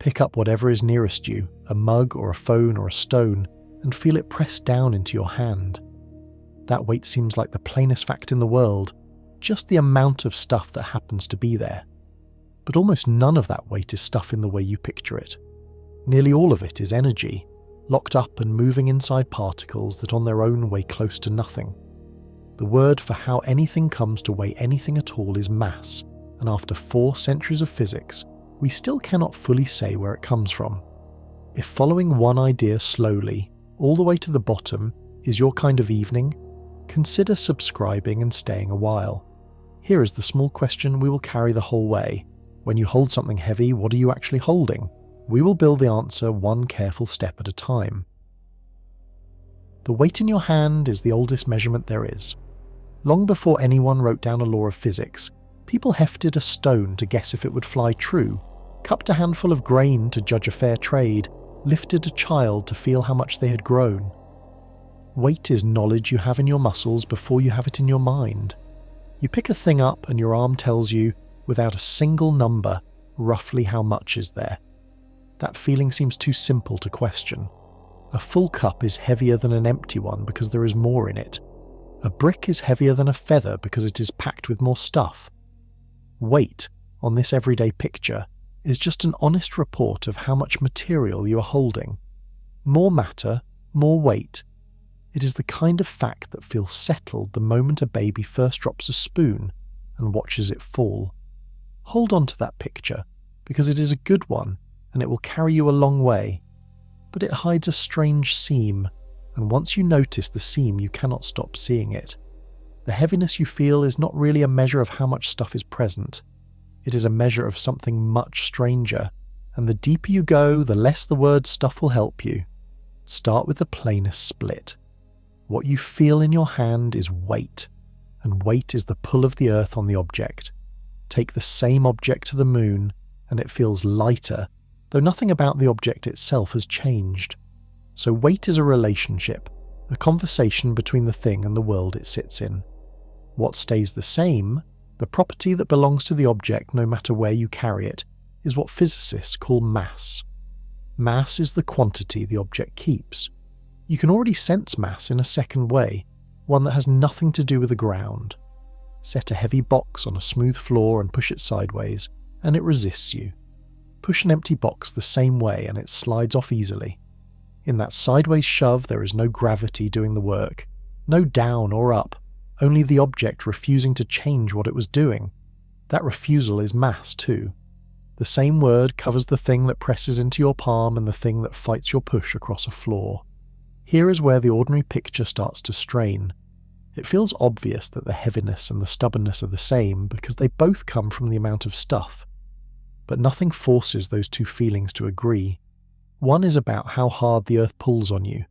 Pick up whatever is nearest you, a mug or a phone or a stone, and feel it press down into your hand. That weight seems like the plainest fact in the world, just the amount of stuff that happens to be there. But almost none of that weight is stuff in the way you picture it. Nearly all of it is energy, locked up and moving inside particles that on their own weigh close to nothing. The word for how anything comes to weigh anything at all is mass, and after 4 centuries of physics, we still cannot fully say where it comes from. If following one idea slowly, all the way to the bottom, is your kind of evening, consider subscribing and staying a while. Here is the small question we will carry the whole way. When you hold something heavy, what are you actually holding? We will build the answer one careful step at a time. The weight in your hand is the oldest measurement there is. Long before anyone wrote down a law of physics, people hefted a stone to guess if it would fly true, cupped a handful of grain to judge a fair trade, lifted a child to feel how much they had grown. Weight is knowledge you have in your muscles before you have it in your mind. You pick a thing up and your arm tells you, without a single number, roughly how much is there. That feeling seems too simple to question. A full cup is heavier than an empty one because there is more in it. A brick is heavier than a feather because it is packed with more stuff. Weight, on this everyday picture, is just an honest report of how much material you are holding. More matter, more weight. It is the kind of fact that feels settled the moment a baby first drops a spoon and watches it fall. Hold on to that picture, because it is a good one and it will carry you a long way. But it hides a strange seam, and once you notice the seam you cannot stop seeing it. The heaviness you feel is not really a measure of how much stuff is present. It is a measure of something much stranger, and the deeper you go, the less the word stuff will help you. Start with the plainest split. What you feel in your hand is weight, and weight is the pull of the earth on the object. Take the same object to the moon, and it feels lighter, though nothing about the object itself has changed. So weight is a relationship, a conversation between the thing and the world it sits in. What stays the same, the property that belongs to the object no matter where you carry it, is what physicists call mass. Mass is the quantity the object keeps. You can already sense mass in a second way, one that has nothing to do with the ground. Set a heavy box on a smooth floor and push it sideways, and it resists you. Push an empty box the same way and it slides off easily. In that sideways shove there is no gravity doing the work, no down or up, only the object refusing to change what it was doing. That refusal is mass too. The same word covers the thing that presses into your palm and the thing that fights your push across a floor. Here is where the ordinary picture starts to strain. It feels obvious that the heaviness and the stubbornness are the same because they both come from the amount of stuff. But nothing forces those two feelings to agree. One is about how hard the earth pulls on you.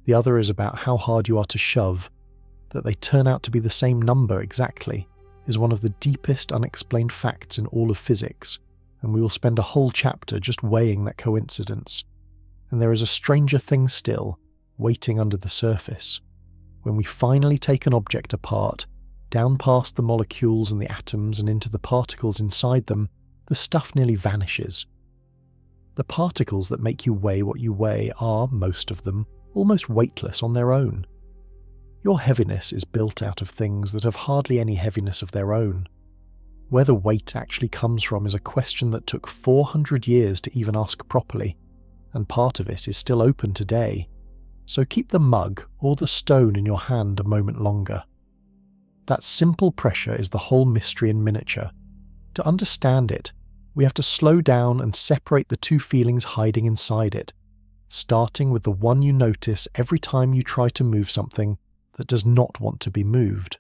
The other is about how hard you are to shove. That they turn out to be the same number exactly is one of the deepest unexplained facts in all of physics, and we will spend a whole chapter just weighing that coincidence. And there is a stranger thing still, waiting under the surface. When we finally take an object apart, down past the molecules and the atoms and into the particles inside them, the stuff nearly vanishes. The particles that make you weigh what you weigh are, most of them, almost weightless on their own. Your heaviness is built out of things that have hardly any heaviness of their own. Where the weight actually comes from is a question that took 400 years to even ask properly, and part of it is still open today. So keep the mug or the stone in your hand a moment longer. That simple pressure is the whole mystery in miniature. To understand it, we have to slow down and separate the two feelings hiding inside it, starting with the one you notice every time you try to move something that does not want to be moved.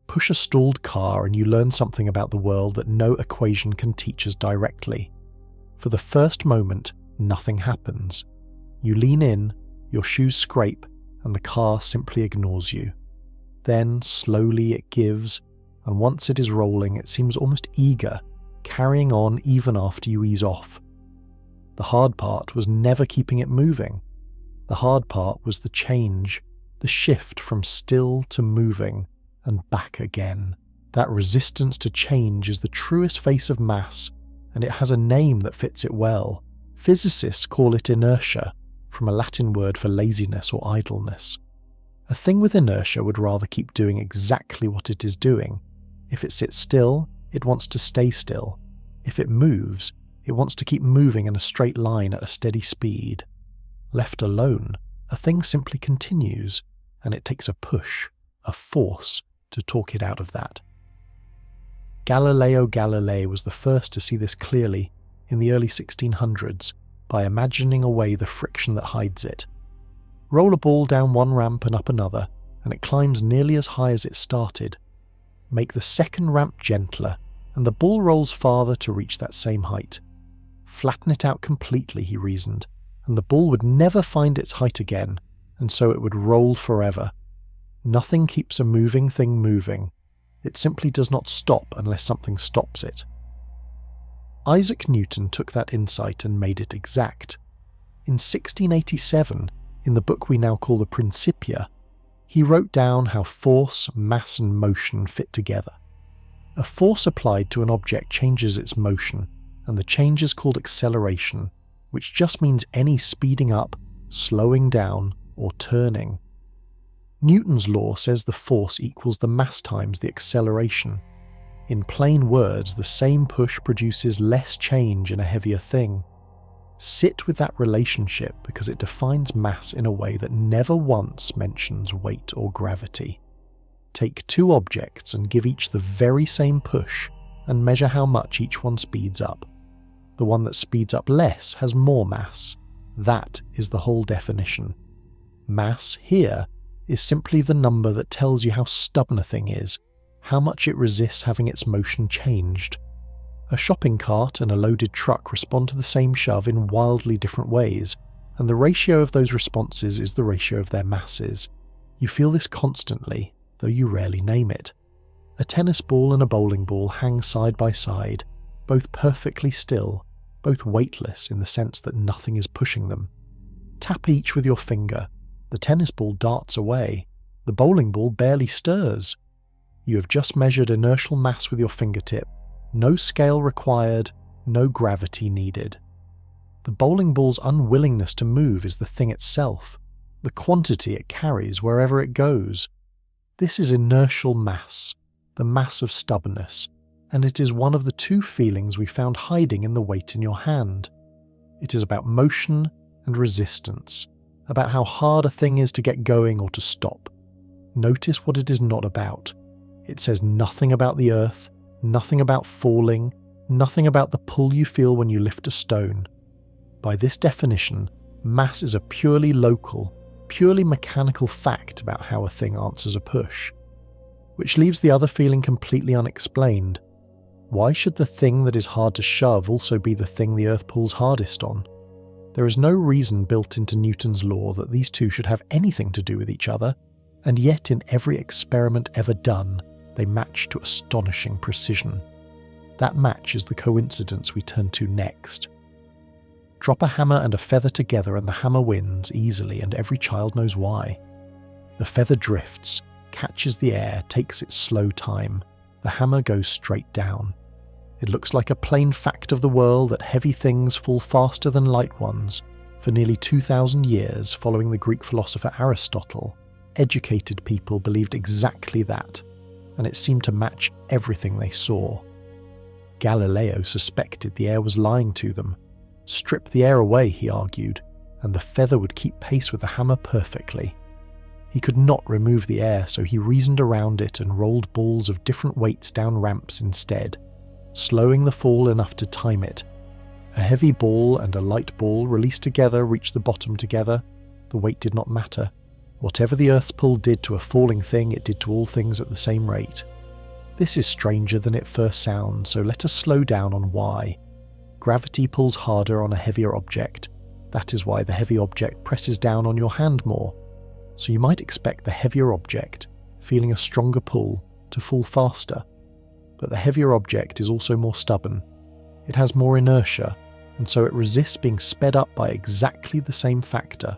Push a stalled car and you learn something about the world that no equation can teach us directly. For the first moment, nothing happens. You lean in, your shoes scrape, and the car simply ignores you. Then, slowly it gives, and once it is rolling, it seems almost eager, carrying on even after you ease off. The hard part was never keeping it moving. The hard part was the change, the shift from still to moving, and back again. That resistance to change is the truest face of mass, and it has a name that fits it well. Physicists call it inertia, from a Latin word for laziness or idleness. A thing with inertia would rather keep doing exactly what it is doing. If it sits still, it wants to stay still. If it moves, it wants to keep moving in a straight line at a steady speed. Left alone, a thing simply continues, and it takes a push, a force, to talk it out of that. Galileo Galilei was the first to see this clearly in the early 1600s by imagining away the friction that hides it. Roll a ball down one ramp and up another, and it climbs nearly as high as it started. Make the second ramp gentler, and the ball rolls farther to reach that same height. Flatten it out completely, he reasoned, and the ball would never find its height again, and so it would roll forever. Nothing keeps a moving thing moving. It simply does not stop unless something stops it. Isaac Newton took that insight and made it exact. In 1687, in the book we now call the Principia, he wrote down how force, mass and motion fit together. A force applied to an object changes its motion, and the change is called acceleration, which just means any speeding up, slowing down, or turning. Newton's law says the force equals the mass times the acceleration. In plain words, the same push produces less change in a heavier thing. Sit with that relationship because it defines mass in a way that never once mentions weight or gravity. Take two objects and give each the very same push and measure how much each one speeds up. The one that speeds up less has more mass. That is the whole definition. Mass here is simply the number that tells you how stubborn a thing is, how much it resists having its motion changed. A shopping cart and a loaded truck respond to the same shove in wildly different ways, and the ratio of those responses is the ratio of their masses. You feel this constantly, though you rarely name it. A tennis ball and a bowling ball hang side by side, both perfectly still, both weightless in the sense that nothing is pushing them. Tap each with your finger. The tennis ball darts away. The bowling ball barely stirs. You have just measured inertial mass with your fingertip. No scale required, no gravity needed. The bowling ball's unwillingness to move is the thing itself, the quantity it carries wherever it goes. This is inertial mass, the mass of stubbornness, and it is one of the two feelings we found hiding in the weight in your hand. It is about motion and resistance, about how hard a thing is to get going or to stop. Notice what it is not about. It says nothing about the earth, nothing about falling, nothing about the pull you feel when you lift a stone. By this definition, mass is a purely local, purely mechanical fact about how a thing answers a push. Which leaves the other feeling completely unexplained. Why should the thing that is hard to shove also be the thing the earth pulls hardest on? There is no reason built into Newton's law that these two should have anything to do with each other, and yet in every experiment ever done, they match to astonishing precision. That match is the coincidence we turn to next. Drop a hammer and a feather together and the hammer wins easily, and every child knows why. The feather drifts, catches the air, takes its slow time. The hammer goes straight down. It looks like a plain fact of the world that heavy things fall faster than light ones. For nearly 2,000 years, following the Greek philosopher Aristotle, educated people believed exactly that, and it seemed to match everything they saw. Galileo suspected the air was lying to them. Strip the air away, he argued, and the feather would keep pace with the hammer perfectly. He could not remove the air, so he reasoned around it and rolled balls of different weights down ramps instead, slowing the fall enough to time it. A heavy ball and a light ball released together reached the bottom together. The weight did not matter. Whatever the Earth's pull did to a falling thing, it did to all things at the same rate. This is stranger than it first sounds, so let us slow down on why. Gravity pulls harder on a heavier object. That is why the heavy object presses down on your hand more. So you might expect the heavier object, feeling a stronger pull, to fall faster. But the heavier object is also more stubborn. It has more inertia, and so it resists being sped up by exactly the same factor.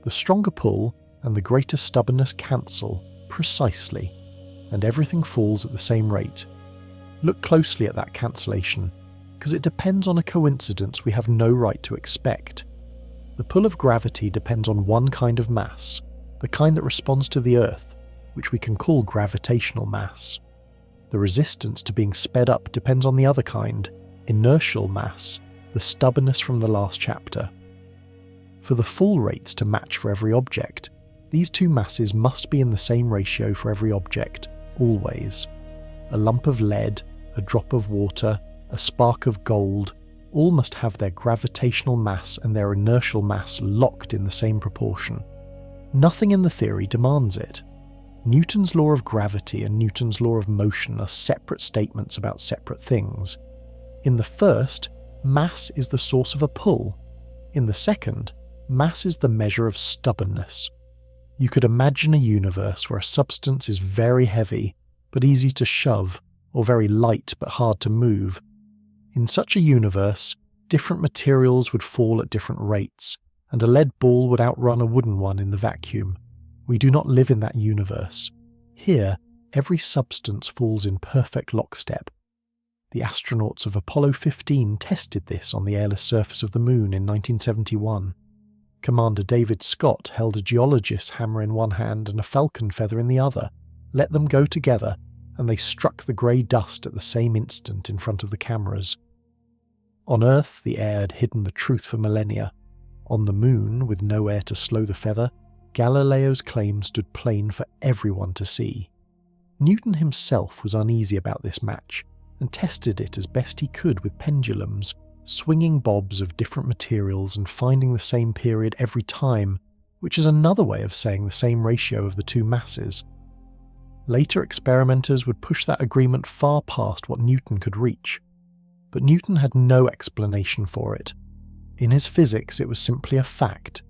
The stronger pull and the greater stubbornness cancel precisely, and everything falls at the same rate. Look closely at that cancellation. because it depends on a coincidence we have no right to expect. The pull of gravity depends on one kind of mass, the kind that responds to the Earth, which we can call gravitational mass. The resistance to being sped up depends on the other kind, inertial mass, the stubbornness from the last chapter. For the full rates to match for every object, these two masses must be in the same ratio for every object, always. A lump of lead, a drop of water, a spark of gold, all must have their gravitational mass and their inertial mass locked in the same proportion. Nothing in the theory demands it. Newton's law of gravity and Newton's law of motion are separate statements about separate things. In the first, mass is the source of a pull. In the second, mass is the measure of stubbornness. You could imagine a universe where a substance is very heavy but easy to shove, or very light but hard to move. In such a universe, different materials would fall at different rates, and a lead ball would outrun a wooden one in the vacuum. We do not live in that universe. Here, every substance falls in perfect lockstep. The astronauts of Apollo 15 tested this on the airless surface of the Moon in 1971. Commander David Scott held a geologist's hammer in one hand and a falcon feather in the other, let them go together, and they struck the grey dust at the same instant in front of the cameras. On Earth, the air had hidden the truth for millennia. On the Moon, with no air to slow the feather, Galileo's claim stood plain for everyone to see. Newton himself was uneasy about this match, and tested it as best he could with pendulums, swinging bobs of different materials and finding the same period every time, which is another way of saying the same ratio of the two masses. Later experimenters would push that agreement far past what Newton could reach. But Newton had no explanation for it. In his physics, it was simply a fact,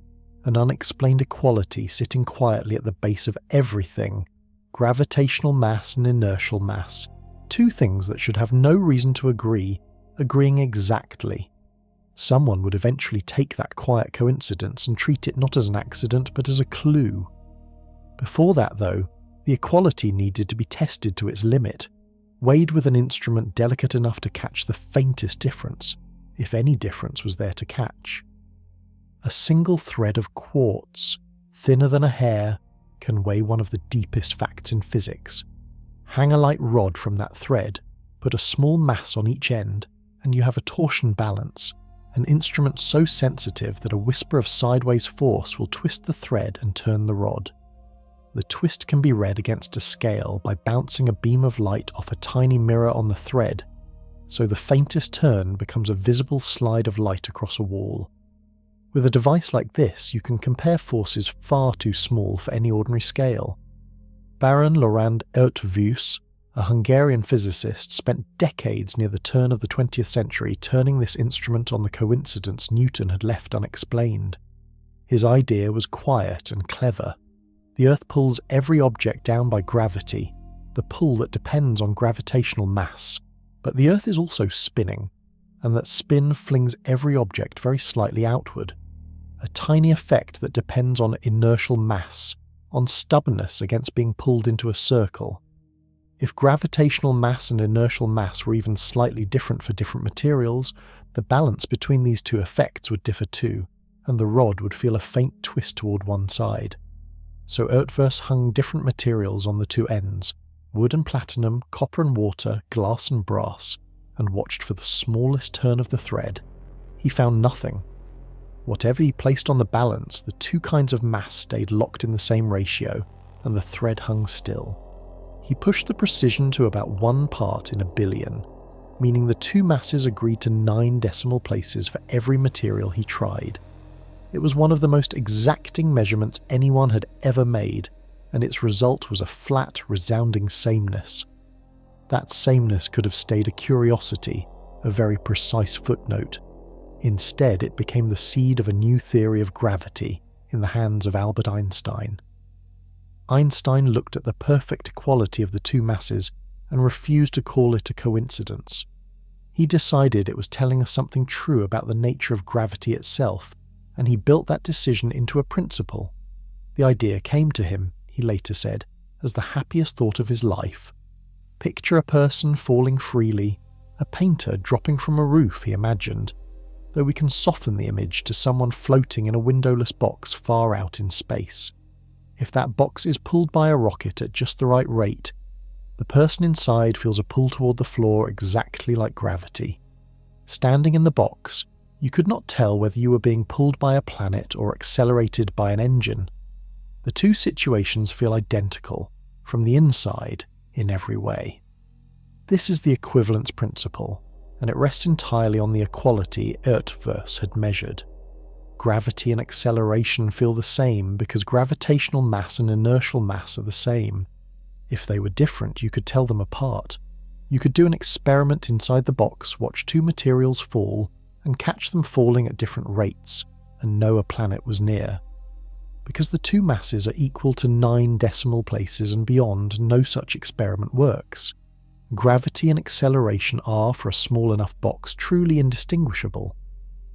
an unexplained equality sitting quietly at the base of everything, gravitational mass and inertial mass, two things that should have no reason to agree, agreeing exactly. Someone would eventually take that quiet coincidence and treat it not as an accident but as a clue. Before that, though, the equality needed to be tested to its limit, weighed with an instrument delicate enough to catch the faintest difference, if any difference was there to catch. A single thread of quartz, thinner than a hair, can weigh one of the deepest facts in physics. Hang a light rod from that thread, put a small mass on each end, and you have a torsion balance, an instrument so sensitive that a whisper of sideways force will twist the thread and turn the rod. The twist can be read against a scale by bouncing a beam of light off a tiny mirror on the thread, so the faintest turn becomes a visible slide of light across a wall. With a device like this, you can compare forces far too small for any ordinary scale. Baron Laurent Outweighs, a Hungarian physicist, spent decades near the turn of the 20th century turning this instrument on the coincidence Newton had left unexplained. His idea was quiet and clever. The Earth pulls every object down by gravity, the pull that depends on gravitational mass, but the Earth is also spinning, and that spin flings every object very slightly outward, a tiny effect that depends on inertial mass, on stubbornness against being pulled into a circle. If gravitational mass and inertial mass were even slightly different for different materials, the balance between these two effects would differ too, and the rod would feel a faint twist toward one side. So Outweighs hung different materials on the two ends, wood and platinum, copper and water, glass and brass, and watched for the smallest turn of the thread. He found nothing. Whatever he placed on the balance, the two kinds of mass stayed locked in the same ratio, and the thread hung still. He pushed the precision to about 1 part in a billion, meaning the two masses agreed to 9 decimal places for every material he tried. It was one of the most exacting measurements anyone had ever made, and its result was a flat, resounding sameness. That sameness could have stayed a curiosity, a very precise footnote. Instead, it became the seed of a new theory of gravity in the hands of Albert Einstein. Einstein looked at the perfect equality of the two masses and refused to call it a coincidence. He decided it was telling us something true about the nature of gravity itself, and he built that decision into a principle. The idea came to him, he later said, as the happiest thought of his life. Picture a person falling freely, a painter dropping from a roof, he imagined, though we can soften the image to someone floating in a windowless box far out in space. If that box is pulled by a rocket at just the right rate, the person inside feels a pull toward the floor exactly like gravity. Standing in the box, you could not tell whether you were being pulled by a planet or accelerated by an engine. The two situations feel identical, from the inside, in every way. This is the equivalence principle, and it rests entirely on the equality Outweighs had measured. Gravity and acceleration feel the same because gravitational mass and inertial mass are the same. If they were different, you could tell them apart. You could do an experiment inside the box, watch two materials fall, and catch them falling at different rates, and know a planet was near. Because the two masses are equal to 9 decimal places and beyond, no such experiment works. Gravity and acceleration are, for a small enough box, truly indistinguishable.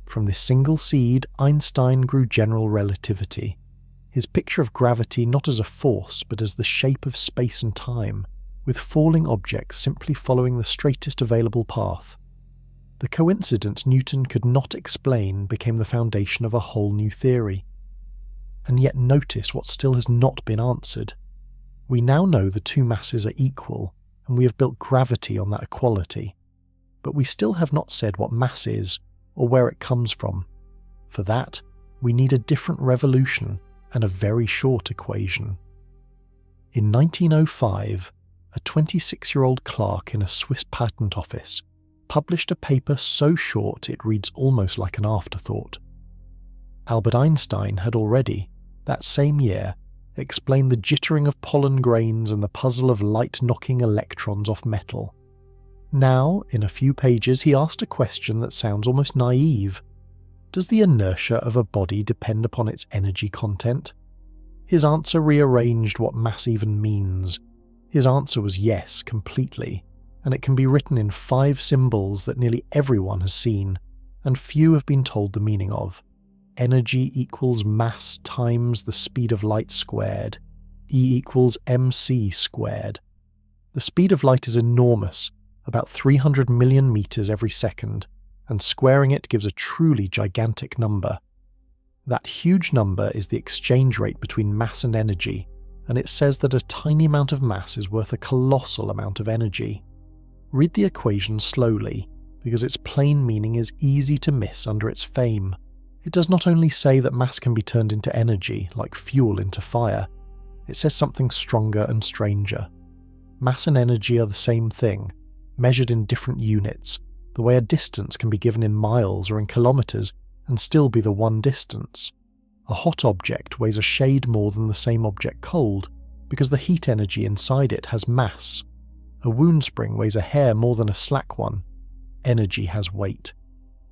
From this single seed, Einstein grew general relativity. His picture of gravity not as a force, but as the shape of space and time, with falling objects simply following the straightest available path. The coincidence Newton could not explain became the foundation of a whole new theory. And yet notice what still has not been answered. We now know the two masses are equal, and we have built gravity on that equality. But we still have not said what mass is, or where it comes from. For that, we need a different revolution and a very short equation. In 1905, a 26-year-old clerk in a Swiss patent office published a paper so short it reads almost like an afterthought. Albert Einstein had already, that same year, explained the jittering of pollen grains and the puzzle of light knocking electrons off metal. Now, in a few pages, he asked a question that sounds almost naive. Does the inertia of a body depend upon its energy content? His answer rearranged what mass even means. His answer was yes, completely, and it can be written in 5 symbols that nearly everyone has seen, and few have been told the meaning of. Energy equals mass times the speed of light squared. E equals mc squared. The speed of light is enormous, about 300 million meters every second, and squaring it gives a truly gigantic number. That huge number is the exchange rate between mass and energy, and it says that a tiny amount of mass is worth a colossal amount of energy. Read the equation slowly, because its plain meaning is easy to miss under its fame. It does not only say that mass can be turned into energy, like fuel into fire. It says something stronger and stranger. Mass and energy are the same thing, measured in different units, the way a distance can be given in miles or in kilometers and still be the one distance. A hot object weighs a shade more than the same object cold, because the heat energy inside it has mass. A wound spring weighs a hair more than a slack one. Energy has weight.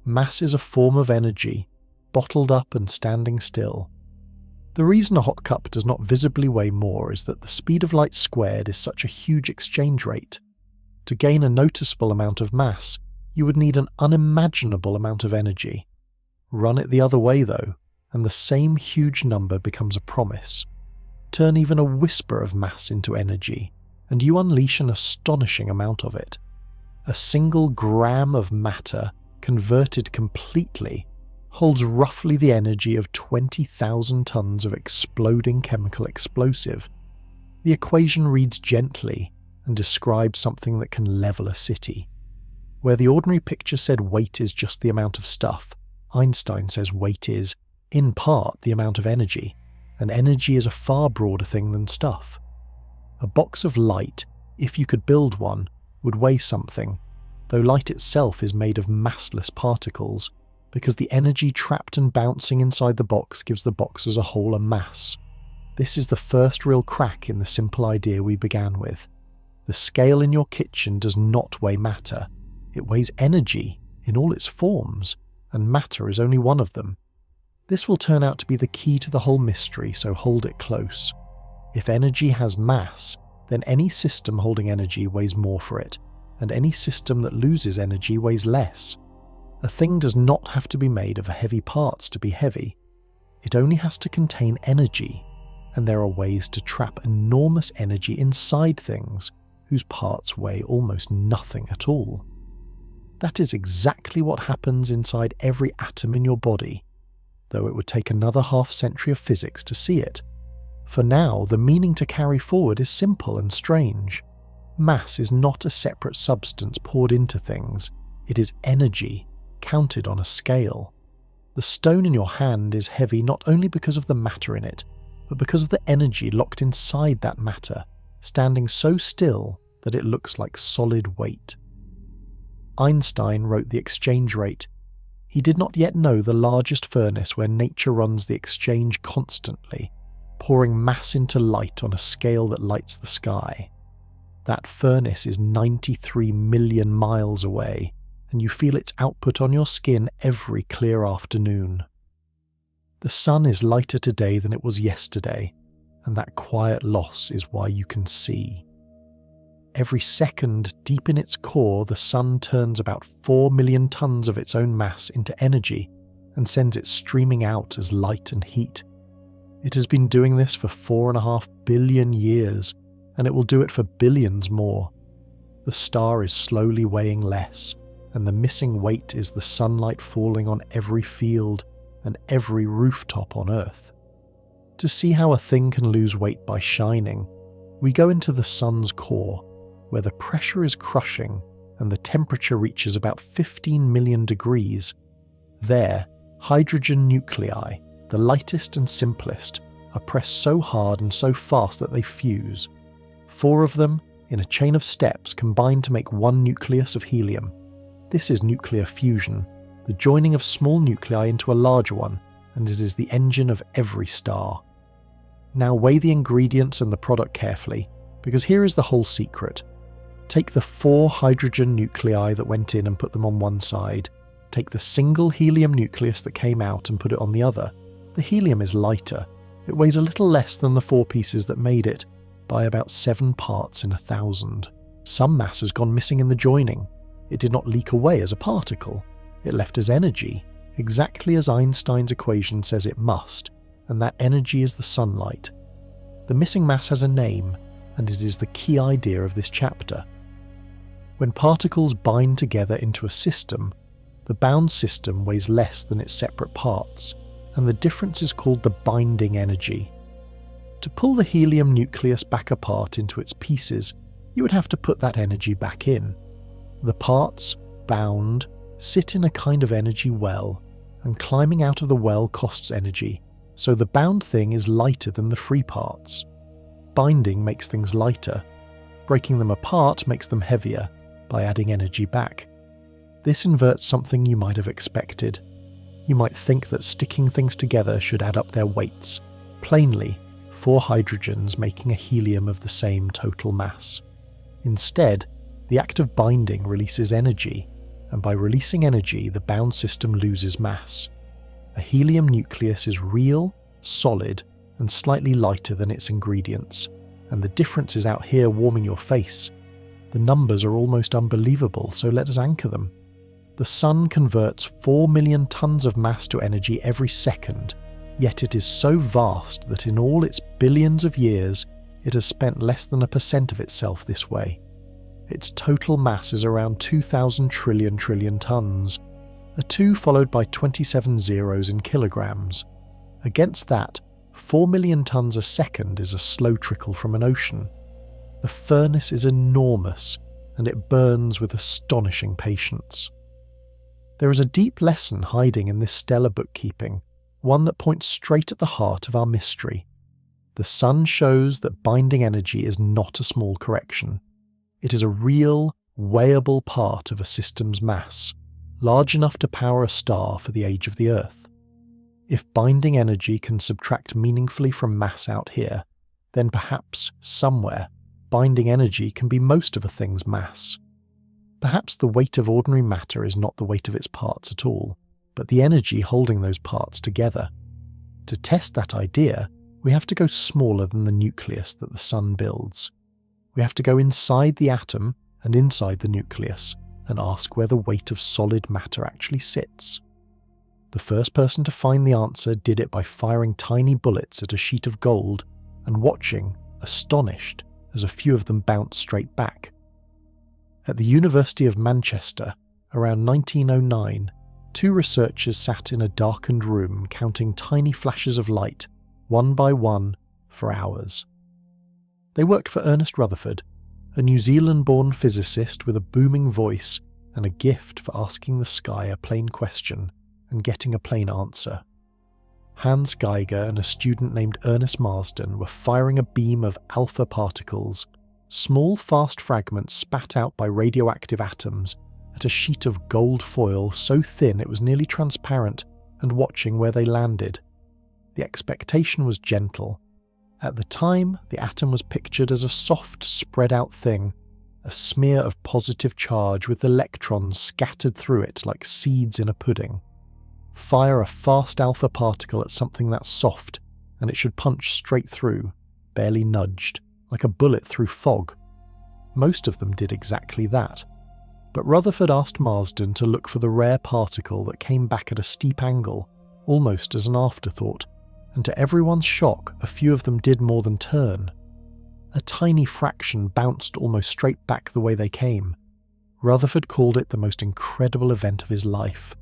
Mass is a form of energy, bottled up and standing still. The reason a hot cup does not visibly weigh more is that the speed of light squared is such a huge exchange rate. To gain a noticeable amount of mass, you would need an unimaginable amount of energy. Run it the other way though, and the same huge number becomes a promise. Turn even a whisper of mass into energy, and you unleash an astonishing amount of it. A single gram of matter, converted completely, holds roughly the energy of 20,000 tons of exploding chemical explosive. The equation reads gently and describes something that can level a city. Where the ordinary picture said weight is just the amount of stuff, Einstein says weight is, in part, the amount of energy, and energy is a far broader thing than stuff. A box of light, if you could build one, would weigh something, though light itself is made of massless particles, because the energy trapped and bouncing inside the box gives the box as a whole a mass. This is the first real crack in the simple idea we began with. The scale in your kitchen does not weigh matter. It weighs energy in all its forms, and matter is only one of them. This will turn out to be the key to the whole mystery, so hold it close. If energy has mass, then any system holding energy weighs more for it, and any system that loses energy weighs less. A thing does not have to be made of heavy parts to be heavy. It only has to contain energy, and there are ways to trap enormous energy inside things whose parts weigh almost nothing at all. That is exactly what happens inside every atom in your body, though it would take another half-century of physics to see it. For now, the meaning to carry forward is simple and strange. Mass is not a separate substance poured into things. It is energy, counted on a scale. The stone in your hand is heavy not only because of the matter in it, but because of the energy locked inside that matter, standing so still that it looks like solid weight. Einstein wrote the exchange rate. He did not yet know the largest furnace where nature runs the exchange constantly, pouring mass into light on a scale that lights the sky. That furnace is 93 million miles away, and you feel its output on your skin every clear afternoon. The sun is lighter today than it was yesterday, and that quiet loss is why you can see. Every second, deep in its core, the sun turns about 4 million tons of its own mass into energy and sends it streaming out as light and heat. It has been doing this for 4.5 billion years, and it will do it for billions more. The star is slowly weighing less, and the missing weight is the sunlight falling on every field and every rooftop on Earth. To see how a thing can lose weight by shining, we go into the sun's core, where the pressure is crushing and the temperature reaches about 15 million degrees. There, hydrogen nuclei, the lightest and simplest, are pressed so hard and so fast that they fuse. 4 of them, in a chain of steps, combine to make one nucleus of helium. This is nuclear fusion, the joining of small nuclei into a larger one, and it is the engine of every star. Now weigh the ingredients and the product carefully, because here is the whole secret. Take the 4 hydrogen nuclei that went in and put them on one side. Take the single helium nucleus that came out and put it on the other. The helium is lighter. It weighs a little less than the 4 pieces that made it, by about 7 parts in 1,000. Some mass has gone missing in the joining. It did not leak away as a particle. It left as energy, exactly as Einstein's equation says it must, and that energy is the sunlight. The missing mass has a name, and it is the key idea of this chapter. When particles bind together into a system, the bound system weighs less than its separate parts, and the difference is called the binding energy. To pull the helium nucleus back apart into its pieces, you would have to put that energy back in. The parts, bound, sit in a kind of energy well, and climbing out of the well costs energy, so the bound thing is lighter than the free parts. Binding makes things lighter. Breaking them apart makes them heavier, by adding energy back. This inverts something you might have expected. You might think that sticking things together should add up their weights. Plainly, 4 hydrogens making a helium of the same total mass. Instead, the act of binding releases energy, and by releasing energy, the bound system loses mass. A helium nucleus is real, solid, and slightly lighter than its ingredients, and the difference is out here warming your face. The numbers are almost unbelievable, so let us anchor them. The sun converts 4 million tons of mass to energy every second, yet it is so vast that in all its billions of years, it has spent less than 1% of itself this way. Its total mass is around 2,000 trillion tons, a 2 followed by 27 zeros in kilograms. Against that, 4 million tons a second is a slow trickle from an ocean. The furnace is enormous, and it burns with astonishing patience. There is a deep lesson hiding in this stellar bookkeeping, one that points straight at the heart of our mystery. The sun shows that binding energy is not a small correction. It is a real, weighable part of a system's mass, large enough to power a star for the age of the Earth. If binding energy can subtract meaningfully from mass out here, then perhaps, somewhere, binding energy can be most of a thing's mass. Perhaps the weight of ordinary matter is not the weight of its parts at all, but the energy holding those parts together. To test that idea, we have to go smaller than the nucleus that the sun builds. We have to go inside the atom and inside the nucleus and ask where the weight of solid matter actually sits. The first person to find the answer did it by firing tiny bullets at a sheet of gold and watching, astonished, as a few of them bounced straight back. At the University of Manchester, around 1909, two researchers sat in a darkened room counting tiny flashes of light, one by one, for hours. They worked for Ernest Rutherford, a New Zealand-born physicist with a booming voice and a gift for asking the sky a plain question and getting a plain answer. Hans Geiger and a student named Ernest Marsden were firing a beam of alpha particles, small fast fragments spat out by radioactive atoms, at a sheet of gold foil so thin it was nearly transparent, and watching where they landed. The expectation was gentle. At the time, the atom was pictured as a soft, spread-out thing, a smear of positive charge with electrons scattered through it like seeds in a pudding. Fire a fast alpha particle at something that's soft, and it should punch straight through, barely nudged, like a bullet through fog. Most of them did exactly that. But Rutherford asked Marsden to look for the rare particle that came back at a steep angle, almost as an afterthought, and to everyone's shock, a few of them did more than turn. A tiny fraction bounced almost straight back the way they came. Rutherford called it the most incredible event of his life.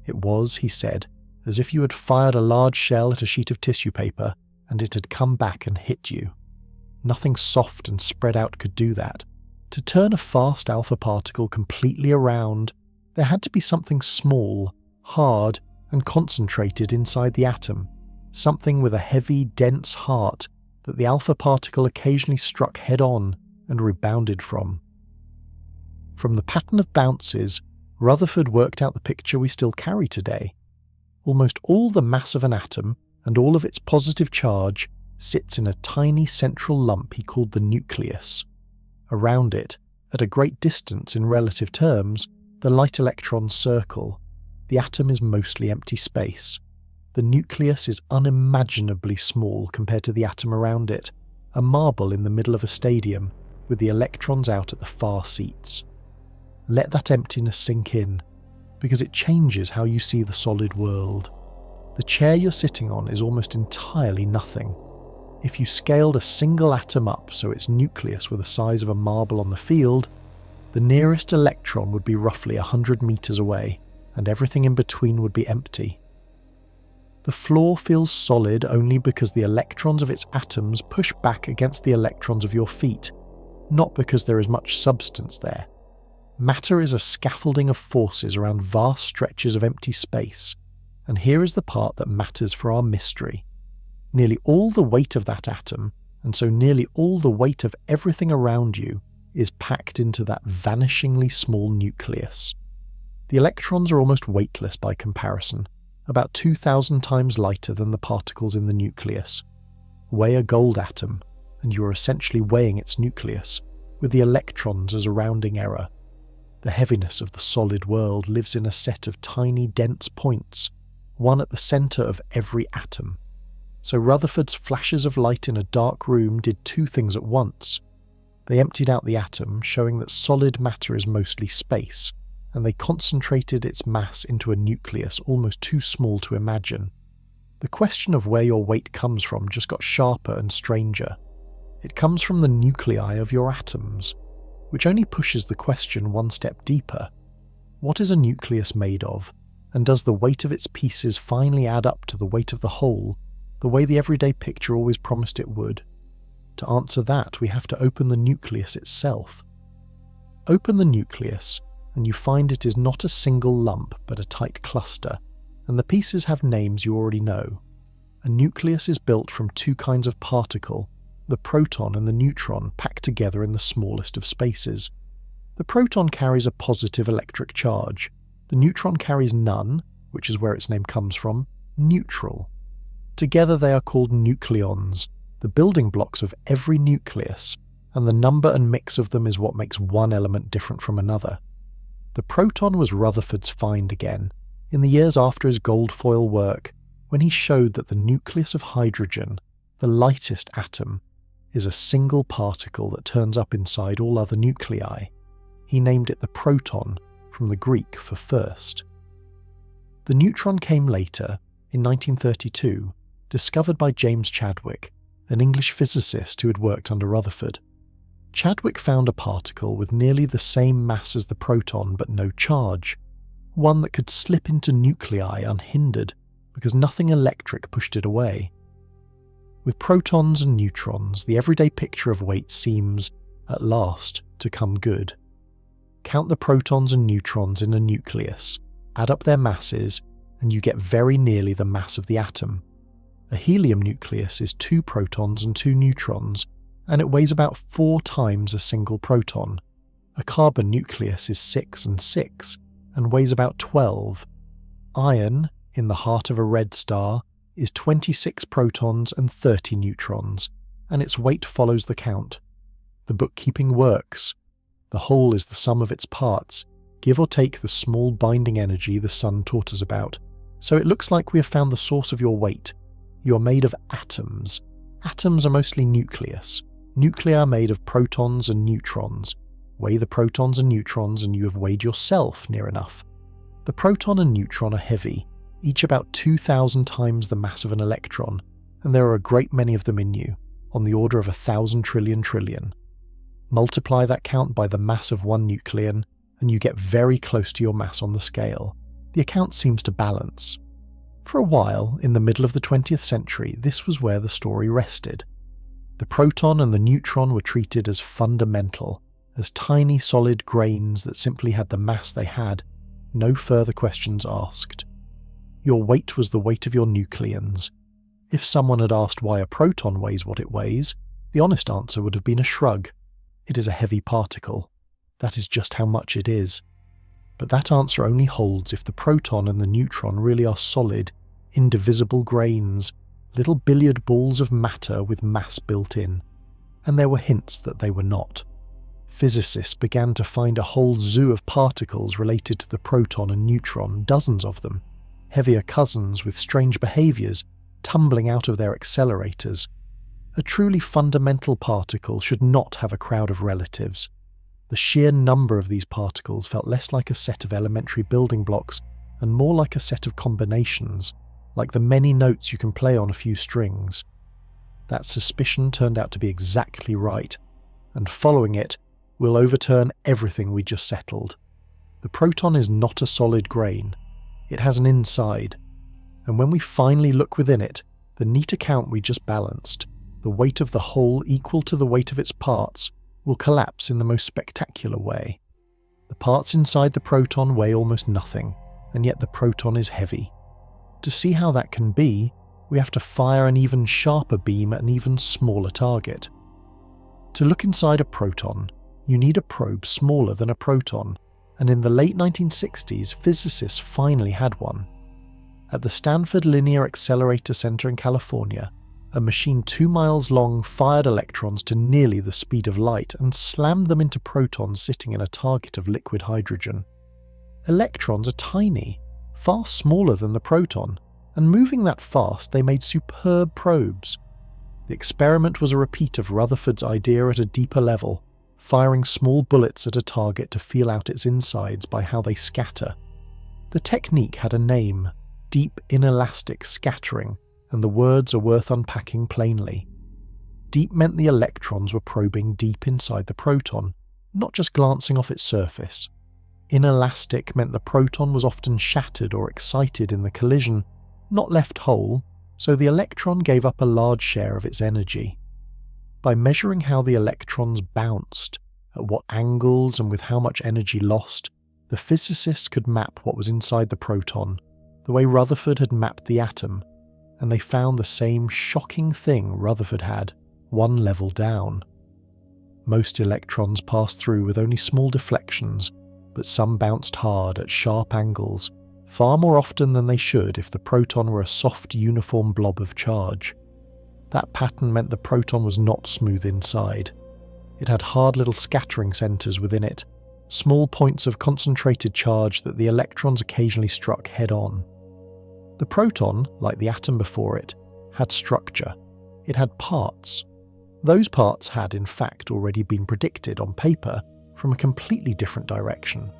It was, he said, as if you had fired a large shell at a sheet of tissue paper and it had come back and hit you. Nothing soft and spread out could do that. To turn a fast alpha particle completely around, there had to be something small, hard, and concentrated inside the atom, something with a heavy, dense heart that the alpha particle occasionally struck head-on and rebounded from. From the pattern of bounces, Rutherford worked out the picture we still carry today. Almost all the mass of an atom, and all of its positive charge, sits in a tiny central lump he called the nucleus. Around it, at a great distance in relative terms, the light electrons circle. The atom is mostly empty space. The nucleus is unimaginably small compared to the atom around it, a marble in the middle of a stadium, with the electrons out at the far seats. Let that emptiness sink in, because it changes how you see the solid world. The chair you're sitting on is almost entirely nothing. If you scaled a single atom up so its nucleus were the size of a marble on the field, the nearest electron would be roughly 100 meters away, and everything in between would be empty. The floor feels solid only because the electrons of its atoms push back against the electrons of your feet, not because there is much substance there. Matter is a scaffolding of forces around vast stretches of empty space, and here is the part that matters for our mystery. Nearly all the weight of that atom, and so nearly all the weight of everything around you, is packed into that vanishingly small nucleus. The electrons are almost weightless by comparison, about 2,000 times lighter than the particles in the nucleus. Weigh a gold atom, and you are essentially weighing its nucleus, with the electrons as a rounding error. The heaviness of the solid world lives in a set of tiny, dense points, one at the centre of every atom. So Rutherford's flashes of light in a dark room did two things at once. They emptied out the atom, showing that solid matter is mostly space, and they concentrated its mass into a nucleus almost too small to imagine. The question of where your weight comes from just got sharper and stranger. It comes from the nuclei of your atoms, which only pushes the question one step deeper. What is a nucleus made of, and does the weight of its pieces finally add up to the weight of the whole, the way the everyday picture always promised it would? To answer that, we have to open the nucleus itself. Open the nucleus, and you find it is not a single lump but a tight cluster, and the pieces have names you already know. A nucleus is built from two kinds of particle, the proton and the neutron, packed together in the smallest of spaces. The proton carries a positive electric charge. The neutron carries none, which is where its name comes from, neutral. Together they are called nucleons, the building blocks of every nucleus, and the number and mix of them is what makes one element different from another. The proton was Rutherford's find again, in the years after his gold foil work, when he showed that the nucleus of hydrogen, the lightest atom, is a single particle that turns up inside all other nuclei. He named it the proton, from the Greek for first. The neutron came later, in 1932, discovered by James Chadwick, an English physicist who had worked under Rutherford. Chadwick found a particle with nearly the same mass as the proton but no charge, one that could slip into nuclei unhindered because nothing electric pushed it away. With protons and neutrons, the everyday picture of weight seems, at last, to come good. Count the protons and neutrons in a nucleus, add up their masses, and you get very nearly the mass of the atom. A helium nucleus is 2 protons and 2 neutrons, and it weighs about 4 times a single proton. A carbon nucleus is 6 and 6, and weighs about 12. Iron, in the heart of a red star, is 26 protons and 30 neutrons, and its weight follows the count. The bookkeeping works. The whole is the sum of its parts, give or take the small binding energy the sun taught us about. So it looks like we have found the source of your weight. You are made of atoms. Atoms are mostly nucleus. Nuclei are made of protons and neutrons. Weigh the protons and neutrons and you have weighed yourself near enough. The proton and neutron are heavy, each about 2,000 times the mass of an electron, and there are a great many of them in you, on the order of 1,000 trillion. Multiply that count by the mass of one nucleon, and you get very close to your mass on the scale. The account seems to balance. For a while, in the middle of the 20th century, this was where the story rested. The proton and the neutron were treated as fundamental, as tiny solid grains that simply had the mass they had, no further questions asked. Your weight was the weight of your nucleons. If someone had asked why a proton weighs what it weighs, the honest answer would have been a shrug. It is a heavy particle. That is just how much it is. But that answer only holds if the proton and the neutron really are solid, indivisible grains, little billiard balls of matter with mass built in. And there were hints that they were not. Physicists began to find a whole zoo of particles related to the proton and neutron, dozens of them, heavier cousins with strange behaviours, tumbling out of their accelerators. A truly fundamental particle should not have a crowd of relatives. The sheer number of these particles felt less like a set of elementary building blocks and more like a set of combinations, like the many notes you can play on a few strings. That suspicion turned out to be exactly right, and following it, we'll overturn everything we just settled. The proton is not a solid grain. It has an inside, and when we finally look within it, the neat account we just balanced, the weight of the whole equal to the weight of its parts, will collapse in the most spectacular way. The parts inside the proton weigh almost nothing, and yet the proton is heavy. To see how that can be, we have to fire an even sharper beam at an even smaller target. To look inside a proton, you need a probe smaller than a proton, and in the late 1960s, physicists finally had one. At the Stanford Linear Accelerator Center in California, a machine 2 miles long fired electrons to nearly the speed of light and slammed them into protons sitting in a target of liquid hydrogen. Electrons are tiny, far smaller than the proton, and moving that fast they made superb probes. The experiment was a repeat of Rutherford's idea at a deeper level, firing small bullets at a target to feel out its insides by how they scatter. The technique had a name, deep inelastic scattering, and the words are worth unpacking plainly. Deep meant the electrons were probing deep inside the proton, not just glancing off its surface. Inelastic meant the proton was often shattered or excited in the collision, not left whole, so the electron gave up a large share of its energy. By measuring how the electrons bounced, at what angles and with how much energy lost, the physicists could map what was inside the proton, the way Rutherford had mapped the atom, and they found the same shocking thing Rutherford had, one level down. Most electrons passed through with only small deflections, but some bounced hard at sharp angles, far more often than they should if the proton were a soft uniform blob of charge. That pattern meant the proton was not smooth inside. It had hard little scattering centres within it, small points of concentrated charge that the electrons occasionally struck head-on. The proton, like the atom before it, had structure. It had parts. Those parts had in fact already been predicted on paper from a completely different direction.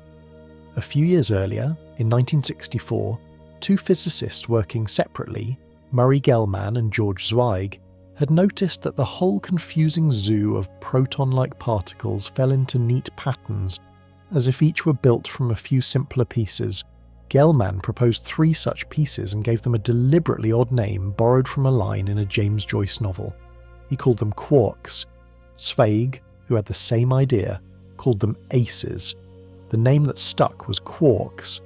A few years earlier, in 1964, 2 physicists working separately, Murray Gell-Mann and George Zweig, had noticed that the whole confusing zoo of proton-like particles fell into neat patterns, as if each were built from a few simpler pieces. Gell-Mann proposed 3 such pieces and gave them a deliberately odd name borrowed from a line in a James Joyce novel. He called them quarks. Zweig, who had the same idea, called them aces. The name that stuck was quarks.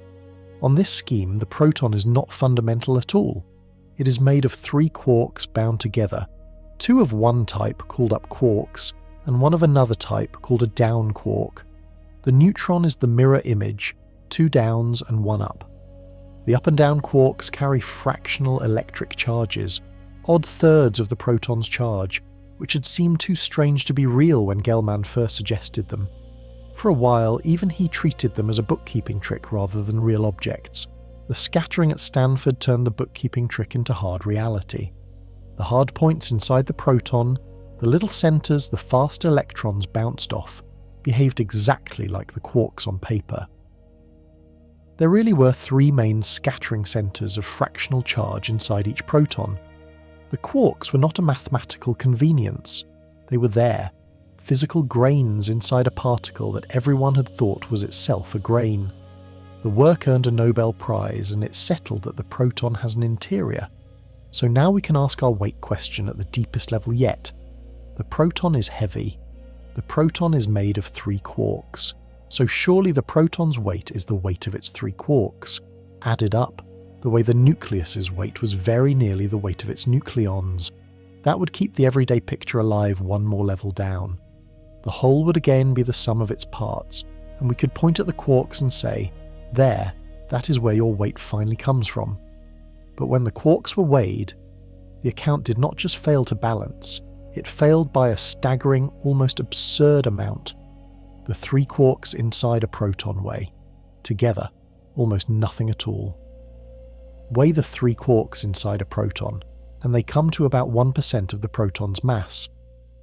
On this scheme, the proton is not fundamental at all. It is made of 3 quarks bound together, 2 of one type called up quarks, and 1 of another type called a down quark. The neutron is the mirror image, 2 downs and 1 up. The up and down quarks carry fractional electric charges, odd thirds of the proton's charge, which had seemed too strange to be real when Gell-Mann first suggested them. For a while, even he treated them as a bookkeeping trick rather than real objects. The scattering at Stanford turned the bookkeeping trick into hard reality. The hard points inside the proton, the little centers the fast electrons bounced off, behaved exactly like the quarks on paper. There really were 3 main scattering centers of fractional charge inside each proton. The quarks were not a mathematical convenience. They were there, physical grains inside a particle that everyone had thought was itself a grain. The work earned a Nobel Prize, and it settled that the proton has an interior. So now we can ask our weight question at the deepest level yet. The proton is heavy. The proton is made of 3 quarks. So surely the proton's weight is the weight of its 3 quarks. Added up, the way the nucleus's weight was very nearly the weight of its nucleons. That would keep the everyday picture alive 1 more level down. The whole would again be the sum of its parts, and we could point at the quarks and say, there, that is where your weight finally comes from. But when the quarks were weighed, the account did not just fail to balance, it failed by a staggering, almost absurd amount. The 3 quarks inside a proton weigh, together, almost nothing at all. Weigh the 3 quarks inside a proton, and they come to about 1% of the proton's mass.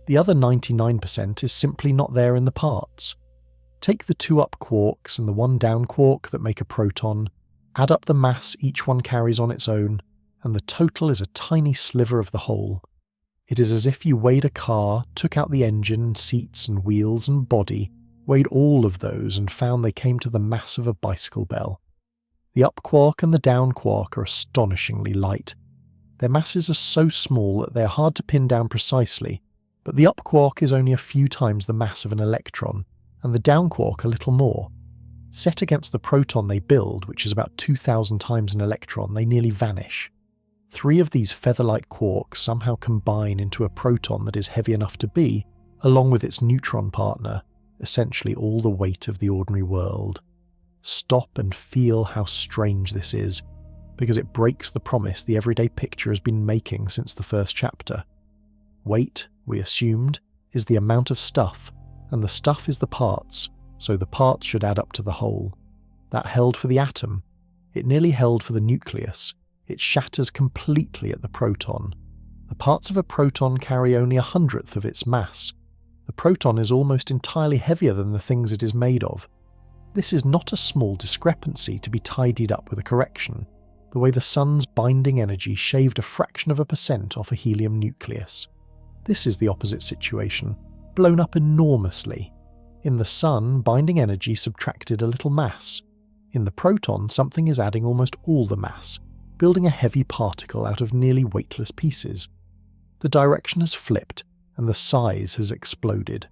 The other 99% is simply not there in the parts. Take the 2 up quarks and the 1 down quark that make a proton, add up the mass each one carries on its own, and the total is a tiny sliver of the whole. It is as if you weighed a car, took out the engine and seats and wheels and body, weighed all of those and found they came to the mass of a bicycle bell. The up quark and the down quark are astonishingly light. Their masses are so small that they are hard to pin down precisely, but the up quark is only a few times the mass of an electron, and the down quark a little more. Set against the proton they build, which is about 2,000 times an electron, they nearly vanish. 3 of these feather-like quarks somehow combine into a proton that is heavy enough to be, along with its neutron partner, essentially all the weight of the ordinary world. Stop and feel how strange this is, because it breaks the promise the everyday picture has been making since the first chapter. Weight, we assumed, is the amount of stuff, and the stuff is the parts, so the parts should add up to the whole. That held for the atom. It nearly held for the nucleus. It shatters completely at the proton. The parts of a proton carry only 1/100th of its mass. The proton is almost entirely heavier than the things it is made of. This is not a small discrepancy to be tidied up with a correction, the way the sun's binding energy shaved a fraction of a percent off a helium nucleus. This is the opposite situation, blown up enormously. In the sun, binding energy subtracted a little mass. In the proton, something is adding almost all the mass, building a heavy particle out of nearly weightless pieces. The direction has flipped, and the size has exploded.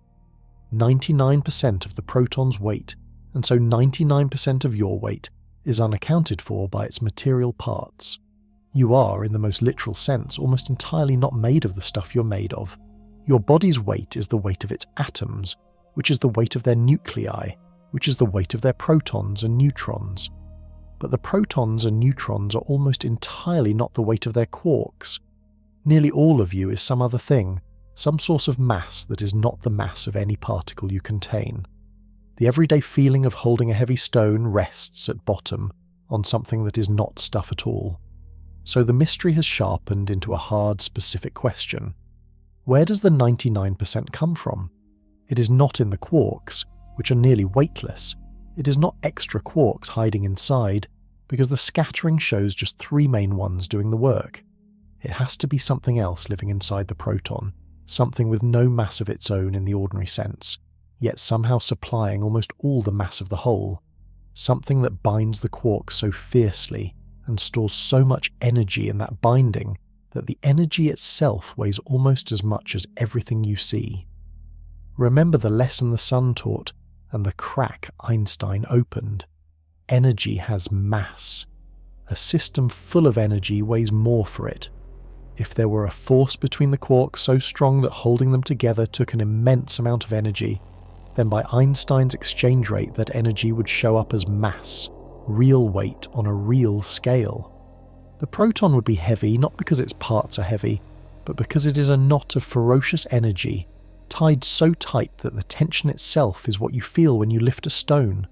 99% of the proton's weight, and so 99% of your weight, is unaccounted for by its material parts. You are, in the most literal sense, almost entirely not made of the stuff you're made of. Your body's weight is the weight of its atoms, which is the weight of their nuclei, which is the weight of their protons and neutrons. But the protons and neutrons are almost entirely not the weight of their quarks. Nearly all of you is some other thing, some source of mass that is not the mass of any particle you contain. The everyday feeling of holding a heavy stone rests at bottom on something that is not stuff at all. So the mystery has sharpened into a hard, specific question. Where does the 99% come from? It is not in the quarks, which are nearly weightless. It is not extra quarks hiding inside, because the scattering shows just 3 main ones doing the work. It has to be something else living inside the proton, something with no mass of its own in the ordinary sense, yet somehow supplying almost all the mass of the whole, something that binds the quarks so fiercely and stores so much energy in that binding that the energy itself weighs almost as much as everything you see. Remember the lesson the sun taught and the crack Einstein opened. Energy has mass. A system full of energy weighs more for it. If there were a force between the quarks so strong that holding them together took an immense amount of energy, then by Einstein's exchange rate that energy would show up as mass, real weight on a real scale. The proton would be heavy not because its parts are heavy, but because it is a knot of ferocious energy, tied so tight that the tension itself is what you feel when you lift a stone.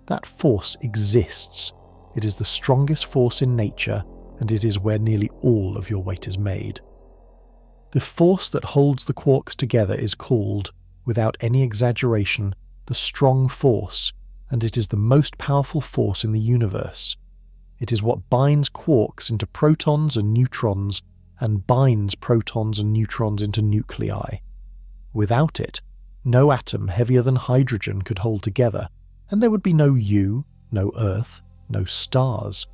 That force exists. It is the strongest force in nature, and it is where nearly all of your weight is made. The force that holds the quarks together is called, without any exaggeration, the strong force, and it is the most powerful force in the universe. It is what binds quarks into protons and neutrons, and binds protons and neutrons into nuclei. Without it, no atom heavier than hydrogen could hold together, and there would be no you, no Earth, no stars.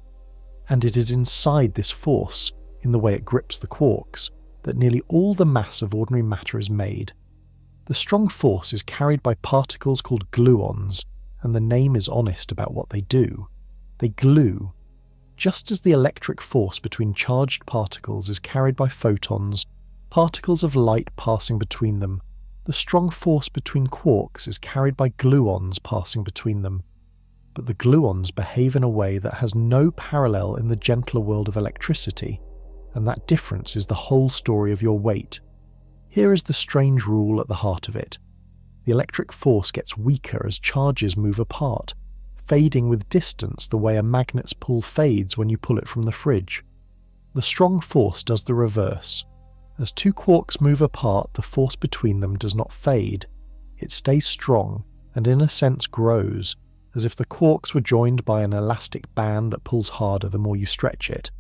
And it is inside this force, in the way it grips the quarks, that nearly all the mass of ordinary matter is made. The strong force is carried by particles called gluons, and the name is honest about what they do. They glue. Just as the electric force between charged particles is carried by photons, particles of light passing between them, the strong force between quarks is carried by gluons passing between them. But the gluons behave in a way that has no parallel in the gentler world of electricity, and that difference is the whole story of your weight. Here is the strange rule at the heart of it. The electric force gets weaker as charges move apart, fading with distance the way a magnet's pull fades when you pull it from the fridge. The strong force does the reverse. As two quarks move apart, the force between them does not fade. It stays strong, and in a sense grows, as if the quarks were joined by an elastic band that pulls harder the more you stretch it.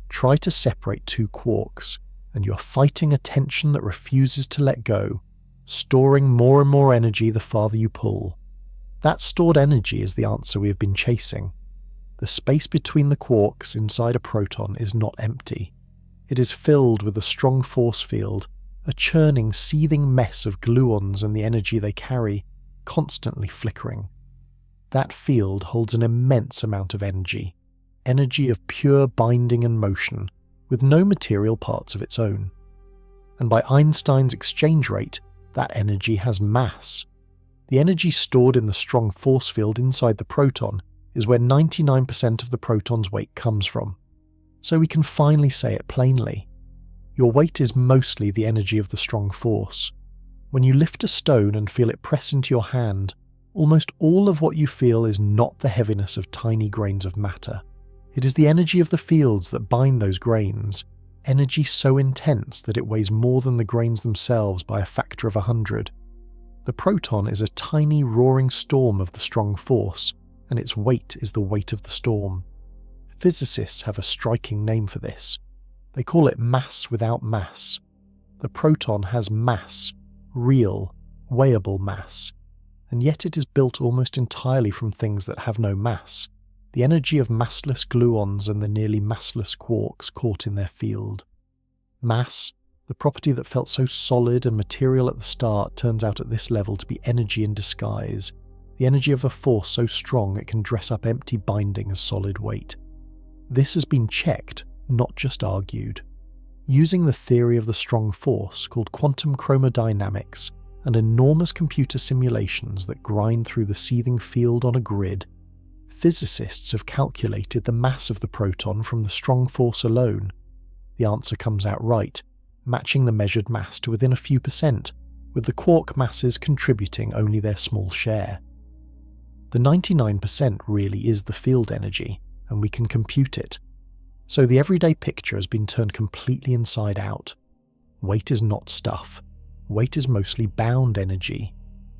Try to separate two quarks, and you're fighting a tension that refuses to let go, storing more and more energy the farther you pull. That stored energy is the answer we have been chasing. The space between the quarks inside a proton is not empty. It is filled with a strong force field, a churning, seething mess of gluons and the energy they carry, constantly flickering. That field holds an immense amount of energy of pure binding and motion, with no material parts of its own. And by Einstein's exchange rate, that energy has mass. The energy stored in the strong force field inside the proton is where 99% of the proton's weight comes from. So we can finally say it plainly. Your weight is mostly the energy of the strong force. When you lift a stone and feel it press into your hand, almost all of what you feel is not the heaviness of tiny grains of matter. It is the energy of the fields that bind those grains, energy so intense that it weighs more than the grains themselves by a factor of 100. The proton is a tiny roaring storm of the strong force, and its weight is the weight of the storm. Physicists have a striking name for this. They call it mass without mass. The proton has mass, real, weighable mass, and yet it is built almost entirely from things that have no mass. The energy of massless gluons and the nearly massless quarks caught in their field. Mass, the property that felt so solid and material at the start, turns out at this level to be energy in disguise, the energy of a force so strong it can dress up empty binding as solid weight. This has been checked, not just argued. Using the theory of the strong force called quantum chromodynamics and enormous computer simulations that grind through the seething field on a grid, physicists have calculated the mass of the proton from the strong force alone. The answer comes out right, matching the measured mass to within a few percent, with the quark masses contributing only their small share. The 99% really is the field energy, and we can compute it. So the everyday picture has been turned completely inside out. Weight is not stuff. Weight is mostly bound energy,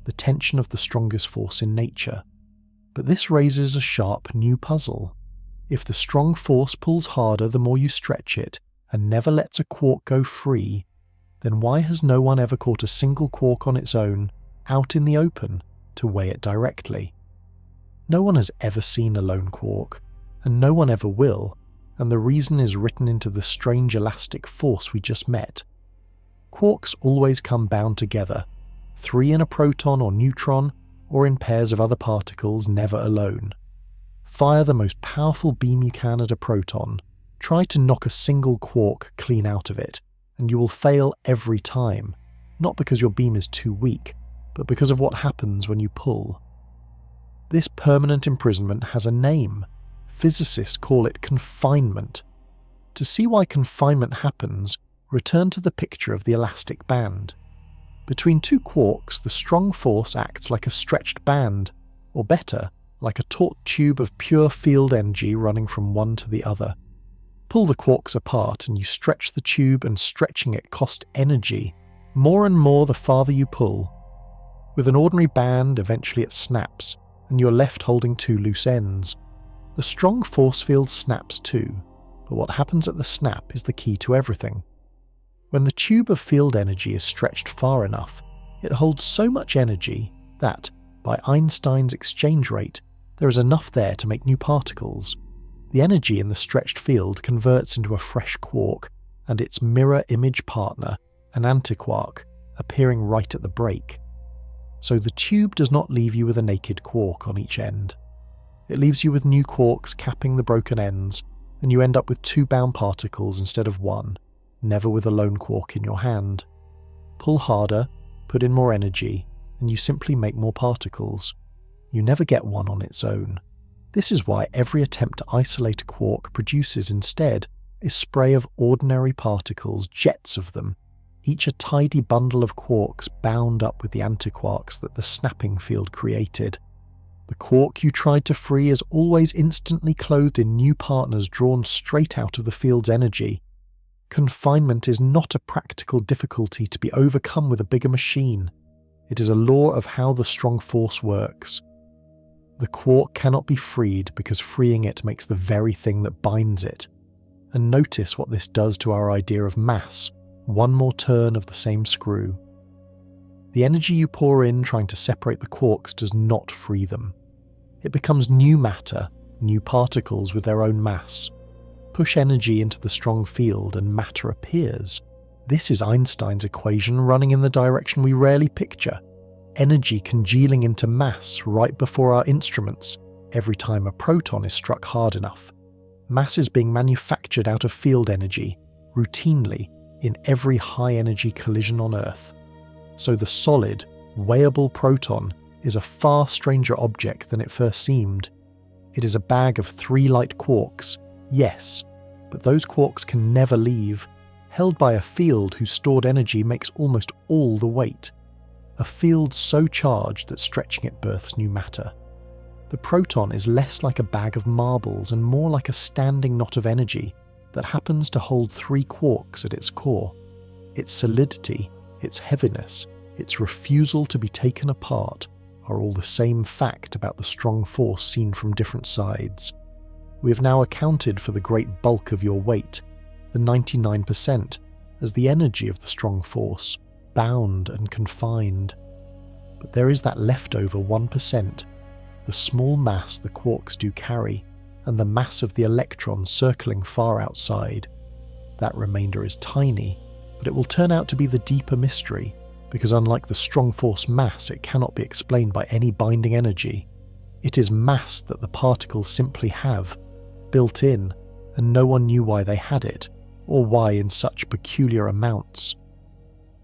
the tension of the strongest force in nature. But this raises a sharp new puzzle. If the strong force pulls harder the more you stretch it, and never lets a quark go free, then why has no one ever caught a single quark on its own, out in the open, to weigh it directly? No one has ever seen a lone quark, and no one ever will, and the reason is written into the strange elastic force we just met. Quarks always come bound together, 3 in a proton or neutron, or in pairs of other particles, never alone. Fire the most powerful beam you can at a proton, try to knock a single quark clean out of it, and you will fail every time, not because your beam is too weak, but because of what happens when you pull. This permanent imprisonment has a name. Physicists call it confinement. To see why confinement happens, return to the picture of the elastic band. Between 2 quarks, the strong force acts like a stretched band, or better, like a taut tube of pure field energy running from one to the other. Pull the quarks apart and you stretch the tube, and stretching it costs energy, more and more the farther you pull. With an ordinary band, eventually it snaps, and you're left holding 2 loose ends. The strong force field snaps too, but what happens at the snap is the key to everything. When the tube of field energy is stretched far enough, it holds so much energy that, by Einstein's exchange rate, there is enough there to make new particles. The energy in the stretched field converts into a fresh quark, and its mirror image partner, an antiquark, appearing right at the break. So the tube does not leave you with a naked quark on each end. It leaves you with new quarks capping the broken ends, and you end up with 2 bound particles instead of 1, never with a lone quark in your hand. Pull harder, put in more energy, and you simply make more particles. You never get one on its own. This is why every attempt to isolate a quark produces instead a spray of ordinary particles, jets of them, each a tidy bundle of quarks bound up with the antiquarks that the snapping field created. The quark you tried to free is always instantly clothed in new partners drawn straight out of the field's energy. Confinement is not a practical difficulty to be overcome with a bigger machine. It is a law of how the strong force works. The quark cannot be freed because freeing it makes the very thing that binds it. And notice what this does to our idea of mass, one more turn of the same screw. The energy you pour in trying to separate the quarks does not free them. It becomes new matter, new particles with their own mass. Push energy into the strong field and matter appears. This is Einstein's equation running in the direction we rarely picture. Energy congealing into mass right before our instruments every time a proton is struck hard enough. Mass is being manufactured out of field energy, routinely, in every high-energy collision on Earth. So the solid, weighable proton is a far stranger object than it first seemed. It is a bag of 3 light quarks, yes, but those quarks can never leave, held by a field whose stored energy makes almost all the weight. A field so charged that stretching it births new matter. The proton is less like a bag of marbles and more like a standing knot of energy that happens to hold 3 quarks at its core. Its solidity, its heaviness, its refusal to be taken apart are all the same fact about the strong force seen from different sides. We have now accounted for the great bulk of your weight, the 99%, as the energy of the strong force, bound and confined. But there is that leftover 1%, the small mass the quarks do carry, and the mass of the electron circling far outside. That remainder is tiny, but it will turn out to be the deeper mystery, because unlike the strong force mass, it cannot be explained by any binding energy. It is mass that the particles simply have, built in, and no one knew why they had it, or why in such peculiar amounts.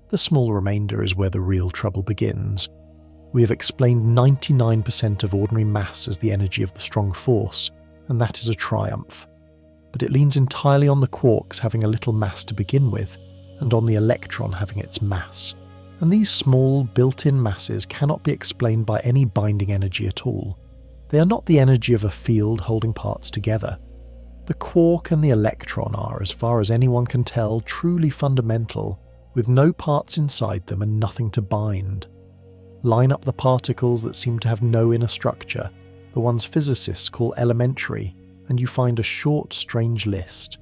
The small remainder is where the real trouble begins. We have explained 99% of ordinary mass as the energy of the strong force, and that is a triumph. But it leans entirely on the quarks having a little mass to begin with, and on the electron having its mass. And these small, built-in masses cannot be explained by any binding energy at all. They are not the energy of a field holding parts together. The quark and the electron are, as far as anyone can tell, truly fundamental, with no parts inside them and nothing to bind. Line up the particles that seem to have no inner structure, the ones physicists call elementary, and you find a short, strange list.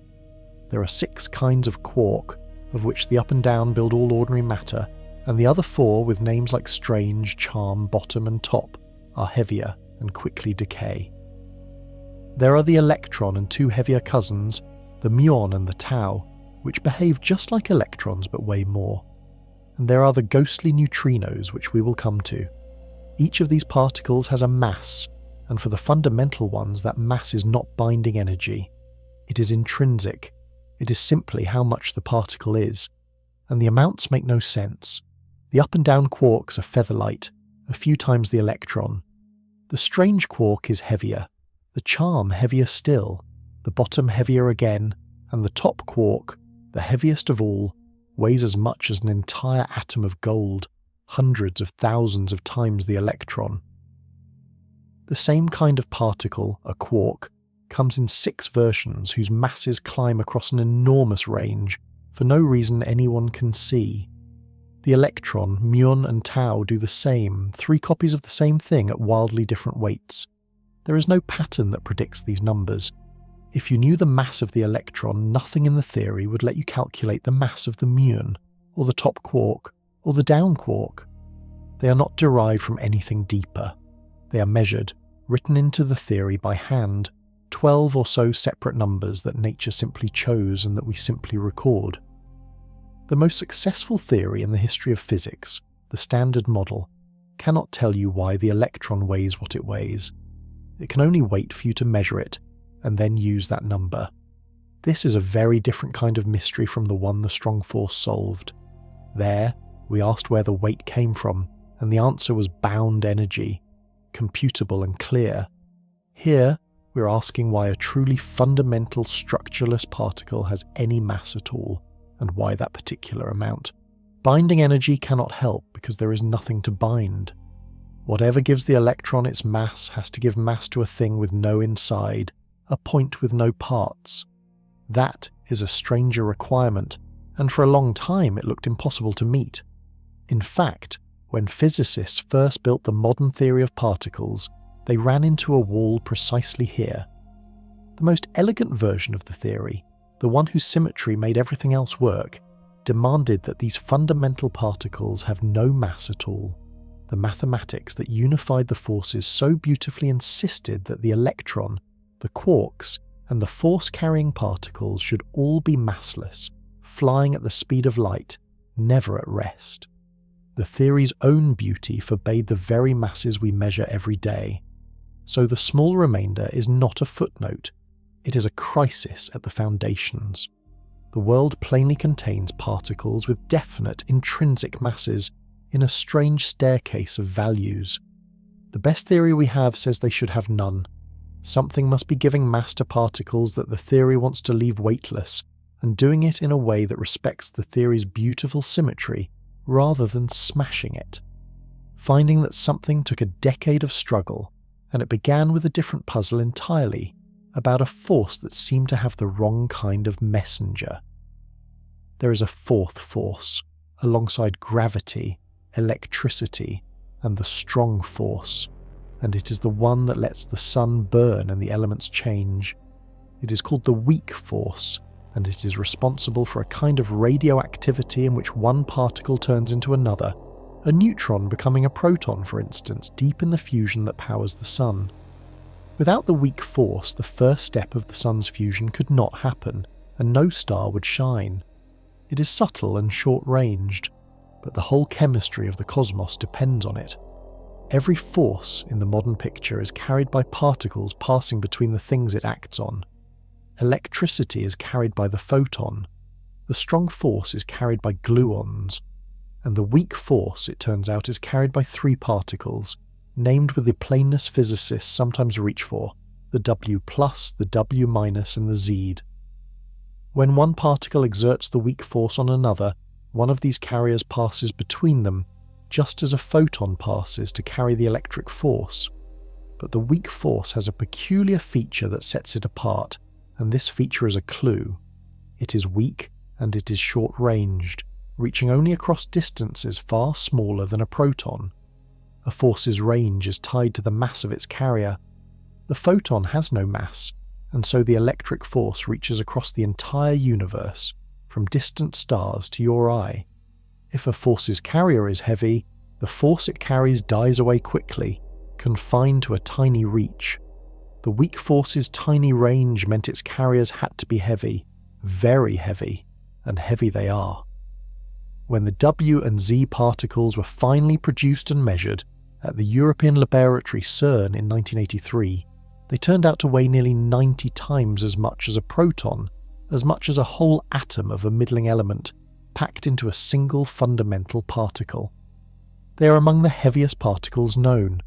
there are 6 kinds of quark, of which the up and down build all ordinary matter, and the other 4, with names like strange, charm, bottom and top, are heavier and quickly decay. There are the electron and 2 heavier cousins, the muon and the tau, which behave just like electrons but weigh more. And there are the ghostly neutrinos, which we will come to. Each of these particles has a mass, and for the fundamental ones that mass is not binding energy. It is intrinsic. It is simply how much the particle is, and the amounts make no sense. The up and down quarks are feather-light, a few times the electron. The strange quark is heavier, the charm heavier still, the bottom heavier again, and the top quark, the heaviest of all, weighs as much as an entire atom of gold, hundreds of thousands of times the electron. The same kind of particle, a quark, comes in 6 versions whose masses climb across an enormous range for no reason anyone can see. The electron, muon and tau do the same, 3 copies of the same thing at wildly different weights. There is no pattern that predicts these numbers. If you knew the mass of the electron, nothing in the theory would let you calculate the mass of the muon, or the top quark, or the down quark. They are not derived from anything deeper. They are measured, written into the theory by hand, 12 or so separate numbers that nature simply chose and that we simply record. The most successful theory in the history of physics, the Standard Model, cannot tell you why the electron weighs what it weighs. It can only wait for you to measure it, and then use that number. This is a very different kind of mystery from the one the strong force solved. There, we asked where the weight came from, and the answer was bound energy, computable and clear. Here, we're asking why a truly fundamental structureless particle has any mass at all, and why that particular amount. Binding energy cannot help because there is nothing to bind. Whatever gives the electron its mass has to give mass to a thing with no inside, a point with no parts. That is a stranger requirement, and for a long time it looked impossible to meet. In fact, when physicists first built the modern theory of particles, they ran into a wall precisely here. The most elegant version of the theory, the one whose symmetry made everything else work, demanded that these fundamental particles have no mass at all. The mathematics that unified the forces so beautifully insisted that the electron, the quarks, and the force-carrying particles should all be massless, flying at the speed of light, never at rest. The theory's own beauty forbade the very masses we measure every day. So the small remainder is not a footnote, it is a crisis at the foundations. The world plainly contains particles with definite intrinsic masses in a strange staircase of values. The best theory we have says they should have none. Something must be giving mass to particles that the theory wants to leave weightless, and doing it in a way that respects the theory's beautiful symmetry rather than smashing it. Finding that something took a decade of struggle, and it began with a different puzzle entirely, about a force that seemed to have the wrong kind of messenger. There is a 4th force, alongside gravity, electricity, and the strong force, and it is the one that lets the sun burn and the elements change. It is called the weak force, and it is responsible for a kind of radioactivity in which one particle turns into another, a neutron becoming a proton, for instance, deep in the fusion that powers the sun. Without the weak force, the first step of the sun's fusion could not happen, and no star would shine. It is subtle and short-ranged, but the whole chemistry of the cosmos depends on it. Every force in the modern picture is carried by particles passing between the things it acts on. Electricity is carried by the photon, the strong force is carried by gluons, and the weak force, it turns out, is carried by 3 particles, named with the plainness physicists sometimes reach for, the W+, the W-, and the Z. When one particle exerts the weak force on another, one of these carriers passes between them, just as a photon passes to carry the electric force. But the weak force has a peculiar feature that sets it apart, and this feature is a clue. It is weak and it is short-ranged, reaching only across distances far smaller than a proton. A force's range is tied to the mass of its carrier. The photon has no mass, and so the electric force reaches across the entire universe, from distant stars to your eye. If a force's carrier is heavy, the force it carries dies away quickly, confined to a tiny reach. The weak force's tiny range meant its carriers had to be heavy, very heavy, and heavy they are. When the W and Z particles were finally produced and measured at the European laboratory CERN in 1983, they turned out to weigh nearly 90 times as much as a proton, as much as a whole atom of a middling element, packed into a single fundamental particle. They are among the heaviest particles known.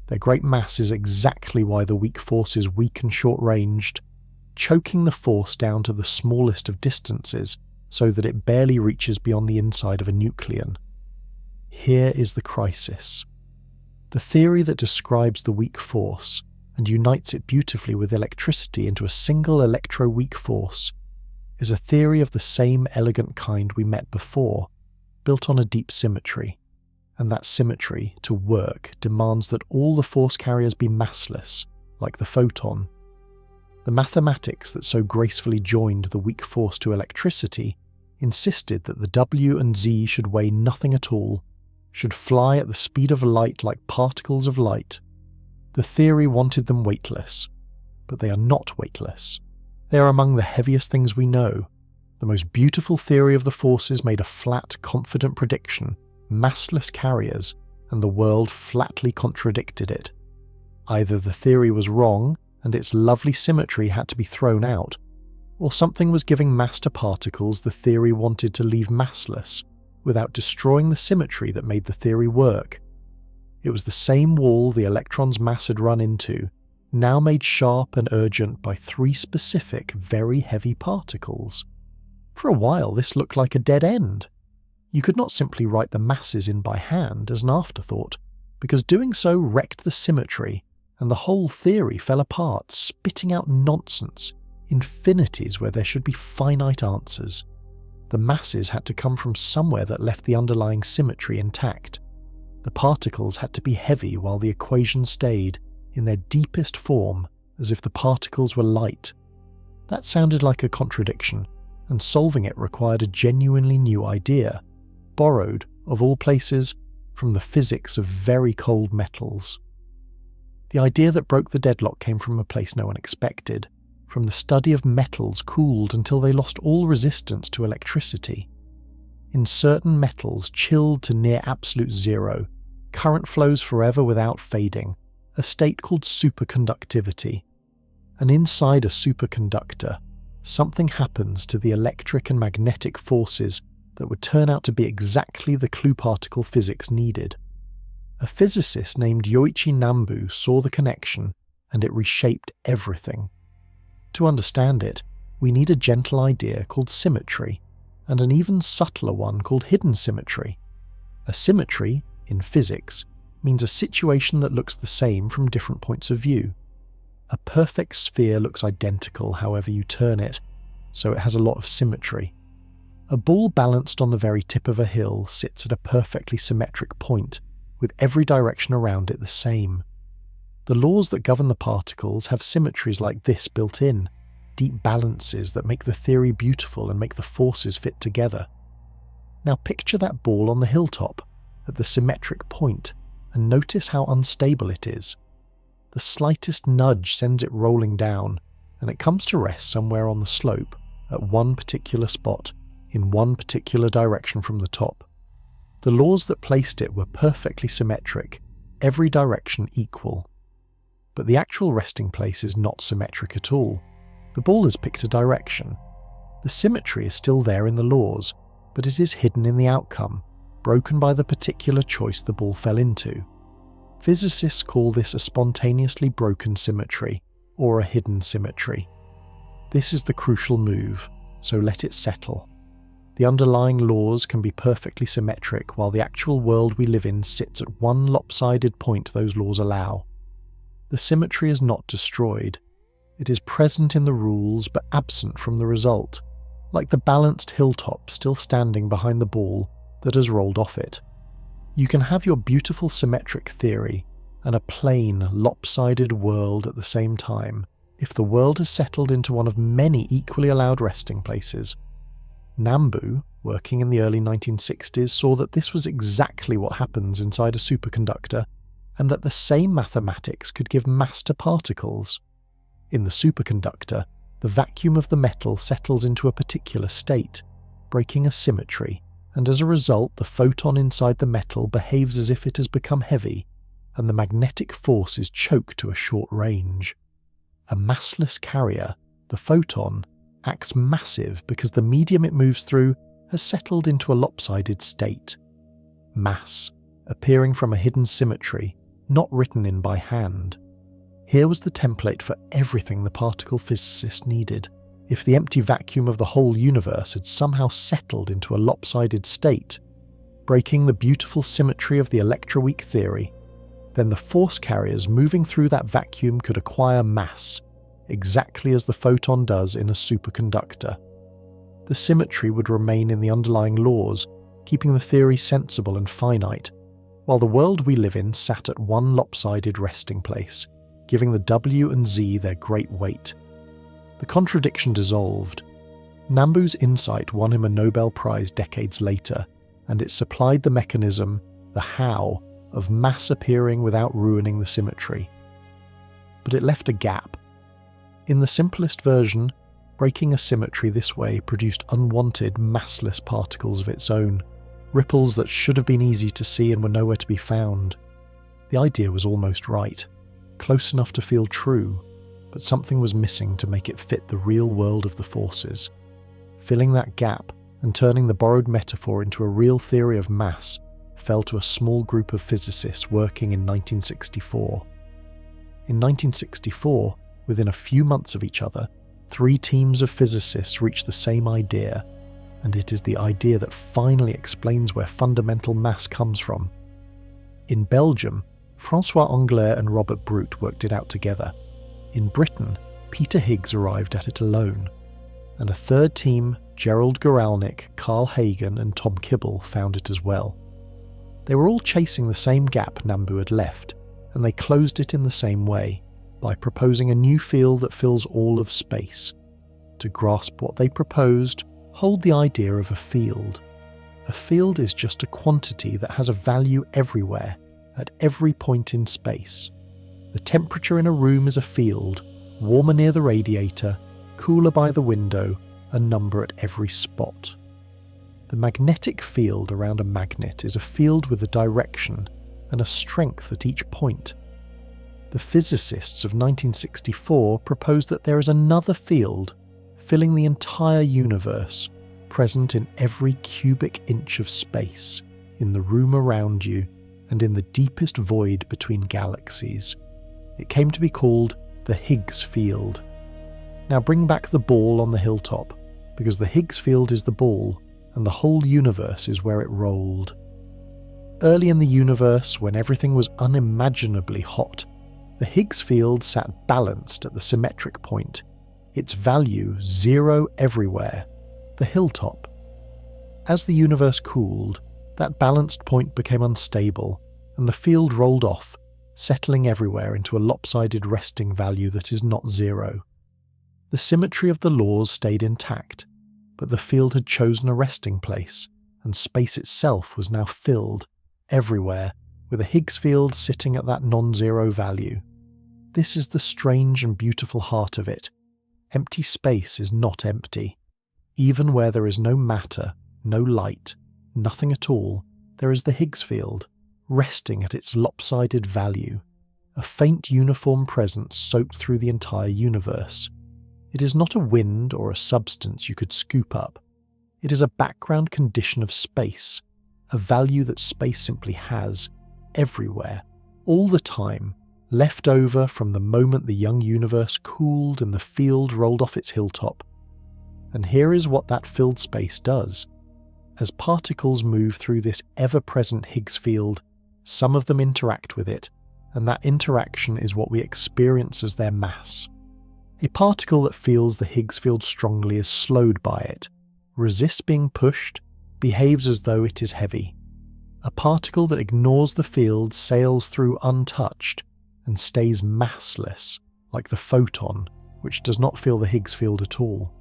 Their great mass is exactly why the weak force is weak and short-ranged, choking the force down to the smallest of distances so that it barely reaches beyond the inside of a nucleon. Here is the crisis. The theory that describes the weak force and unites it beautifully with electricity into a single electro-weak force is a theory of the same elegant kind we met before, built on a deep symmetry. And that symmetry, to work, demands that all the force carriers be massless, like the photon. The mathematics that so gracefully joined the weak force to electricity insisted that the W and Z should weigh nothing at all, should fly at the speed of light like particles of light. The theory wanted them weightless, but they are not weightless. They are among the heaviest things we know. The most beautiful theory of the forces made a flat, confident prediction, massless carriers, and the world flatly contradicted it. Either the theory was wrong, and its lovely symmetry had to be thrown out, or something was giving mass to particles the theory wanted to leave massless, without destroying the symmetry that made the theory work. It was the same wall the electron's mass had run into, now made sharp and urgent by three specific, very heavy particles. For a while this looked like a dead end. You could not simply write the masses in by hand as an afterthought, because doing so wrecked the symmetry, and the whole theory fell apart, spitting out nonsense, infinities where there should be finite answers. The masses had to come from somewhere that left the underlying symmetry intact. The particles had to be heavy while the equation stayed, in their deepest form, as if the particles were light. That sounded like a contradiction, and solving it required a genuinely new idea, borrowed, of all places, from the physics of very cold metals. The idea that broke the deadlock came from a place no one expected, from the study of metals cooled until they lost all resistance to electricity. In certain metals chilled to near absolute zero, current flows forever without fading, a state called superconductivity. And inside a superconductor, something happens to the electric and magnetic forces that would turn out to be exactly the clue particle physics needed. A physicist named Yoichi Nambu saw the connection, and it reshaped everything. To understand it, we need a gentle idea called symmetry, and an even subtler one called hidden symmetry. A symmetry, in physics, means a situation that looks the same from different points of view. A perfect sphere looks identical however you turn it, so it has a lot of symmetry. A ball balanced on the very tip of a hill sits at a perfectly symmetric point, with every direction around it the same. The laws that govern the particles have symmetries like this built in, deep balances that make the theory beautiful and make the forces fit together. Now picture that ball on the hilltop, at the symmetric point, and notice how unstable it is. The slightest nudge sends it rolling down, and it comes to rest somewhere on the slope, at one particular spot, in one particular direction from the top. The laws that placed it were perfectly symmetric, every direction equal. But the actual resting place is not symmetric at all. The ball has picked a direction. The symmetry is still there in the laws, but it is hidden in the outcome, broken by the particular choice the ball fell into. Physicists call this a spontaneously broken symmetry, or a hidden symmetry. This is the crucial move, so let it settle. The underlying laws can be perfectly symmetric while the actual world we live in sits at one lopsided point those laws allow. The symmetry is not destroyed. It is present in the rules but absent from the result, like the balanced hilltop still standing behind the ball that has rolled off it. You can have your beautiful symmetric theory and a plain, lopsided world at the same time, if the world has settled into one of many equally allowed resting places. Nambu, working in the early 1960s, saw that this was exactly what happens inside a superconductor, and that the same mathematics could give mass to particles. In the superconductor, the vacuum of the metal settles into a particular state, breaking a symmetry, and as a result the photon inside the metal behaves as if it has become heavy, and the magnetic force is choked to a short range. A massless carrier, the photon, acts massive because the medium it moves through has settled into a lopsided state. Mass, appearing from a hidden symmetry, not written in by hand. Here was the template for everything the particle physicists needed. If the empty vacuum of the whole universe had somehow settled into a lopsided state, breaking the beautiful symmetry of the electroweak theory, then the force carriers moving through that vacuum could acquire mass, exactly as the photon does in a superconductor. The symmetry would remain in the underlying laws, keeping the theory sensible and finite, while the world we live in sat at one lopsided resting place, giving the W and Z their great weight. The contradiction dissolved. Nambu's insight won him a Nobel Prize decades later, and it supplied the mechanism, the how, of mass appearing without ruining the symmetry. But it left a gap. In the simplest version, breaking a symmetry this way produced unwanted, massless particles of its own, ripples that should have been easy to see and were nowhere to be found. The idea was almost right, close enough to feel true, but something was missing to make it fit the real world of the forces. Filling that gap and turning the borrowed metaphor into a real theory of mass fell to a small group of physicists working in 1964. In 1964, within a few months of each other, 3 teams of physicists reached the same idea, and it is the idea that finally explains where fundamental mass comes from. In Belgium, François Englert and Robert Brute worked it out together. In Britain, Peter Higgs arrived at it alone, and a third team, Gerald Guralnick, Carl Hagen and Tom Kibble, found it as well. They were all chasing the same gap Nambu had left, and they closed it in the same way, by proposing a new field that fills all of space. To grasp what they proposed, hold the idea of a field. A field is just a quantity that has a value everywhere, at every point in space. The temperature in a room is a field, warmer near the radiator, cooler by the window, a number at every spot. The magnetic field around a magnet is a field with a direction and a strength at each point. The physicists of 1964 proposed that there is another field filling the entire universe, present in every cubic inch of space, in the room around you, and in the deepest void between galaxies. It came to be called the Higgs field. Now bring back the ball on the hilltop, because the Higgs field is the ball, and the whole universe is where it rolled. Early in the universe, when everything was unimaginably hot, the Higgs field sat balanced at the symmetric point, its value 0 everywhere, the hilltop. As the universe cooled, that balanced point became unstable, and the field rolled off, settling everywhere into a lopsided resting value that is not 0. The symmetry of the laws stayed intact, but the field had chosen a resting place, and space itself was now filled, everywhere, with a Higgs field sitting at that non-zero value. This is the strange and beautiful heart of it. Empty space is not empty. Even where there is no matter, no light, nothing at all, there is the Higgs field, resting at its lopsided value, a faint uniform presence soaked through the entire universe. It is not a wind or a substance you could scoop up. It is a background condition of space, a value that space simply has, everywhere, all the time, left over from the moment the young universe cooled and the field rolled off its hilltop. And here is what that filled space does. As particles move through this ever-present Higgs field, some of them interact with it, and that interaction is what we experience as their mass. A particle that feels the Higgs field strongly is slowed by it, resists being pushed, behaves as though it is heavy. A particle that ignores the field sails through untouched and stays massless, like the photon, which does not feel the Higgs field at all.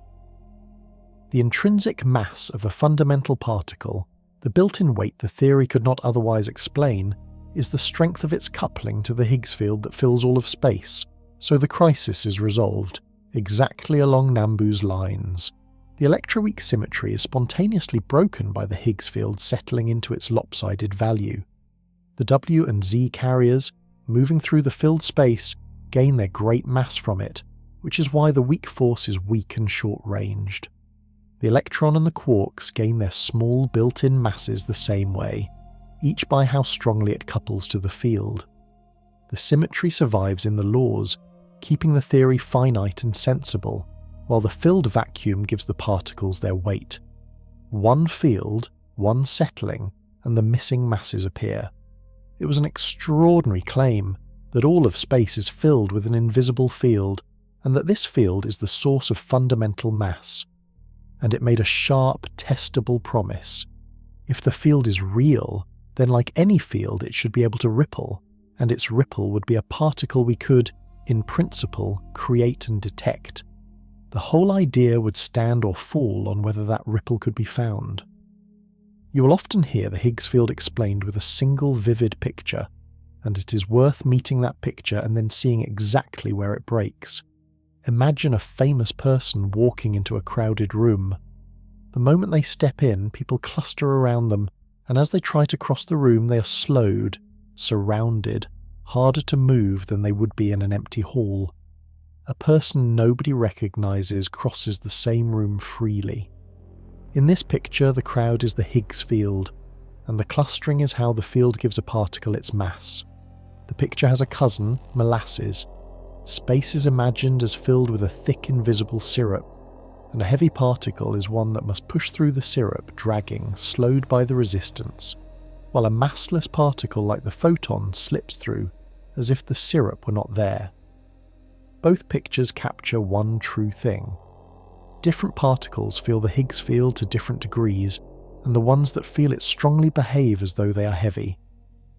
The intrinsic mass of a fundamental particle, the built-in weight the theory could not otherwise explain, is the strength of its coupling to the Higgs field that fills all of space, so the crisis is resolved, exactly along Nambu's lines. The electroweak symmetry is spontaneously broken by the Higgs field settling into its lopsided value. The W and Z carriers, moving through the filled space, gain their great mass from it, which is why the weak force is weak and short-ranged. The electron and the quarks gain their small built-in masses the same way, each by how strongly it couples to the field. The symmetry survives in the laws, keeping the theory finite and sensible, while the filled vacuum gives the particles their weight. One field, one settling, and the missing masses appear. It was an extraordinary claim that all of space is filled with an invisible field, and that this field is the source of fundamental mass. And it made a sharp, testable promise. If the field is real, then like any field it should be able to ripple, and its ripple would be a particle we could, in principle, create and detect. The whole idea would stand or fall on whether that ripple could be found. You will often hear the Higgs field explained with a single vivid picture, and it is worth meeting that picture and then seeing exactly where it breaks. Imagine a famous person walking into a crowded room. The moment they step in, people cluster around them, and as they try to cross the room they are slowed, surrounded, harder to move than they would be in an empty hall. A person nobody recognizes crosses the same room freely. In this picture, the crowd is the Higgs field, and the clustering is how the field gives a particle its mass. The picture has a cousin, molasses. Space is imagined as filled with a thick invisible syrup, and a heavy particle is one that must push through the syrup, dragging, slowed by the resistance, while a massless particle like the photon slips through, as if the syrup were not there. Both pictures capture one true thing. Different particles feel the Higgs field to different degrees, and the ones that feel it strongly behave as though they are heavy.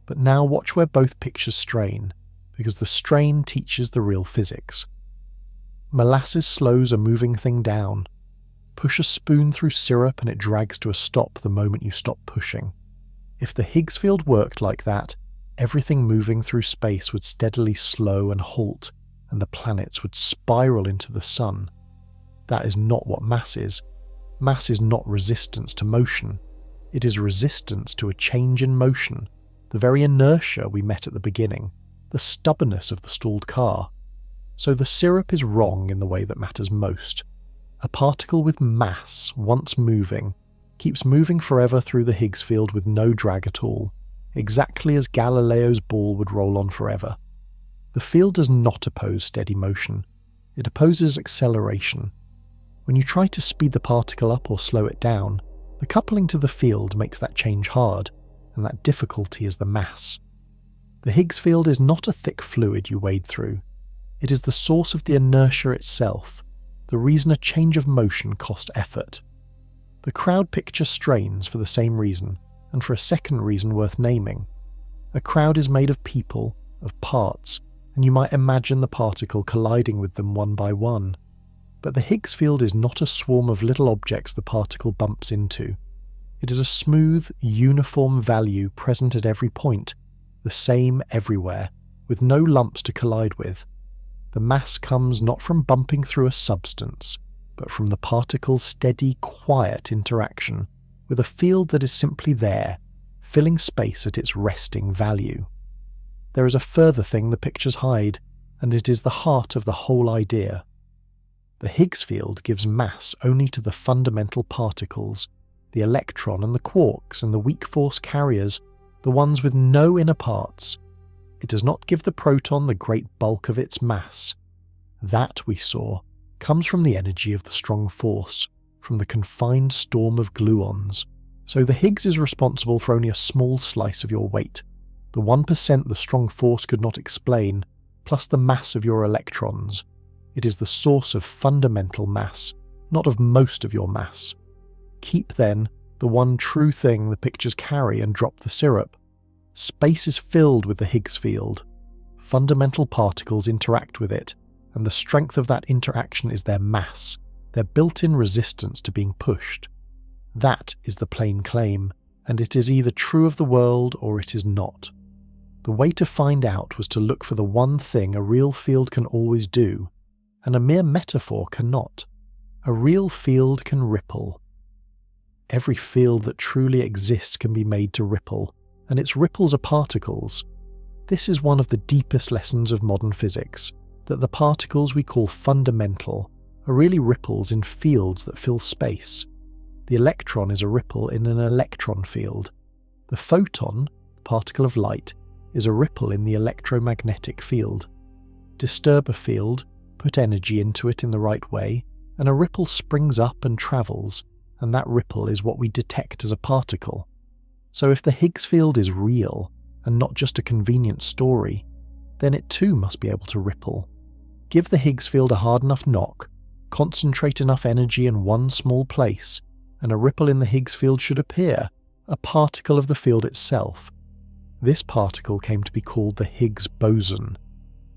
But now watch where both pictures strain, because the strain teaches the real physics. Molasses slows a moving thing down. Push a spoon through syrup and it drags to a stop the moment you stop pushing. If the Higgs field worked like that, everything moving through space would steadily slow and halt, and the planets would spiral into the sun. That is not what mass is. Mass is not resistance to motion. It is resistance to a change in motion, the very inertia we met at the beginning, the stubbornness of the stalled car. So the syrup is wrong in the way that matters most. A particle with mass, once moving, keeps moving forever through the Higgs field with no drag at all, exactly as Galileo's ball would roll on forever. The field does not oppose steady motion. It opposes acceleration. When you try to speed the particle up or slow it down, the coupling to the field makes that change hard, and that difficulty is the mass. The Higgs field is not a thick fluid you wade through. It is the source of the inertia itself, the reason a change of motion cost effort. The crowd picture strains for the same reason, and for a second reason worth naming. A crowd is made of people, of parts, and you might imagine the particle colliding with them one by one. But the Higgs field is not a swarm of little objects the particle bumps into. It is a smooth, uniform value present at every point, the same everywhere, with no lumps to collide with. The mass comes not from bumping through a substance, but from the particle's steady, quiet interaction with a field that is simply there, filling space at its resting value. There is a further thing the pictures hide, and it is the heart of the whole idea. The Higgs field gives mass only to the fundamental particles, the electron and the quarks and the weak force carriers, the ones with no inner parts. It does not give the proton the great bulk of its mass. That, we saw, comes from the energy of the strong force, from the confined storm of gluons. So the Higgs is responsible for only a small slice of your weight, the 1% the strong force could not explain, plus the mass of your electrons. It is the source of fundamental mass, not of most of your mass. Keep, then, the one true thing the pictures carry and drop the syrup. Space is filled with the Higgs field. Fundamental particles interact with it, and the strength of that interaction is their mass, their built-in resistance to being pushed. That is the plain claim, and it is either true of the world or it is not. The way to find out was to look for the one thing a real field can always do, and a mere metaphor cannot. A real field can ripple. Every field that truly exists can be made to ripple, and its ripples are particles. This is one of the deepest lessons of modern physics, that the particles we call fundamental are really ripples in fields that fill space. The electron is a ripple in an electron field. The photon, the particle of light, is a ripple in the electromagnetic field. Disturb a field, put energy into it in the right way, and a ripple springs up and travels, and that ripple is what we detect as a particle. So if the Higgs field is real, and not just a convenient story, then it too must be able to ripple. Give the Higgs field a hard enough knock, concentrate enough energy in one small place, and a ripple in the Higgs field should appear, a particle of the field itself. This particle came to be called the Higgs boson.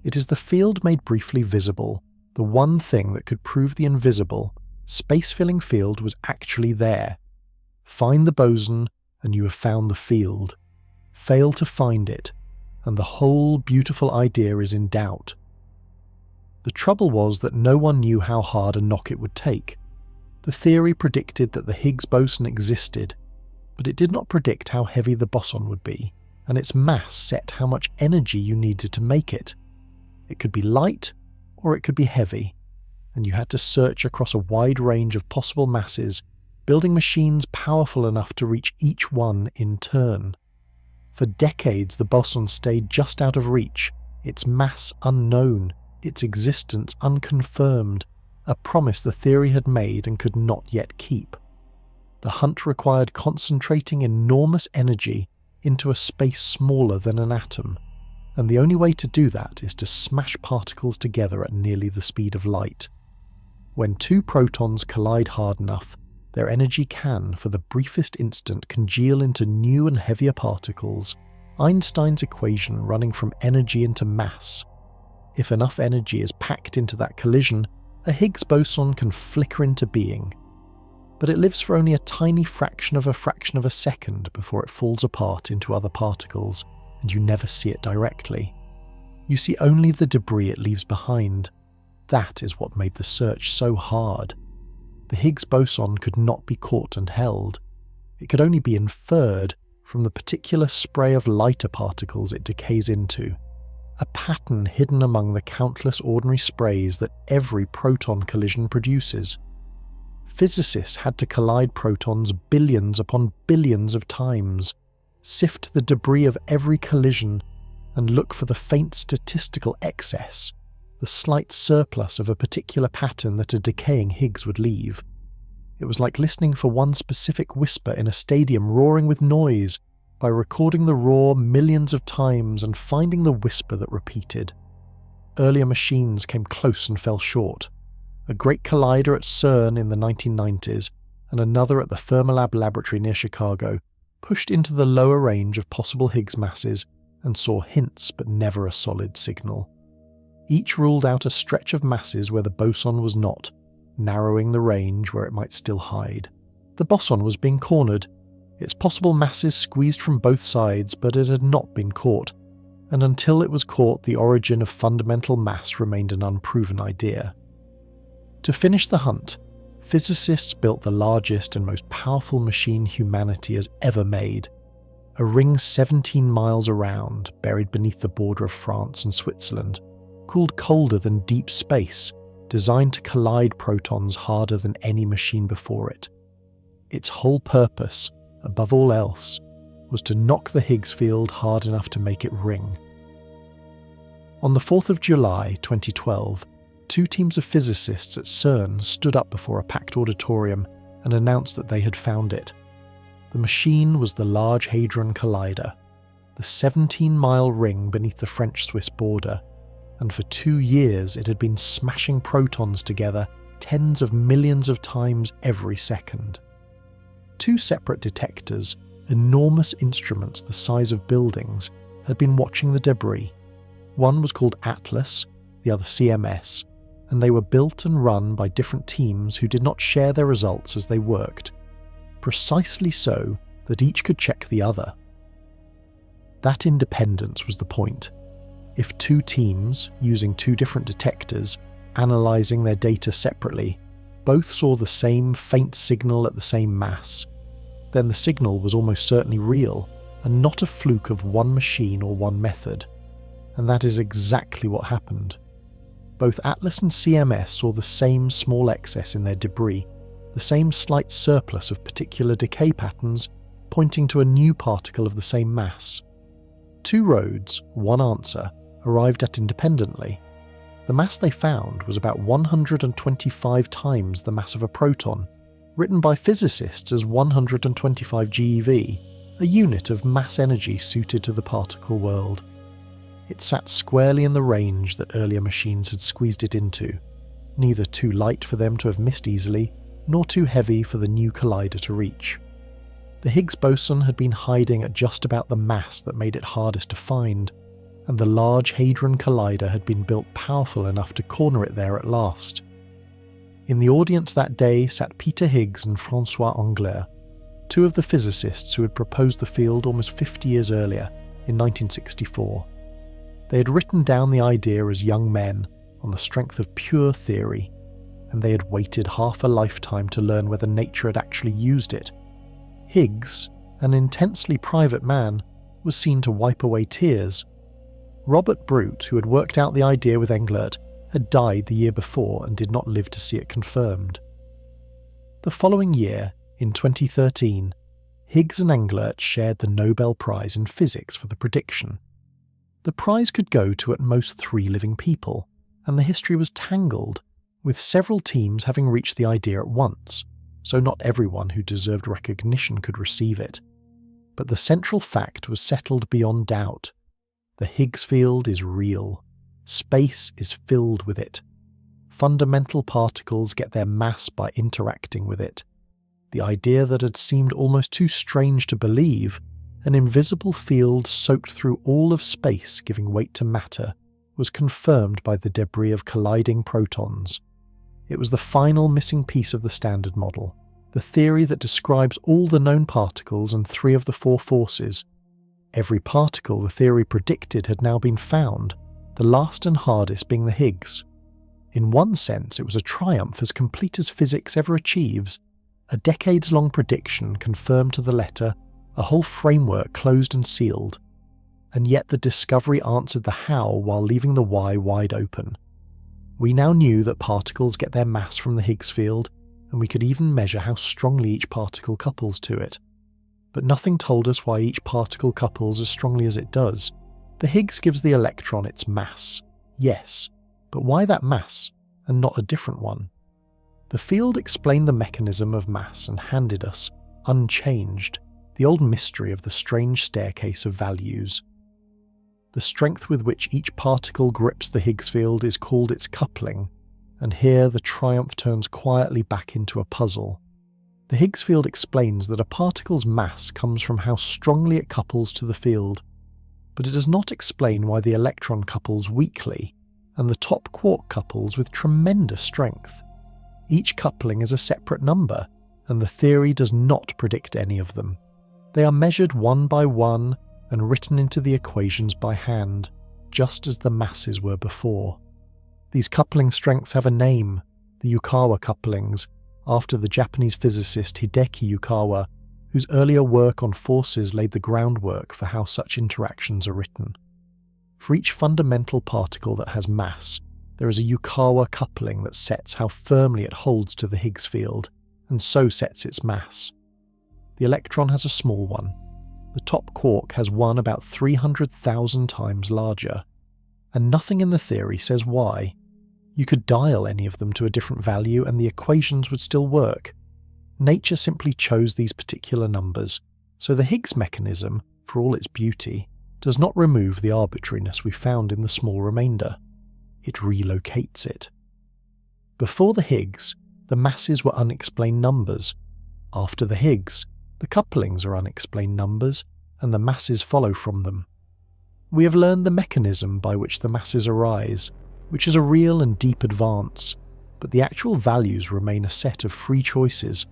It is the field made briefly visible, the one thing that could prove the invisible, space-filling field was actually there. Find the boson, and you have found the field. Fail to find it, and the whole beautiful idea is in doubt. The trouble was that no one knew how hard a knock it would take. The theory predicted that the Higgs boson existed, but it did not predict how heavy the boson would be, and its mass set how much energy you needed to make it. It could be light, or it could be heavy, and you had to search across a wide range of possible masses, building machines powerful enough to reach each one in turn. For decades the boson stayed just out of reach, its mass unknown, its existence unconfirmed, a promise the theory had made and could not yet keep. The hunt required concentrating enormous energy into a space smaller than an atom, and the only way to do that is to smash particles together at nearly the speed of light. When two protons collide hard enough, their energy can, for the briefest instant, congeal into new and heavier particles, Einstein's equation running from energy into mass. If enough energy is packed into that collision, a Higgs boson can flicker into being. But it lives for only a tiny fraction of a second before it falls apart into other particles, and you never see it directly. You see only the debris it leaves behind. That is what made the search so hard. The Higgs boson could not be caught and held. It could only be inferred from the particular spray of lighter particles it decays into, a pattern hidden among the countless ordinary sprays that every proton collision produces. Physicists had to collide protons billions upon billions of times, sift the debris of every collision, and look for the faint statistical excess, the slight surplus of a particular pattern that a decaying Higgs would leave. It was like listening for one specific whisper in a stadium roaring with noise, by recording the roar millions of times and finding the whisper that repeated. Earlier machines came close and fell short. A great collider at CERN in the 1990s and another at the Fermilab laboratory near Chicago pushed into the lower range of possible Higgs masses and saw hints but never a solid signal. Each ruled out a stretch of masses where the boson was not, narrowing the range where it might still hide. The boson was being cornered, its possible masses squeezed from both sides, but it had not been caught, and until it was caught the origin of fundamental mass remained an unproven idea. To finish the hunt, physicists built the largest and most powerful machine humanity has ever made, a ring 17 miles around, buried beneath the border of France and Switzerland, cooled colder than deep space, designed to collide protons harder than any machine before it. Its whole purpose, above all else, was to knock the Higgs field hard enough to make it ring. On the 4th of July 2012, two teams of physicists at CERN stood up before a packed auditorium and announced that they had found it. The machine was the Large Hadron Collider, the 17-mile ring beneath the French-Swiss border, and for 2 years it had been smashing protons together tens of millions of times every second. Two separate detectors, enormous instruments the size of buildings, had been watching the debris. One was called Atlas, the other CMS, and they were built and run by different teams who did not share their results as they worked, precisely so that each could check the other. That independence was the point. If two teams, using two different detectors, analysing their data separately, both saw the same faint signal at the same mass, then the signal was almost certainly real and not a fluke of one machine or one method. And that is exactly what happened. Both Atlas and CMS saw the same small excess in their debris, the same slight surplus of particular decay patterns pointing to a new particle of the same mass. Two roads, one answer, arrived at independently. The mass they found was about 125 times the mass of a proton, written by physicists as 125 GeV, a unit of mass energy suited to the particle world. It sat squarely in the range that earlier machines had squeezed it into, neither too light for them to have missed easily, nor too heavy for the new collider to reach. The Higgs boson had been hiding at just about the mass that made it hardest to find, and the Large Hadron Collider had been built powerful enough to corner it there at last. In the audience that day sat Peter Higgs and François Englert, two of the physicists who had proposed the field almost 50 years earlier, in 1964. They had written down the idea as young men on the strength of pure theory, and they had waited half a lifetime to learn whether nature had actually used it. Higgs, an intensely private man, was seen to wipe away tears. Robert Brute, who had worked out the idea with Englert, had died the year before and did not live to see it confirmed. The following year, in 2013, Higgs and Englert shared the Nobel Prize in Physics for the prediction. The prize could go to at most 3 living people, and the history was tangled, with several teams having reached the idea at once, so not everyone who deserved recognition could receive it. But the central fact was settled beyond doubt. The Higgs field is real. Space is filled with it. Fundamental particles get their mass by interacting with it. The idea that had seemed almost too strange to believe, an invisible field soaked through all of space giving weight to matter, was confirmed by the debris of colliding protons. It was the final missing piece of the Standard Model, the theory that describes all the known particles and 3 of the 4 forces. Every particle the theory predicted had now been found, the last and hardest being the Higgs. In one sense, it was a triumph as complete as physics ever achieves, a decades-long prediction confirmed to the letter, a whole framework closed and sealed. And yet the discovery answered the how while leaving the why wide open. We now knew that particles get their mass from the Higgs field, and we could even measure how strongly each particle couples to it. But nothing told us why each particle couples as strongly as it does. The Higgs gives the electron its mass, yes, but why that mass, and not a different one? The field explained the mechanism of mass and handed us, unchanged, the old mystery of the strange staircase of values. The strength with which each particle grips the Higgs field is called its coupling, and here the triumph turns quietly back into a puzzle. The Higgs field explains that a particle's mass comes from how strongly it couples to the field, but it does not explain why the electron couples weakly, and the top quark couples with tremendous strength. Each coupling is a separate number, and the theory does not predict any of them. They are measured one by one and written into the equations by hand, just as the masses were before. These coupling strengths have a name, the Yukawa couplings, after the Japanese physicist Hideki Yukawa, whose earlier work on forces laid the groundwork for how such interactions are written. For each fundamental particle that has mass, there is a Yukawa coupling that sets how firmly it holds to the Higgs field, and so sets its mass. The electron has a small one. The top quark has one about 300,000 times larger, and nothing in the theory says why. You could dial any of them to a different value and the equations would still work. Nature simply chose these particular numbers, so the Higgs mechanism, for all its beauty, does not remove the arbitrariness we found in the small remainder. It relocates it. Before the Higgs, the masses were unexplained numbers. After the Higgs, the couplings are unexplained numbers, and the masses follow from them. We have learned the mechanism by which the masses arise. which is a real and deep advance, but the actual values remain a set of free choices,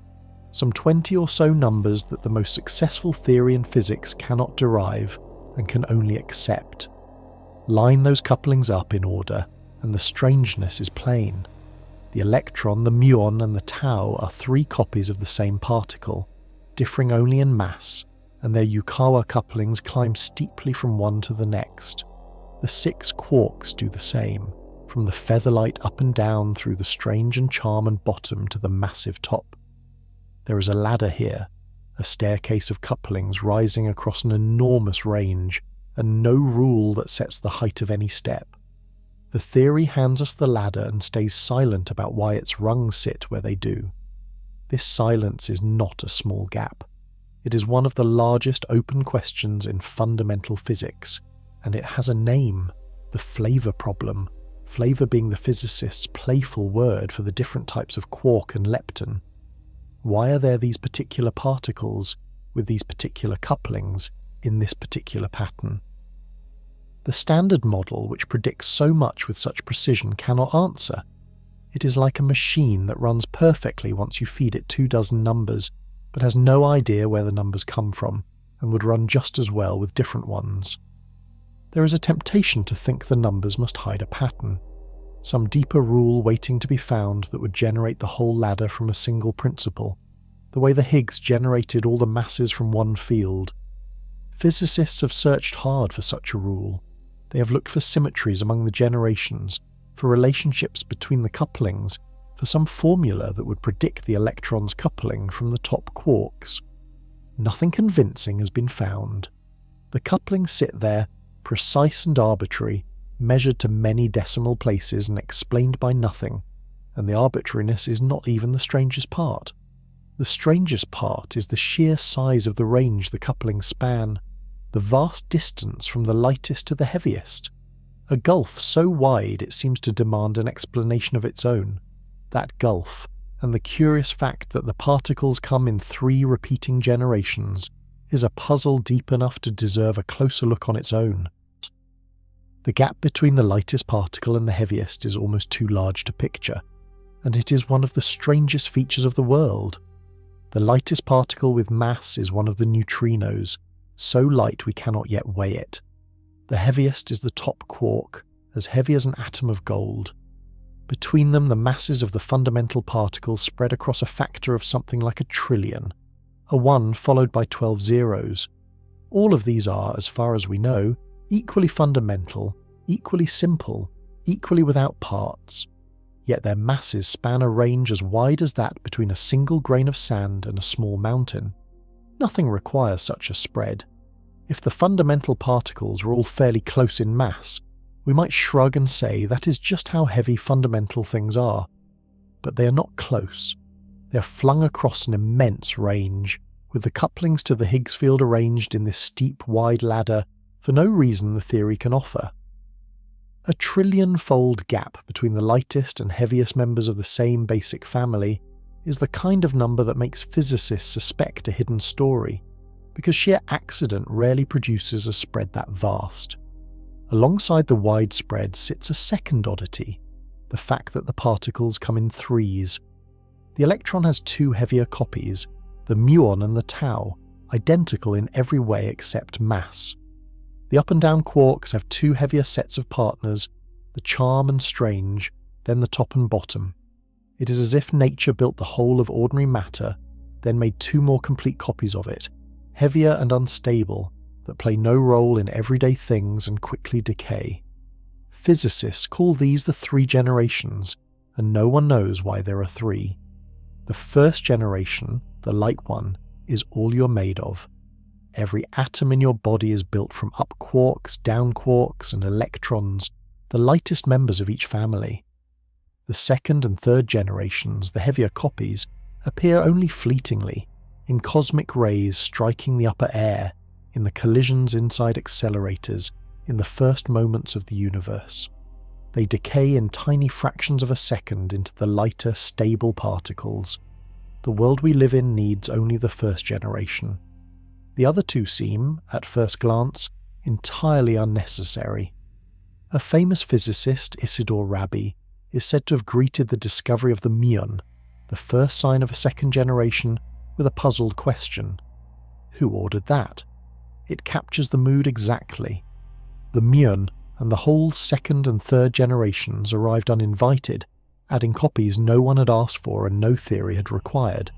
some 20 or so numbers that the most successful theory in physics cannot derive and can only accept. Line those couplings up in order, and the strangeness is plain. The electron, the muon, and the tau are 3 copies of the same particle, differing only in mass, and their Yukawa couplings climb steeply from one to the next. The 6 quarks do the same, from the featherlight up and down through the strange and charming bottom to the massive top. There is a ladder here, a staircase of couplings rising across an enormous range, and no rule that sets the height of any step. The theory hands us the ladder and stays silent about why its rungs sit where they do. This silence is not a small gap. It is one of the largest open questions in fundamental physics, and it has a name, the flavor problem, flavor being the physicists' playful word for the different types of quark and lepton. Why are there these particular particles, with these particular couplings, in this particular pattern? The standard model, which predicts so much with such precision, cannot answer. It is like a machine that runs perfectly once you feed it 24 numbers, but has no idea where the numbers come from, and would run just as well with different ones. There is a temptation to think the numbers must hide a pattern, some deeper rule waiting to be found that would generate the whole ladder from a single principle, the way the Higgs generated all the masses from one field. Physicists have searched hard for such a rule. They have looked for symmetries among the generations, for relationships between the couplings, for some formula that would predict the electron's coupling from the top quarks. Nothing convincing has been found. The couplings sit there, precise and arbitrary, measured to many decimal places and explained by nothing, and the arbitrariness is not even the strangest part. The strangest part is the sheer size of the range the couplings span, the vast distance from the lightest to the heaviest. A gulf so wide it seems to demand an explanation of its own. That gulf, and the curious fact that the particles come in 3 repeating generations, is a puzzle deep enough to deserve a closer look on its own. The gap between the lightest particle and the heaviest is almost too large to picture, and it is one of the strangest features of the world. The lightest particle with mass is one of the neutrinos, so light we cannot yet weigh it. The heaviest is the top quark, as heavy as an atom of gold. Between them, the masses of the fundamental particles spread across a factor of something like 1 trillion, a 1 followed by 12 zeros. All of these are, as far as we know, equally fundamental, equally simple, equally without parts. Yet their masses span a range as wide as that between a single grain of sand and a small mountain. Nothing requires such a spread. If the fundamental particles were all fairly close in mass, we might shrug and say that is just how heavy fundamental things are. But they are not close. They are flung across an immense range, with the couplings to the Higgs field arranged in this steep, wide ladder for no reason the theory can offer. A trillion-fold gap between the lightest and heaviest members of the same basic family is the kind of number that makes physicists suspect a hidden story, because sheer accident rarely produces a spread that vast. Alongside the wide spread sits a second oddity, the fact that the particles come in 3s. The electron has 2 heavier copies, the muon and the tau, identical in every way except mass. The up and down quarks have 2 heavier sets of partners, the charm and strange, then the top and bottom. It is as if nature built the whole of ordinary matter, then made 2 more complete copies of it, heavier and unstable, that play no role in everyday things and quickly decay. Physicists call these the 3 generations, and no one knows why there are 3. The first generation, the light one, is all you're made of. Every atom in your body is built from up quarks, down quarks, and electrons, the lightest members of each family. The second and third generations, the heavier copies, appear only fleetingly, in cosmic rays striking the upper air, in the collisions inside accelerators, in the first moments of the universe. They decay in tiny fractions of a second into the lighter, stable particles. The world we live in needs only the first generation. The other 2 seem, at first glance, entirely unnecessary. A famous physicist, Isidore Rabi, is said to have greeted the discovery of the muon, the first sign of a second generation, with a puzzled question. Who ordered that? It captures the mood exactly. The muon and the whole second and third generations arrived uninvited, adding copies no one had asked for and no theory had required.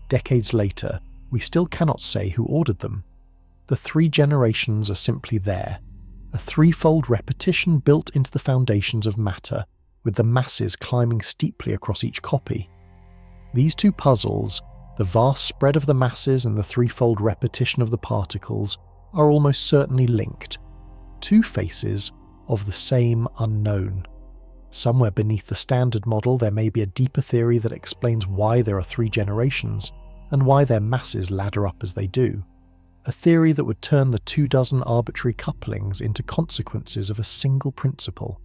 Decades later, we still cannot say who ordered them. The three generations are simply there, a threefold repetition built into the foundations of matter, with the masses climbing steeply across each copy. These two puzzles, the vast spread of the masses and the threefold repetition of the particles, are almost certainly linked. Two faces of the same unknown. Somewhere beneath the standard model there may be a deeper theory that explains why there are three generations, and why their masses ladder up as they do. A theory that would turn the 24 arbitrary couplings into consequences of a single principle.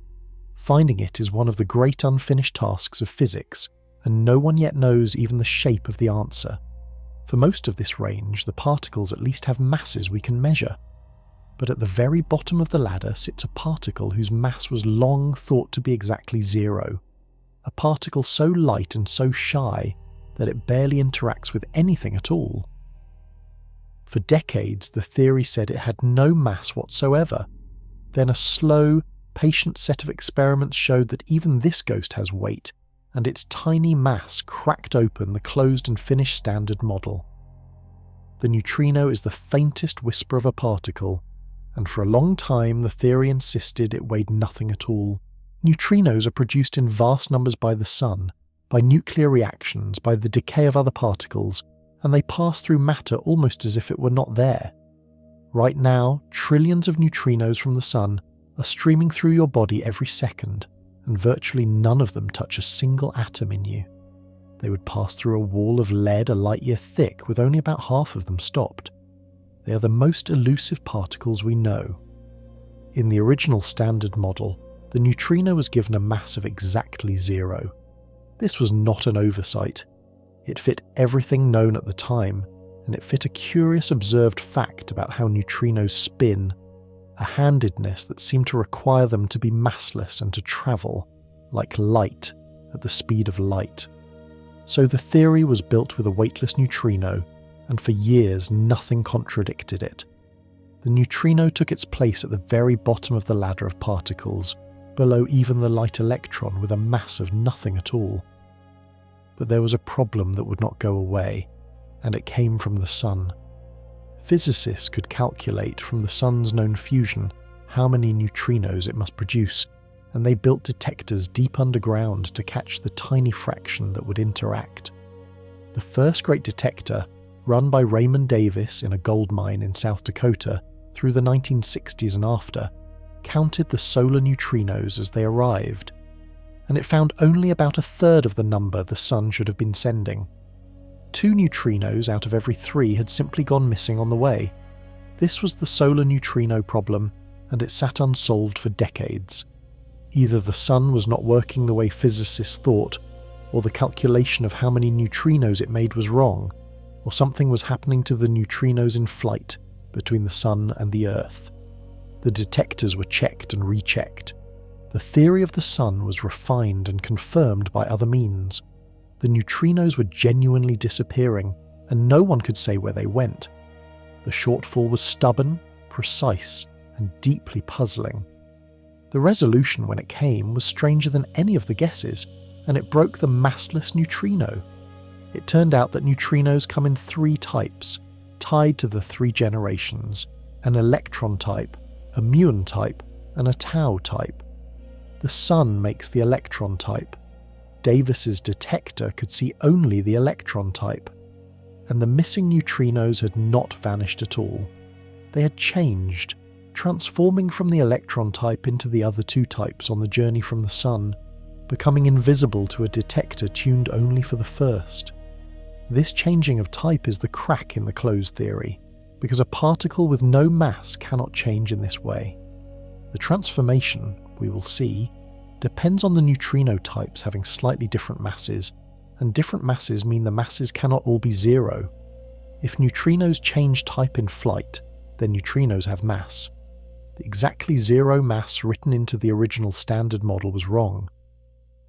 Finding it is one of the great unfinished tasks of physics, and no one yet knows even the shape of the answer. For most of this range, the particles at least have masses we can measure. But at the very bottom of the ladder sits a particle whose mass was long thought to be exactly zero. A particle so light and so shy that it barely interacts with anything at all. For decades, the theory said it had no mass whatsoever. Then a slow, patient set of experiments showed that even this ghost has weight, and its tiny mass cracked open the closed and finished standard model. The neutrino is the faintest whisper of a particle, and for a long time the theory insisted it weighed nothing at all. Neutrinos are produced in vast numbers by the sun, by nuclear reactions, by the decay of other particles, and they pass through matter almost as if it were not there. Right now, trillions of neutrinos from the sun are streaming through your body every second, and virtually none of them touch a single atom in you. They would pass through a wall of lead a light year thick with only about half of them stopped. They are the most elusive particles we know. In the original standard model, the neutrino was given a mass of exactly zero. This was not an oversight. It fit everything known at the time, and it fit a curious observed fact about how neutrinos spin, a handedness that seemed to require them to be massless and to travel, like light, at the speed of light. So the theory was built with a weightless neutrino, and for years nothing contradicted it. The neutrino took its place at the very bottom of the ladder of particles, below even the light electron with a mass of nothing at all. But there was a problem that would not go away, and it came from the sun. Physicists could calculate from the sun's known fusion how many neutrinos it must produce, and they built detectors deep underground to catch the tiny fraction that would interact. The first great detector, run by Raymond Davis in a gold mine in South Dakota through the 1960s and after, counted the solar neutrinos as they arrived, and it found only about a third of the number the sun should have been sending. 2 neutrinos out of every 3 had simply gone missing on the way. This was the solar neutrino problem, and it sat unsolved for decades. Either the sun was not working the way physicists thought, or the calculation of how many neutrinos it made was wrong, or something was happening to the neutrinos in flight between the sun and the Earth. The detectors were checked and rechecked. The theory of the sun was refined and confirmed by other means. The neutrinos were genuinely disappearing, and no one could say where they went. The shortfall was stubborn, precise, and deeply puzzling. The resolution when it came was stranger than any of the guesses, and it broke the massless neutrino. It turned out that neutrinos come in 3 types, tied to the 3 generations: an electron type, a muon type, and a tau type. The sun makes the electron type. Davis's detector could see only the electron type, and the missing neutrinos had not vanished at all. They had changed, transforming from the electron type into the other 2 types on the journey from the sun, becoming invisible to a detector tuned only for the first. This changing of type is the crack in the closed theory, because a particle with no mass cannot change in this way. The transformation, we will see, depends on the neutrino types having slightly different masses, and different masses mean the masses cannot all be zero. If neutrinos change type in flight, then neutrinos have mass. the exactly zero mass written into the original Standard Model was wrong.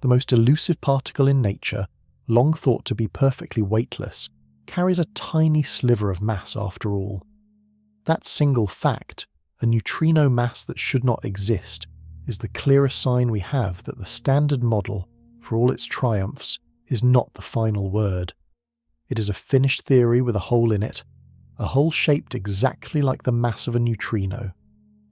The most elusive particle in nature, long thought to be perfectly weightless, carries a tiny sliver of mass after all. That single fact, a neutrino mass that should not exist, is the clearest sign we have that the Standard Model, for all its triumphs, is not the final word. It is a finished theory with a hole in it, a hole shaped exactly like the mass of a neutrino.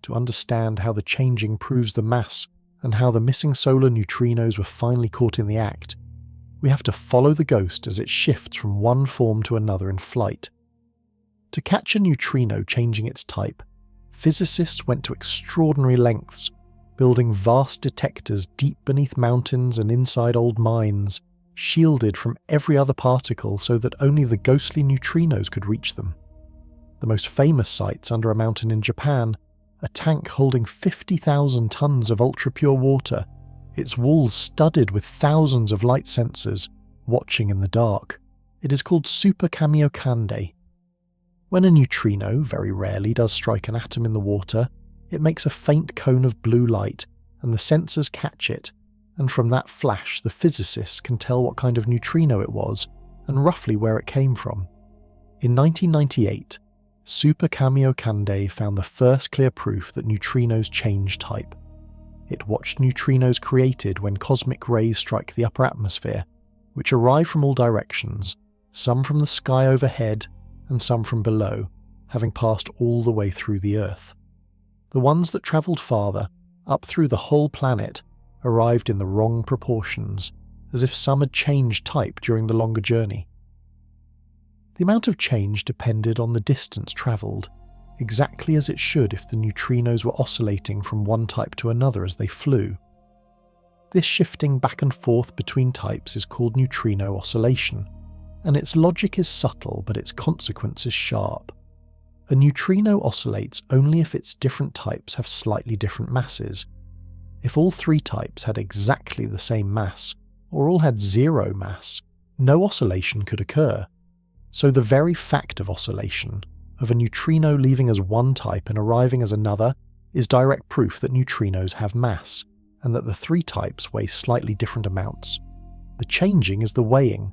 To understand how the changing proves the mass and how the missing solar neutrinos were finally caught in the act, we have to follow the ghost as it shifts from one form to another in flight. To catch a neutrino changing its type, physicists went to extraordinary lengths, building vast detectors deep beneath mountains and inside old mines, shielded from every other particle so that only the ghostly neutrinos could reach them. The most famous sites under a mountain in Japan, a tank holding 50,000 tons of ultra-pure water, its walls studded with thousands of light sensors, watching in the dark. It is called Super Kamiokande. When a neutrino, very rarely, does strike an atom in the water, it makes a faint cone of blue light, and the sensors catch it, and from that flash the physicists can tell what kind of neutrino it was, and roughly where it came from. In 1998, Super Kamiokande found the first clear proof that neutrinos change type. It watched neutrinos created when cosmic rays strike the upper atmosphere, which arrive from all directions, some from the sky overhead and some from below, having passed all the way through the Earth. The ones that travelled farther, up through the whole planet, arrived in the wrong proportions, as if some had changed type during the longer journey. The amount of change depended on the distance travelled, exactly as it should if the neutrinos were oscillating from one type to another as they flew. This shifting back and forth between types is called neutrino oscillation, and its logic is subtle but its consequence is sharp. A neutrino oscillates only if its different types have slightly different masses. If all three types had exactly the same mass, or all had zero mass, no oscillation could occur. So the very fact of oscillation, of a neutrino leaving as one type and arriving as another, is direct proof that neutrinos have mass, and that the three types weigh slightly different amounts. The changing is the weighing.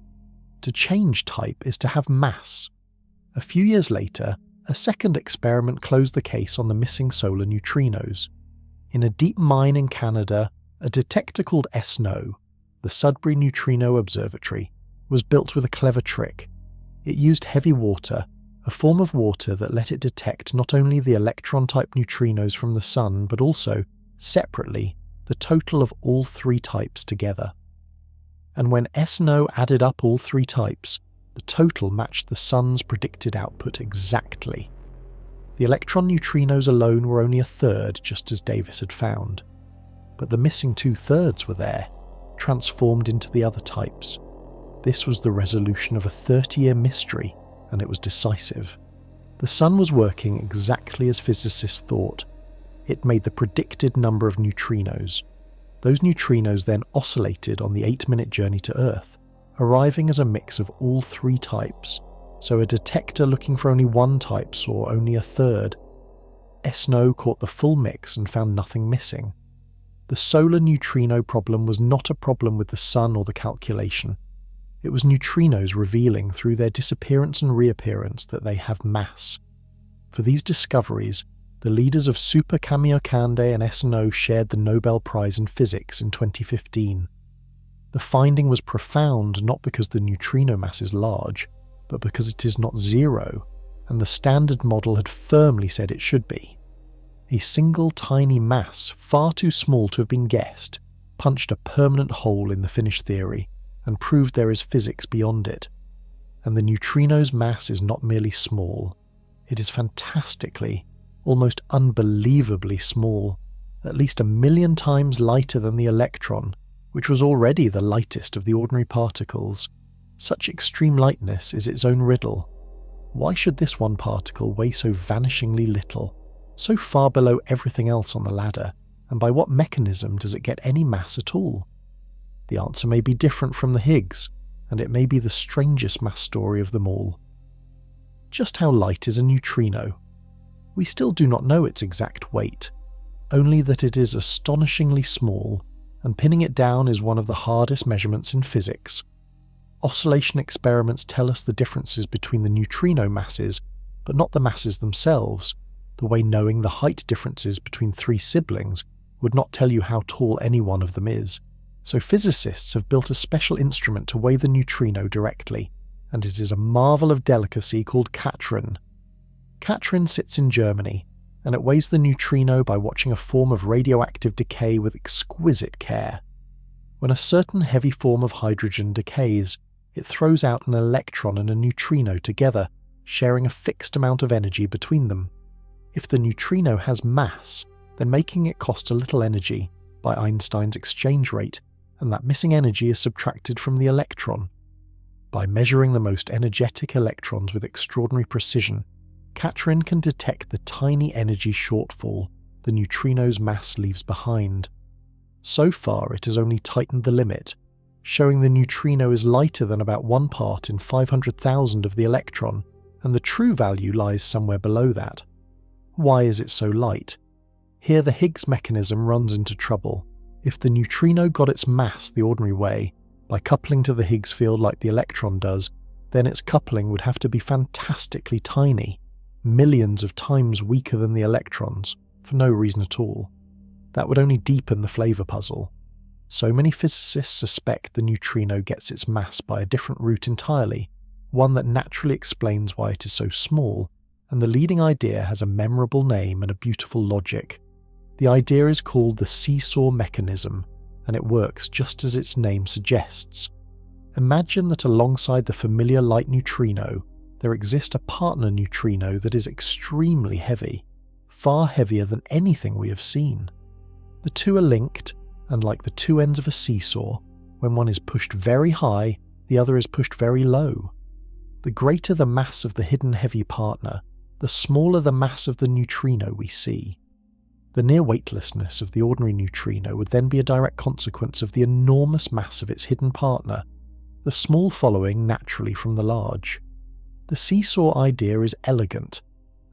To change type is to have mass. A few years later, a second experiment closed the case on the missing solar neutrinos. In a deep mine in Canada, a detector called SNO, the Sudbury Neutrino Observatory, was built with a clever trick. It used heavy water, a form of water that let it detect not only the electron-type neutrinos from the Sun, but also, separately, the total of all three types together. And when SNO added up all three types, the total matched the Sun's predicted output exactly. The electron neutrinos alone were only a third, just as Davis had found. But the missing 2/3 were there, transformed into the other types. This was the resolution of a 30-year mystery, and it was decisive. The Sun was working exactly as physicists thought. It made the predicted number of neutrinos. Those neutrinos then oscillated on the 8-minute journey to Earth, arriving as a mix of all three types, so a detector looking for only one type saw only a third. SNO caught the full mix and found nothing missing. The solar neutrino problem was not a problem with the Sun or the calculation. It was neutrinos revealing through their disappearance and reappearance that they have mass. For these discoveries, the leaders of Super Kamiokande and SNO shared the Nobel Prize in Physics in 2015. The finding was profound not because the neutrino mass is large, but because it is not zero, and the Standard Model had firmly said it should be. A single tiny mass, far too small to have been guessed, punched a permanent hole in the finished theory, and proved there is physics beyond it. And the neutrino's mass is not merely small, it is fantastically, almost unbelievably small, at least 1,000,000 times lighter than the electron, which was already the lightest of the ordinary particles. Such extreme lightness is its own riddle. Why should this one particle weigh so vanishingly little, so far below everything else on the ladder, and by what mechanism does it get any mass at all? The answer may be different from the Higgs, and it may be the strangest mass story of them all. Just how light is a neutrino? We still do not know its exact weight, only that it is astonishingly small, and pinning it down is one of the hardest measurements in physics. Oscillation experiments tell us the differences between the neutrino masses, but not the masses themselves, the way knowing the height differences between three siblings would not tell you how tall any one of them is. So physicists have built a special instrument to weigh the neutrino directly, and it is a marvel of delicacy called Katrin. Katrin sits in Germany, and it weighs the neutrino by watching a form of radioactive decay with exquisite care. When a certain heavy form of hydrogen decays, it throws out an electron and a neutrino together, sharing a fixed amount of energy between them. If the neutrino has mass, then making it costs a little energy by Einstein's exchange rate, and that missing energy is subtracted from the electron. By measuring the most energetic electrons with extraordinary precision, Katrin can detect the tiny energy shortfall the neutrino's mass leaves behind. So far it has only tightened the limit, showing the neutrino is lighter than about 1 part in 500,000 of the electron, and the true value lies somewhere below that. Why is it so light? Here the Higgs mechanism runs into trouble. If the neutrino got its mass the ordinary way, by coupling to the Higgs field like the electron does, then its coupling would have to be fantastically tiny, millions of times weaker than the electrons, for no reason at all. That would only deepen the flavour puzzle. So many physicists suspect the neutrino gets its mass by a different route entirely, one that naturally explains why it is so small, and the leading idea has a memorable name and a beautiful logic. The idea is called the seesaw mechanism, and it works just as its name suggests. Imagine that alongside the familiar light neutrino, there exists a partner neutrino that is extremely heavy, far heavier than anything we have seen. The two are linked, and like the two ends of a seesaw, when one is pushed very high, the other is pushed very low. The greater the mass of the hidden heavy partner, the smaller the mass of the neutrino we see. The near weightlessness of the ordinary neutrino would then be a direct consequence of the enormous mass of its hidden partner, the small following naturally from the large. The seesaw idea is elegant,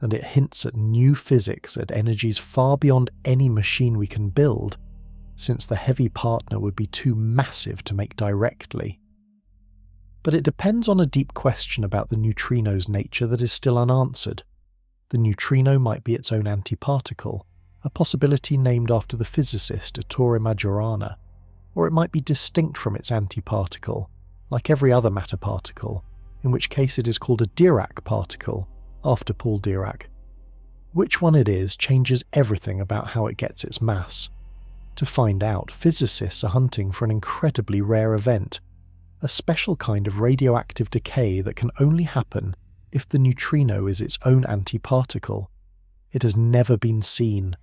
and it hints at new physics at energies far beyond any machine we can build, since the heavy partner would be too massive to make directly. But it depends on a deep question about the neutrino's nature that is still unanswered. The neutrino might be its own antiparticle, a possibility named after the physicist Ettore Majorana, or it might be distinct from its antiparticle, like every other matter particle, in which case it is called a Dirac particle, after Paul Dirac. Which one it is changes everything about how it gets its mass. To find out, physicists are hunting for an incredibly rare event, a special kind of radioactive decay that can only happen if the neutrino is its own antiparticle. It has never been seen.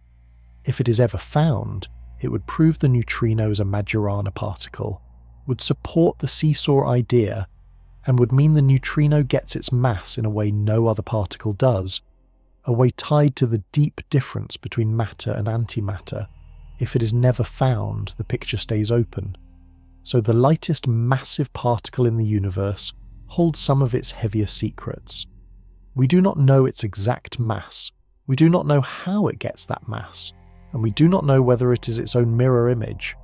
If it is ever found, it would prove the neutrino is a Majorana particle, would support the seesaw idea, and would mean the neutrino gets its mass in a way no other particle does, a way tied to the deep difference between matter and antimatter. If it is never found, the picture stays open. So the lightest massive particle in the universe holds some of its heavier secrets. We do not know its exact mass, we do not know how it gets that mass, and we do not know whether it is its own mirror image.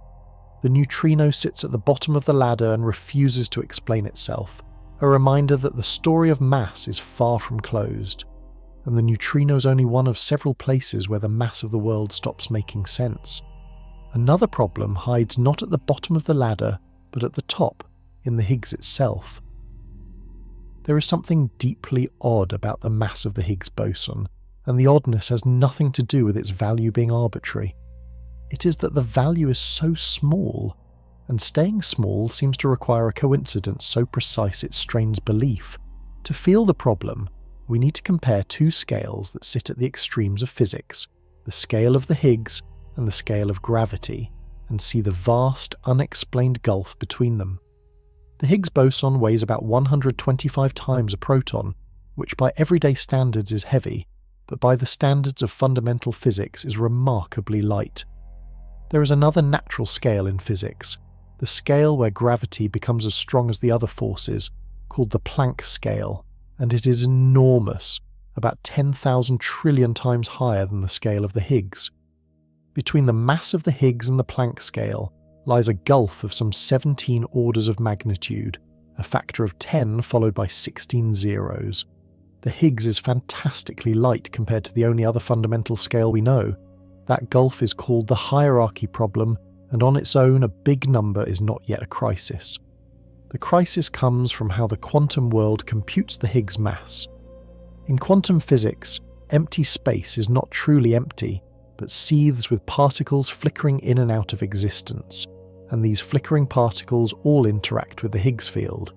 The neutrino sits at the bottom of the ladder and refuses to explain itself, a reminder that the story of mass is far from closed, and the neutrino is only one of several places where the mass of the world stops making sense. Another problem hides not at the bottom of the ladder, but at the top, in the Higgs itself. There is something deeply odd about the mass of the Higgs boson, and the oddness has nothing to do with its value being arbitrary. It is that the value is so small, and staying small seems to require a coincidence so precise it strains belief. To feel the problem, we need to compare two scales that sit at the extremes of physics, the scale of the Higgs and the scale of gravity, and see the vast, unexplained gulf between them. The Higgs boson weighs about 125 times a proton, which by everyday standards is heavy, but by the standards of fundamental physics is remarkably light. There is another natural scale in physics, the scale where gravity becomes as strong as the other forces, called the Planck scale, and it is enormous, about 10,000 trillion times higher than the scale of the Higgs. Between the mass of the Higgs and the Planck scale lies a gulf of some 17 orders of magnitude, a factor of 10 followed by 16 zeros. The Higgs is fantastically light compared to the only other fundamental scale we know. That gulf is called the hierarchy problem, and on its own a big number is not yet a crisis. The crisis comes from how the quantum world computes the Higgs mass. In quantum physics, empty space is not truly empty, but seethes with particles flickering in and out of existence, and these flickering particles all interact with the Higgs field.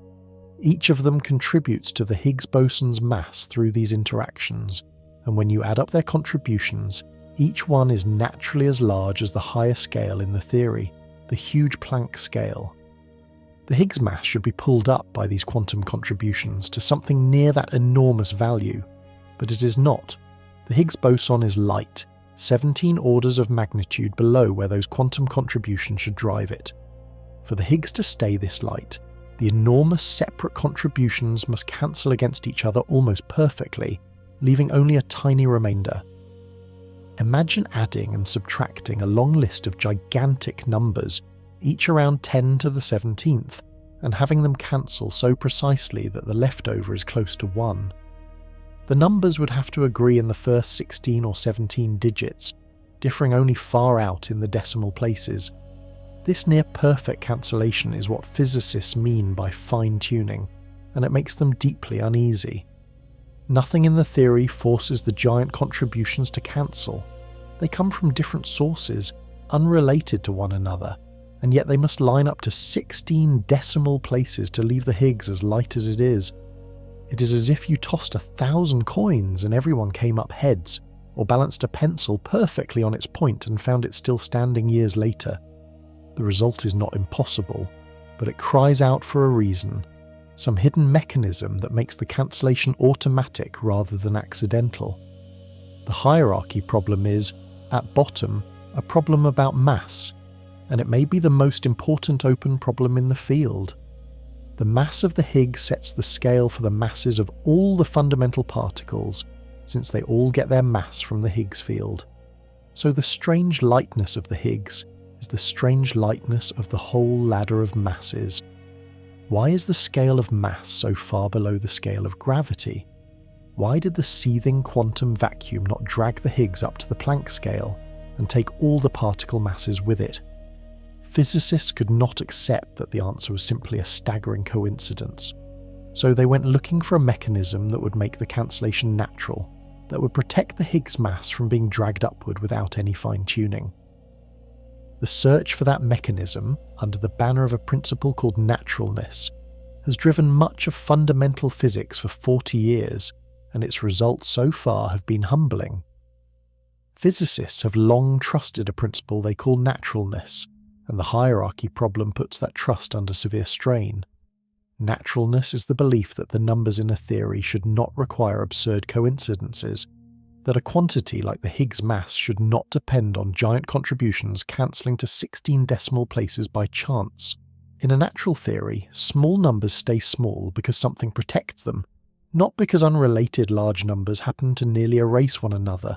Each of them contributes to the Higgs boson's mass through these interactions, and when you add up their contributions, each one is naturally as large as the higher scale in the theory, the huge Planck scale. The Higgs mass should be pulled up by these quantum contributions to something near that enormous value, but it is not. The Higgs boson is light, 17 orders of magnitude below where those quantum contributions should drive it. For the Higgs to stay this light, the enormous separate contributions must cancel against each other almost perfectly, leaving only a tiny remainder. Imagine adding and subtracting a long list of gigantic numbers, each around 10 to the 17th, and having them cancel so precisely that the leftover is close to 1. The numbers would have to agree in the first 16 or 17 digits, differing only far out in the decimal places. This near-perfect cancellation is what physicists mean by fine-tuning, and it makes them deeply uneasy. Nothing in the theory forces the giant contributions to cancel. They come from different sources, unrelated to one another, and yet they must line up to 16 decimal places to leave the Higgs as light as it is. It is as if you tossed 1,000 coins and everyone came up heads, or balanced a pencil perfectly on its point and found it still standing years later. The result is not impossible, but it cries out for a reason, some hidden mechanism that makes the cancellation automatic rather than accidental. The hierarchy problem is, at bottom, a problem about mass, and it may be the most important open problem in the field. The mass of the Higgs sets the scale for the masses of all the fundamental particles, since they all get their mass from the Higgs field. So the strange lightness of the Higgs is the strange lightness of the whole ladder of masses. Why is the scale of mass so far below the scale of gravity? Why did the seething quantum vacuum not drag the Higgs up to the Planck scale and take all the particle masses with it? Physicists could not accept that the answer was simply a staggering coincidence. So they went looking for a mechanism that would make the cancellation natural, that would protect the Higgs mass from being dragged upward without any fine-tuning. The search for that mechanism, under the banner of a principle called naturalness, has driven much of fundamental physics for 40 years, and its results so far have been humbling. Physicists have long trusted a principle they call naturalness, and the hierarchy problem puts that trust under severe strain. Naturalness is the belief that the numbers in a theory should not require absurd coincidences, that a quantity like the Higgs mass should not depend on giant contributions cancelling to 16 decimal places by chance. In a natural theory, small numbers stay small because something protects them, not because unrelated large numbers happen to nearly erase one another.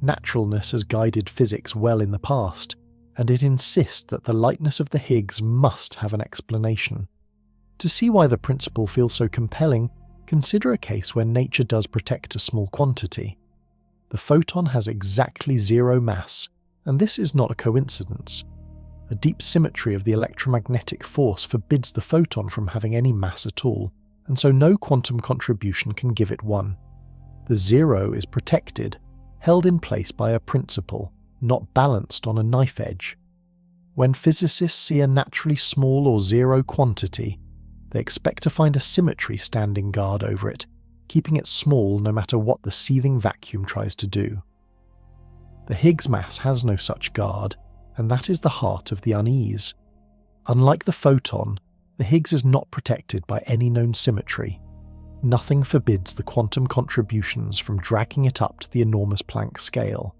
Naturalness has guided physics well in the past, and it insists that the lightness of the Higgs must have an explanation. To see why the principle feels so compelling, consider a case where nature does protect a small quantity. The photon has exactly zero mass, and this is not a coincidence. A deep symmetry of the electromagnetic force forbids the photon from having any mass at all, and so no quantum contribution can give it one. The zero is protected, held in place by a principle, not balanced on a knife edge. When physicists see a naturally small or zero quantity, they expect to find a symmetry standing guard over it, keeping it small no matter what the seething vacuum tries to do. The Higgs mass has no such guard, and that is the heart of the unease. Unlike the photon, the Higgs is not protected by any known symmetry. Nothing forbids the quantum contributions from dragging it up to the enormous Planck scale.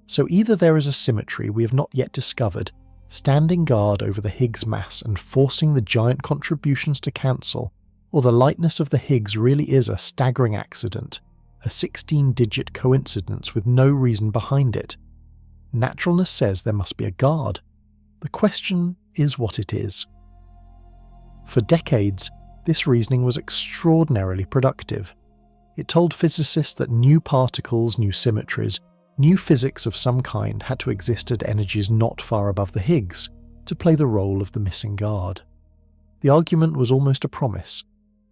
So either there is a symmetry we have not yet discovered, standing guard over the Higgs mass and forcing the giant contributions to cancel, or the lightness of the Higgs really is a staggering accident, a 16-digit coincidence with no reason behind it. Naturalness says there must be a guard. The question is what it is. For decades, this reasoning was extraordinarily productive. It told physicists that new particles, new symmetries, new physics of some kind had to exist at energies not far above the Higgs to play the role of the missing guard. The argument was almost a promise.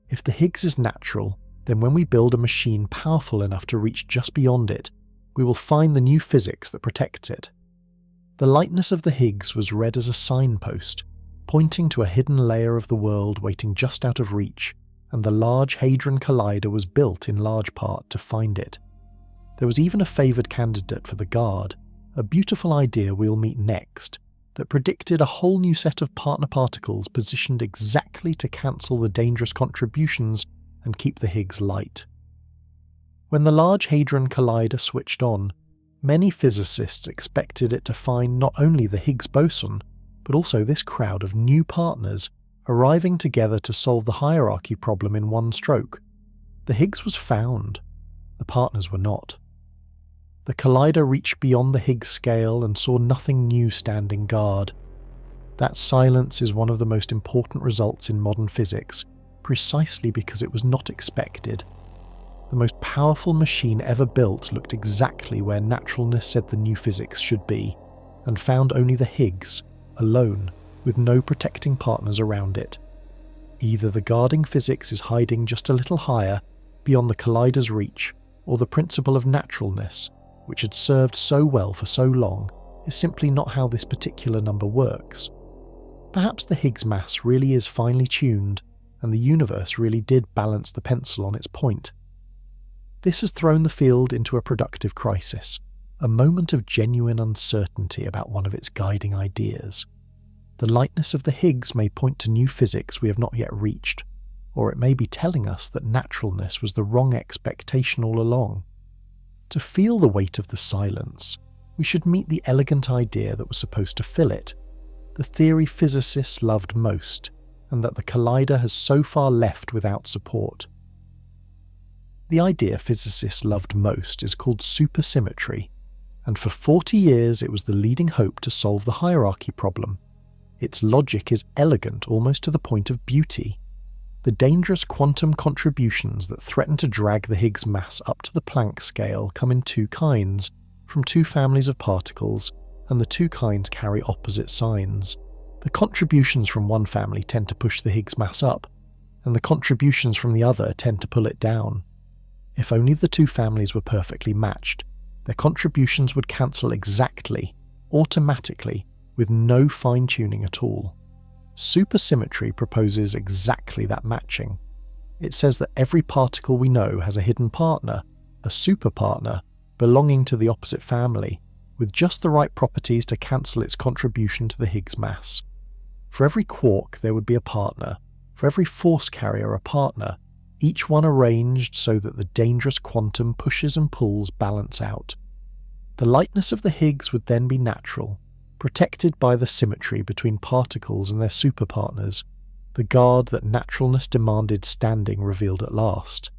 If the Higgs is natural, then when we build a machine powerful enough to reach just beyond it, we will find the new physics that protects it. The lightness of the Higgs was read as a signpost, pointing to a hidden layer of the world waiting just out of reach, and the Large Hadron Collider was built in large part to find it. There was even a favoured candidate for the guard, a beautiful idea we'll meet next, that predicted a whole new set of partner particles positioned exactly to cancel the dangerous contributions and keep the Higgs light. When the Large Hadron Collider switched on, many physicists expected it to find not only the Higgs boson, but also this crowd of new partners arriving together to solve the hierarchy problem in one stroke. The Higgs was found. The partners were not. The collider reached beyond the Higgs scale and saw nothing new standing guard. That silence is one of the most important results in modern physics, precisely because it was not expected. The most powerful machine ever built looked exactly where naturalness said the new physics should be, and found only the Higgs, alone, with no protecting partners around it. Either the guarding physics is hiding just a little higher, beyond the collider's reach, or the principle of naturalness, which had served so well for so long, is simply not how this particular number works. Perhaps the Higgs mass really is finely tuned, and the universe really did balance the pencil on its point. This has thrown the field into a productive crisis, a moment of genuine uncertainty about one of its guiding ideas. The lightness of the Higgs may point to new physics we have not yet reached, or it may be telling us that naturalness was the wrong expectation all along. To feel the weight of the silence, we should meet the elegant idea that was supposed to fill it, the theory physicists loved most, and that the collider has so far left without support. The idea physicists loved most is called supersymmetry, and for 40 years it was the leading hope to solve the hierarchy problem. Its logic is elegant almost to the point of beauty. The dangerous quantum contributions that threaten to drag the Higgs mass up to the Planck scale come in two kinds, from two families of particles, and the two kinds carry opposite signs. The contributions from one family tend to push the Higgs mass up, and the contributions from the other tend to pull it down. If only the two families were perfectly matched, their contributions would cancel exactly, automatically, with no fine-tuning at all. Supersymmetry proposes exactly that matching. It says that every particle we know has a hidden partner, a superpartner, belonging to the opposite family, with just the right properties to cancel its contribution to the Higgs mass. For every quark there would be a partner, for every force carrier a partner, each one arranged so that the dangerous quantum pushes and pulls balance out. The lightness of the Higgs would then be natural, protected by the symmetry between particles and their superpartners, the guard that naturalness demanded standing revealed at last.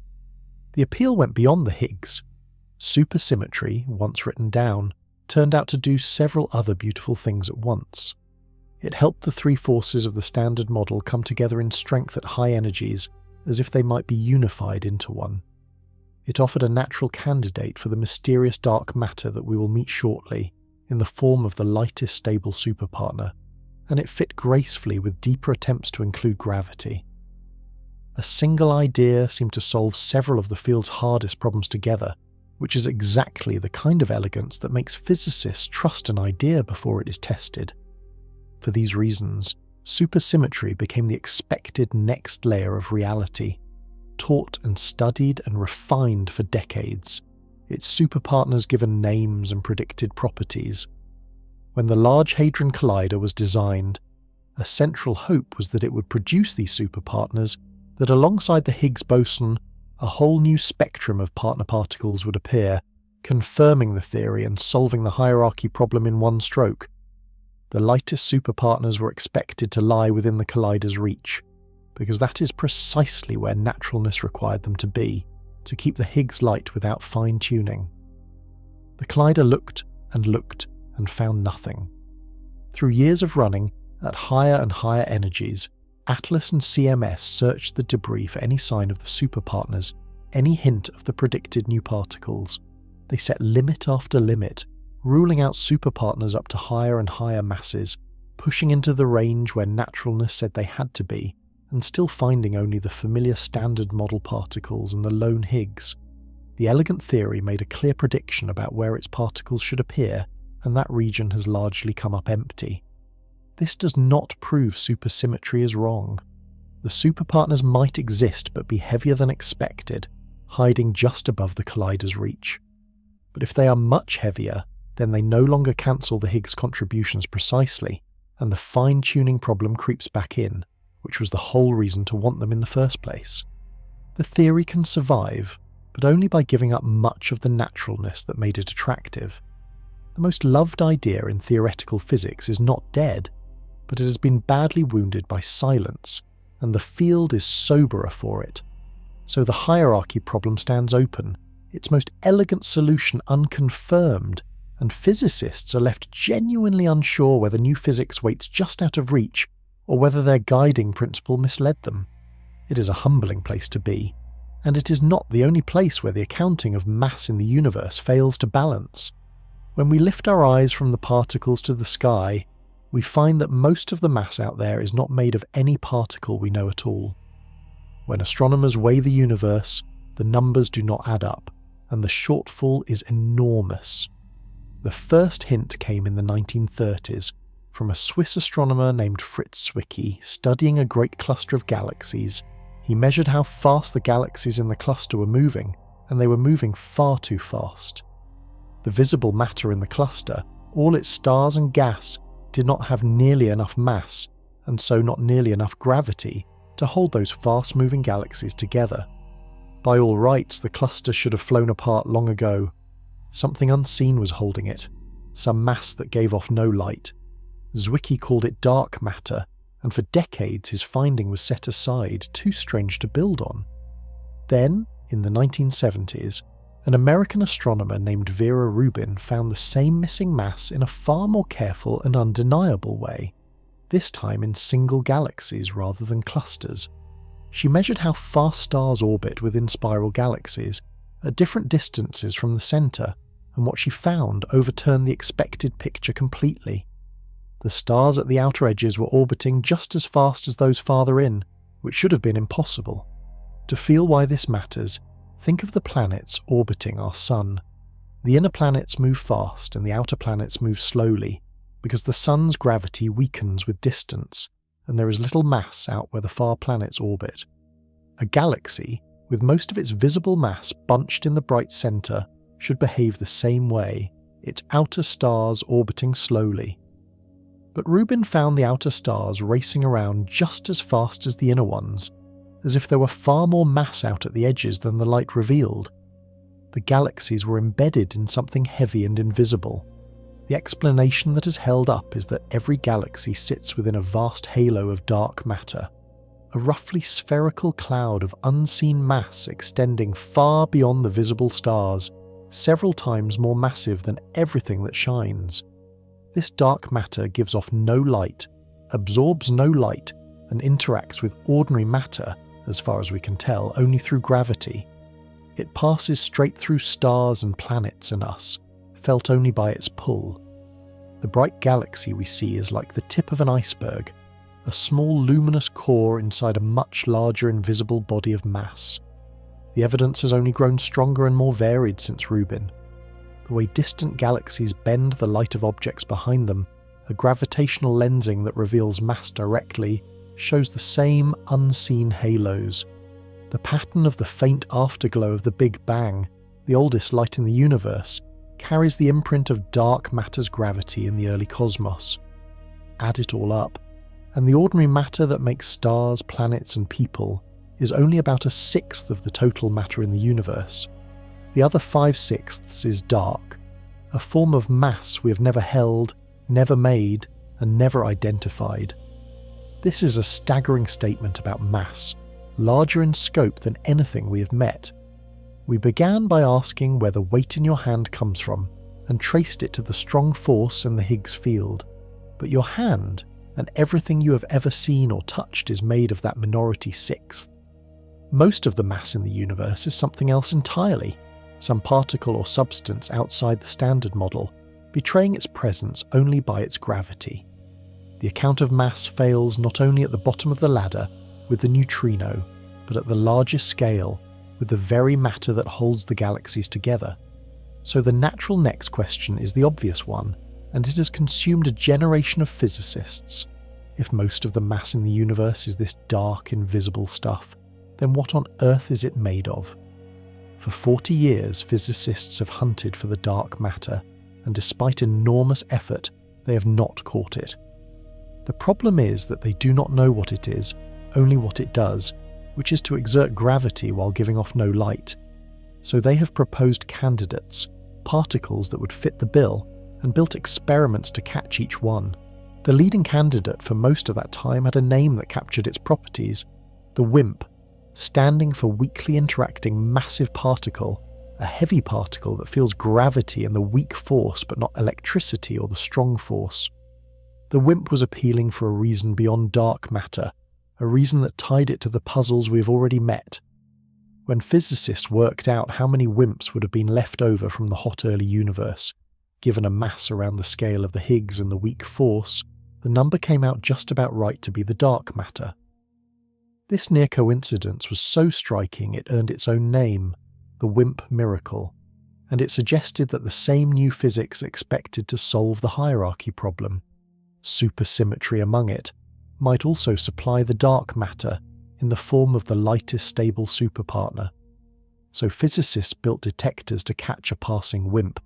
The appeal went beyond the Higgs. Supersymmetry, once written down, turned out to do several other beautiful things at once. It helped the three forces of the standard model come together in strength at high energies, as if they might be unified into one. It offered a natural candidate for the mysterious dark matter that we will meet shortly, in the form of the lightest stable superpartner, and it fit gracefully with deeper attempts to include gravity. A single idea seemed to solve several of the field's hardest problems together, which is exactly the kind of elegance that makes physicists trust an idea before it is tested. For these reasons, supersymmetry became the expected next layer of reality, taught and studied and refined for decades, its superpartners given names and predicted properties. When the Large Hadron Collider was designed, a central hope was that it would produce these superpartners, that alongside the Higgs boson, a whole new spectrum of partner particles would appear, confirming the theory and solving the hierarchy problem in one stroke. The lightest superpartners were expected to lie within the collider's reach, because that is precisely where naturalness required them to be, to keep the Higgs light without fine-tuning. The collider looked and looked and found nothing. Through years of running, at higher and higher energies, Atlas and CMS searched the debris for any sign of the superpartners, any hint of the predicted new particles. They set limit after limit, ruling out superpartners up to higher and higher masses, pushing into the range where naturalness said they had to be, and still finding only the familiar standard model particles and the lone Higgs. The elegant theory made a clear prediction about where its particles should appear, and that region has largely come up empty. This does not prove supersymmetry is wrong. The superpartners might exist but be heavier than expected, hiding just above the collider's reach. But if they are much heavier, then they no longer cancel the Higgs contributions precisely, and the fine-tuning problem creeps back in, which was the whole reason to want them in the first place. The theory can survive, but only by giving up much of the naturalness that made it attractive. The most loved idea in theoretical physics is not dead, but it has been badly wounded by silence, and the field is soberer for it. So the hierarchy problem stands open, its most elegant solution unconfirmed, and physicists are left genuinely unsure whether new physics waits just out of reach, or whether their guiding principle misled them. It is a humbling place to be, and it is not the only place where the accounting of mass in the universe fails to balance. When we lift our eyes from the particles to the sky, we find that most of the mass out there is not made of any particle we know at all. When astronomers weigh the universe, the numbers do not add up, and the shortfall is enormous. The first hint came in the 1930s, from a Swiss astronomer named Fritz Zwicky studying a great cluster of galaxies. He measured how fast the galaxies in the cluster were moving, and they were moving far too fast. The visible matter in the cluster, all its stars and gas, did not have nearly enough mass, and so not nearly enough gravity, to hold those fast-moving galaxies together. By all rights, the cluster should have flown apart long ago. Something unseen was holding it, some mass that gave off no light. Zwicky called it dark matter, and for decades his finding was set aside, too strange to build on. Then, in the 1970s, an American astronomer named Vera Rubin found the same missing mass in a far more careful and undeniable way, this time in single galaxies rather than clusters. She measured how fast stars orbit within spiral galaxies, at different distances from the centre, and what she found overturned the expected picture completely. The stars at the outer edges were orbiting just as fast as those farther in, which should have been impossible. To feel why this matters, think of the planets orbiting our Sun. The inner planets move fast and the outer planets move slowly, because the Sun's gravity weakens with distance, and there is little mass out where the far planets orbit. A galaxy, with most of its visible mass bunched in the bright centre, should behave the same way, its outer stars orbiting slowly. But Rubin found the outer stars racing around just as fast as the inner ones, as if there were far more mass out at the edges than the light revealed. The galaxies were embedded in something heavy and invisible. The explanation that has held up is that every galaxy sits within a vast halo of dark matter, a roughly spherical cloud of unseen mass extending far beyond the visible stars, several times more massive than everything that shines. This dark matter gives off no light, absorbs no light, and interacts with ordinary matter, as far as we can tell, only through gravity. It passes straight through stars and planets and us, felt only by its pull. The bright galaxy we see is like the tip of an iceberg, a small luminous core inside a much larger invisible body of mass. The evidence has only grown stronger and more varied since Rubin. The way distant galaxies bend the light of objects behind them, a gravitational lensing that reveals mass directly, shows the same unseen halos. The pattern of the faint afterglow of the Big Bang, the oldest light in the universe, carries the imprint of dark matter's gravity in the early cosmos. Add it all up, and the ordinary matter that makes stars, planets, and people is only about 1/6 of the total matter in the universe. The other 5/6 is dark, a form of mass we have never held, never made, and never identified. This is a staggering statement about mass, larger in scope than anything we have met. We began by asking where the weight in your hand comes from, and traced it to the strong force and the Higgs field. But your hand, and everything you have ever seen or touched, is made of that minority sixth. Most of the mass in the universe is something else entirely, some particle or substance outside the standard model, betraying its presence only by its gravity. The account of mass fails not only at the bottom of the ladder, with the neutrino, but at the largest scale, with the very matter that holds the galaxies together. So the natural next question is the obvious one, and it has consumed a generation of physicists. If most of the mass in the universe is this dark, invisible stuff, then what on earth is it made of? For 40 years, physicists have hunted for the dark matter, and despite enormous effort, they have not caught it. The problem is that they do not know what it is, only what it does, which is to exert gravity while giving off no light. So they have proposed candidates, particles that would fit the bill, and built experiments to catch each one. The leading candidate for most of that time had a name that captured its properties, the WIMP, standing for weakly interacting massive particle, a heavy particle that feels gravity and the weak force but not electricity or the strong force. The WIMP was appealing for a reason beyond dark matter, a reason that tied it to the puzzles we have already met. When physicists worked out how many WIMPs would have been left over from the hot early universe, given a mass around the scale of the Higgs and the weak force, the number came out just about right to be the dark matter. This near coincidence was so striking it earned its own name, the WIMP miracle, and it suggested that the same new physics expected to solve the hierarchy problem, supersymmetry among it, might also supply the dark matter in the form of the lightest stable superpartner. So physicists built detectors to catch a passing WIMP,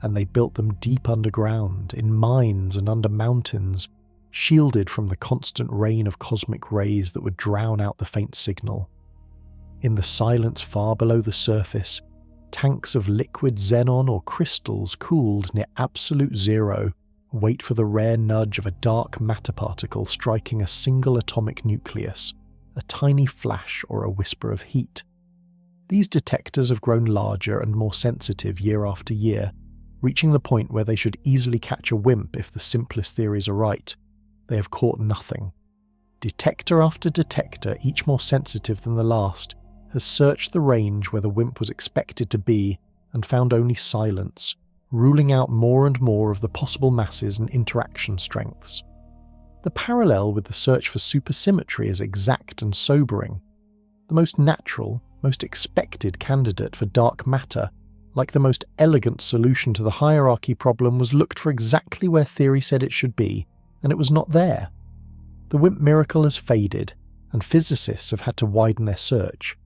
and they built them deep underground, in mines and under mountains, shielded from the constant rain of cosmic rays that would drown out the faint signal. In the silence far below the surface, tanks of liquid xenon or crystals cooled near absolute zero wait for the rare nudge of a dark matter particle striking a single atomic nucleus, a tiny flash or a whisper of heat. These detectors have grown larger and more sensitive year after year, reaching the point where they should easily catch a WIMP if the simplest theories are right. They have caught nothing. Detector after detector, each more sensitive than the last, has searched the range where the WIMP was expected to be and found only silence, ruling out more and more of the possible masses and interaction strengths. The parallel with the search for supersymmetry is exact and sobering. The most natural, most expected candidate for dark matter, like the most elegant solution to the hierarchy problem, was looked for exactly where theory said it should be, and it was not there. The WIMP miracle has faded, and physicists have had to widen their search.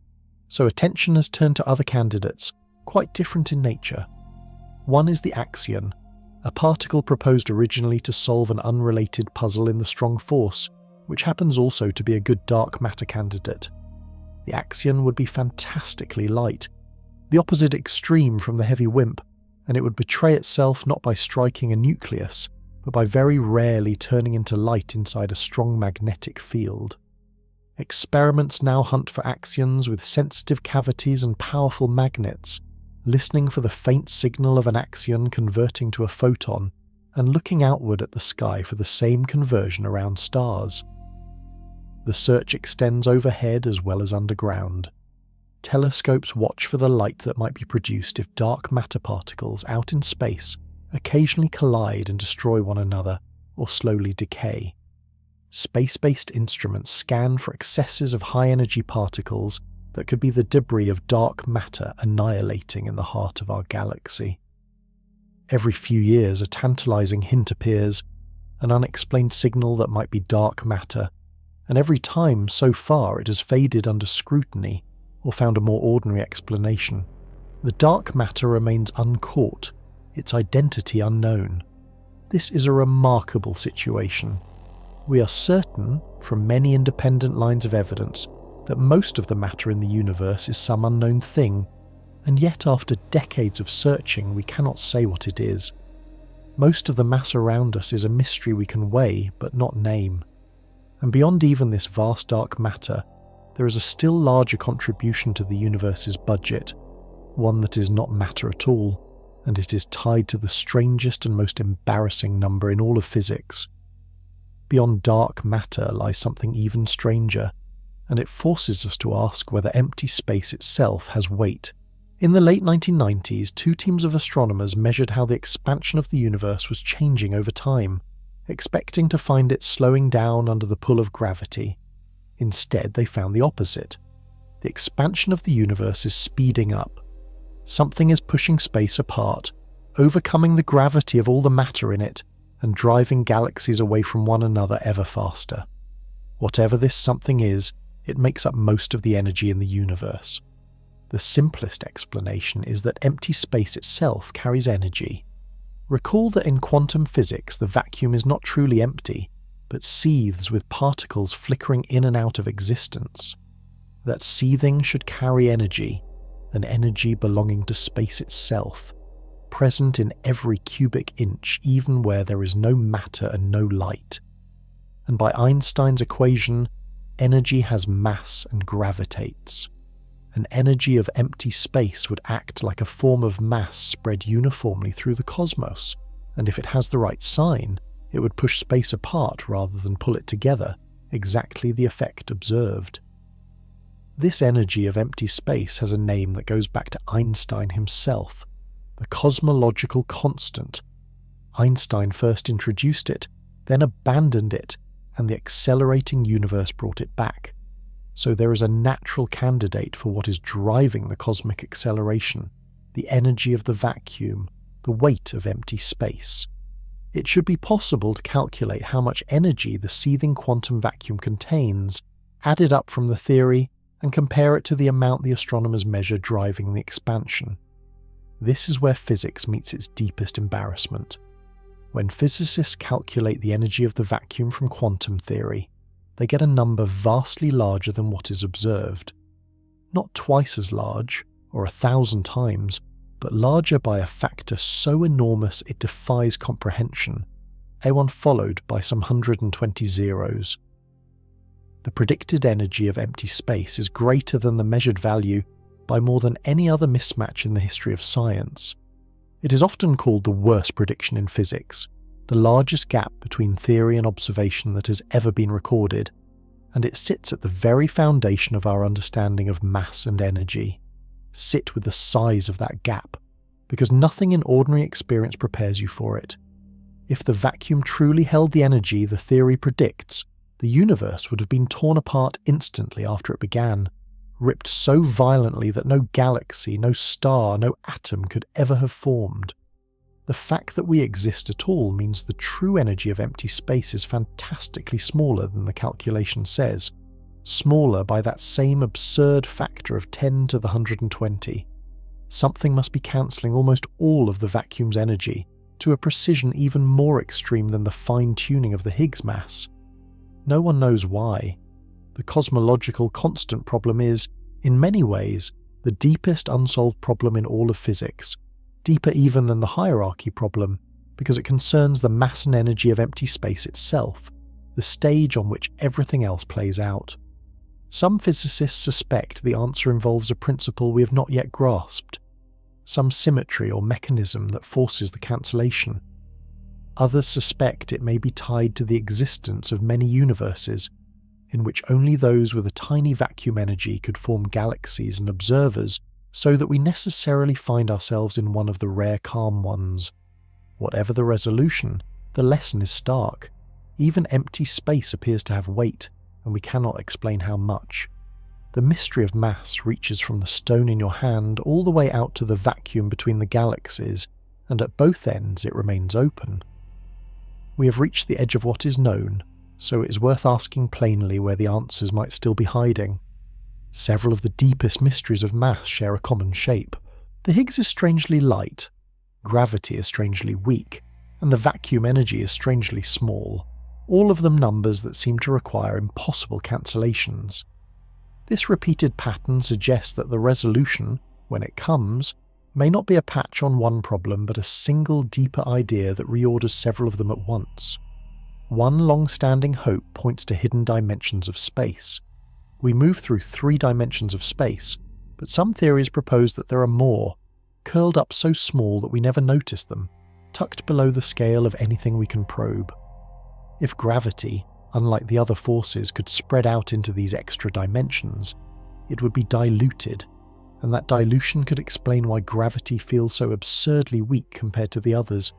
So attention has turned to other candidates, quite different in nature. One is the axion, a particle proposed originally to solve an unrelated puzzle in the strong force, which happens also to be a good dark matter candidate. The axion would be fantastically light, the opposite extreme from the heavy WIMP, and it would betray itself not by striking a nucleus, but by very rarely turning into light inside a strong magnetic field. Experiments now hunt for axions with sensitive cavities and powerful magnets, listening for the faint signal of an axion converting to a photon, and looking outward at the sky for the same conversion around stars. The search extends overhead as well as underground. Telescopes watch for the light that might be produced if dark matter particles out in space occasionally collide and destroy one another or slowly decay. Space-based instruments scan for excesses of high-energy particles that could be the debris of dark matter annihilating in the heart of our galaxy. Every few years a tantalizing hint appears, an unexplained signal that might be dark matter, and every time so far it has faded under scrutiny or found a more ordinary explanation. The dark matter remains uncaught, its identity unknown. This is a remarkable situation. We are certain, from many independent lines of evidence, that most of the matter in the universe is some unknown thing, and yet after decades of searching we cannot say what it is. Most of the mass around us is a mystery we can weigh but not name. And beyond even this vast dark matter, there is a still larger contribution to the universe's budget, one that is not matter at all, and it is tied to the strangest and most embarrassing number in all of physics. Beyond dark matter lies something even stranger, and it forces us to ask whether empty space itself has weight. In the late 1990s, two teams of astronomers measured how the expansion of the universe was changing over time, expecting to find it slowing down under the pull of gravity. Instead, they found the opposite. The expansion of the universe is speeding up. Something is pushing space apart, overcoming the gravity of all the matter in it, and driving galaxies away from one another ever faster. Whatever this something is, it makes up most of the energy in the universe. The simplest explanation is that empty space itself carries energy. Recall that in quantum physics the vacuum is not truly empty, but seethes with particles flickering in and out of existence. That seething should carry energy, an energy belonging to space itself, present in every cubic inch even where there is no matter and no light. And by Einstein's equation, energy has mass and gravitates. An energy of empty space would act like a form of mass spread uniformly through the cosmos, and if it has the right sign, it would push space apart rather than pull it together, exactly the effect observed. This energy of empty space has a name that goes back to Einstein himself, the cosmological constant. Einstein first introduced it, then abandoned it, and the accelerating universe brought it back. So there is a natural candidate for what is driving the cosmic acceleration, the energy of the vacuum, the weight of empty space. It should be possible to calculate how much energy the seething quantum vacuum contains, add it up from the theory, and compare it to the amount the astronomers measure driving the expansion. This is where physics meets its deepest embarrassment. When physicists calculate the energy of the vacuum from quantum theory, they get a number vastly larger than what is observed. Not twice as large, or 1,000 times, but larger by a factor so enormous it defies comprehension, A1 followed by some 120 zeros. The predicted energy of empty space is greater than the measured value by more than any other mismatch in the history of science. It is often called the worst prediction in physics, the largest gap between theory and observation that has ever been recorded, and it sits at the very foundation of our understanding of mass and energy. Sit with the size of that gap, because nothing in ordinary experience prepares you for it. If the vacuum truly held the energy the theory predicts, the universe would have been torn apart instantly after it began, ripped so violently that no galaxy, no star, no atom could ever have formed. The fact that we exist at all means the true energy of empty space is fantastically smaller than the calculation says, smaller by that same absurd factor of 10 to the 120. Something must be cancelling almost all of the vacuum's energy, to a precision even more extreme than the fine-tuning of the Higgs mass. No one knows why. The cosmological constant problem is, in many ways, the deepest unsolved problem in all of physics, deeper even than the hierarchy problem, because it concerns the mass and energy of empty space itself, the stage on which everything else plays out. Some physicists suspect the answer involves a principle we have not yet grasped, some symmetry or mechanism that forces the cancellation. Others suspect it may be tied to the existence of many universes, in which only those with a tiny vacuum energy could form galaxies and observers, so that we necessarily find ourselves in one of the rare calm ones. Whatever the resolution, the lesson is stark. Even empty space appears to have weight, and we cannot explain how much. The mystery of mass reaches from the stone in your hand all the way out to the vacuum between the galaxies, and at both ends it remains open. We have reached the edge of what is known, so it is worth asking plainly where the answers might still be hiding. Several of the deepest mysteries of mass share a common shape. The Higgs is strangely light, gravity is strangely weak, and the vacuum energy is strangely small, all of them numbers that seem to require impossible cancellations. This repeated pattern suggests that the resolution, when it comes, may not be a patch on one problem but a single deeper idea that reorders several of them at once. One long-standing hope points to hidden dimensions of space. We move through 3 dimensions of space, but some theories propose that there are more, curled up so small that we never notice them, tucked below the scale of anything we can probe. If gravity, unlike the other forces, could spread out into these extra dimensions, it would be diluted, and that dilution could explain why gravity feels so absurdly weak compared to the others.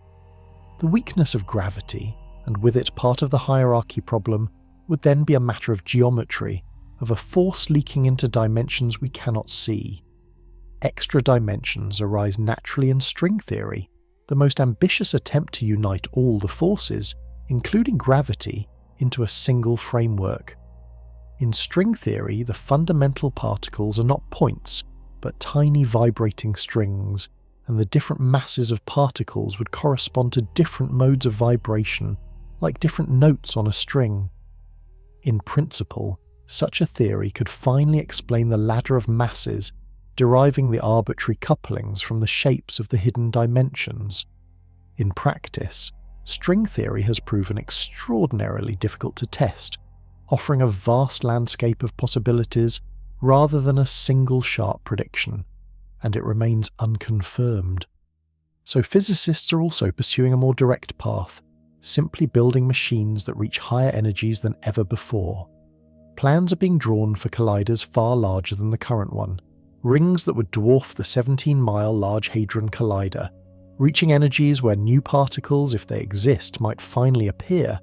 The weakness of gravity, and with it part of the hierarchy problem, would then be a matter of geometry, of a force leaking into dimensions we cannot see. Extra dimensions arise naturally in string theory, the most ambitious attempt to unite all the forces, including gravity, into a single framework. In string theory, the fundamental particles are not points, but tiny vibrating strings, and the different masses of particles would correspond to different modes of vibration, like different notes on a string. In principle, such a theory could finally explain the ladder of masses, deriving the arbitrary couplings from the shapes of the hidden dimensions. In practice, string theory has proven extraordinarily difficult to test, offering a vast landscape of possibilities rather than a single sharp prediction, and it remains unconfirmed. So physicists are also pursuing a more direct path, simply building machines that reach higher energies than ever before. Plans are being drawn for colliders far larger than the current one, rings that would dwarf the 17-mile Large Hadron Collider, reaching energies where new particles, if they exist, might finally appear.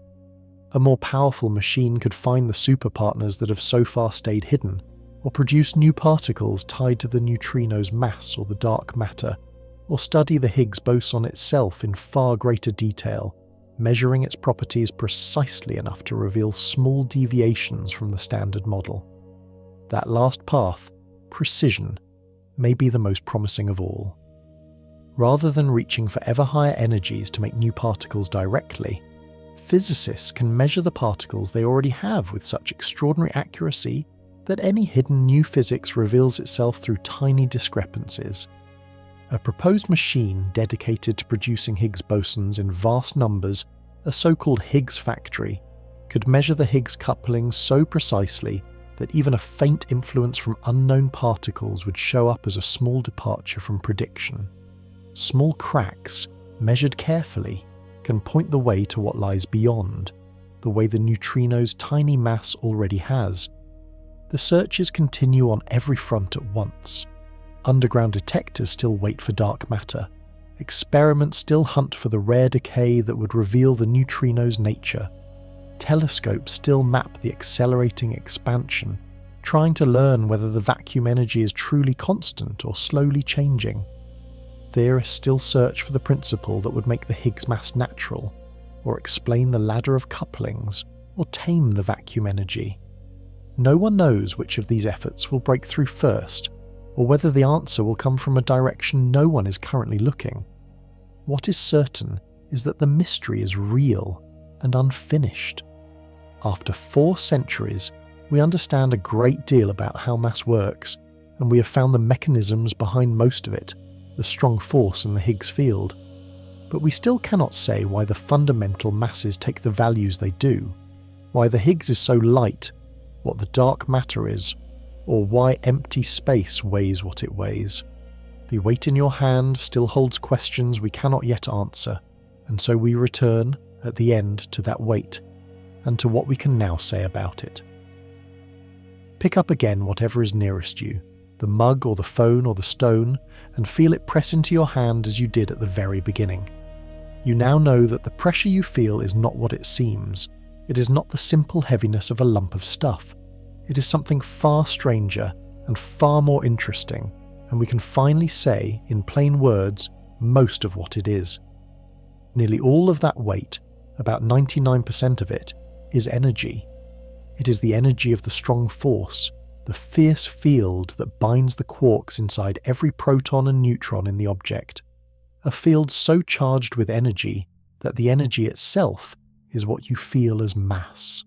A more powerful machine could find the superpartners that have so far stayed hidden, or produce new particles tied to the neutrino's mass or the dark matter, or study the Higgs boson itself in far greater detail, measuring its properties precisely enough to reveal small deviations from the standard model. That last path, precision, may be the most promising of all. Rather than reaching for ever higher energies to make new particles directly, physicists can measure the particles they already have with such extraordinary accuracy that any hidden new physics reveals itself through tiny discrepancies. A proposed machine dedicated to producing Higgs bosons in vast numbers, a so-called Higgs factory, could measure the Higgs couplings so precisely that even a faint influence from unknown particles would show up as a small departure from prediction. Small cracks, measured carefully, can point the way to what lies beyond, the way the neutrino's tiny mass already has. The searches continue on every front at once. Underground detectors still wait for dark matter. Experiments still hunt for the rare decay that would reveal the neutrino's nature. Telescopes still map the accelerating expansion, trying to learn whether the vacuum energy is truly constant or slowly changing. Theorists still search for the principle that would make the Higgs mass natural, or explain the ladder of couplings, or tame the vacuum energy. No one knows which of these efforts will break through first, or whether the answer will come from a direction no one is currently looking. What is certain is that the mystery is real and unfinished. After 4 centuries, we understand a great deal about how mass works, and we have found the mechanisms behind most of it, the strong force in the Higgs field. But we still cannot say why the fundamental masses take the values they do, why the Higgs is so light, what the dark matter is, or why empty space weighs what it weighs. The weight in your hand still holds questions we cannot yet answer, and so we return, at the end, to that weight, and to what we can now say about it. Pick up again whatever is nearest you, the mug or the phone or the stone, and feel it press into your hand as you did at the very beginning. You now know that the pressure you feel is not what it seems. It is not the simple heaviness of a lump of stuff. It is something far stranger and far more interesting, and we can finally say, in plain words, most of what it is. Nearly all of that weight, about 99% of it, is energy. It is the energy of the strong force, the fierce field that binds the quarks inside every proton and neutron in the object. A field so charged with energy that the energy itself is what you feel as mass.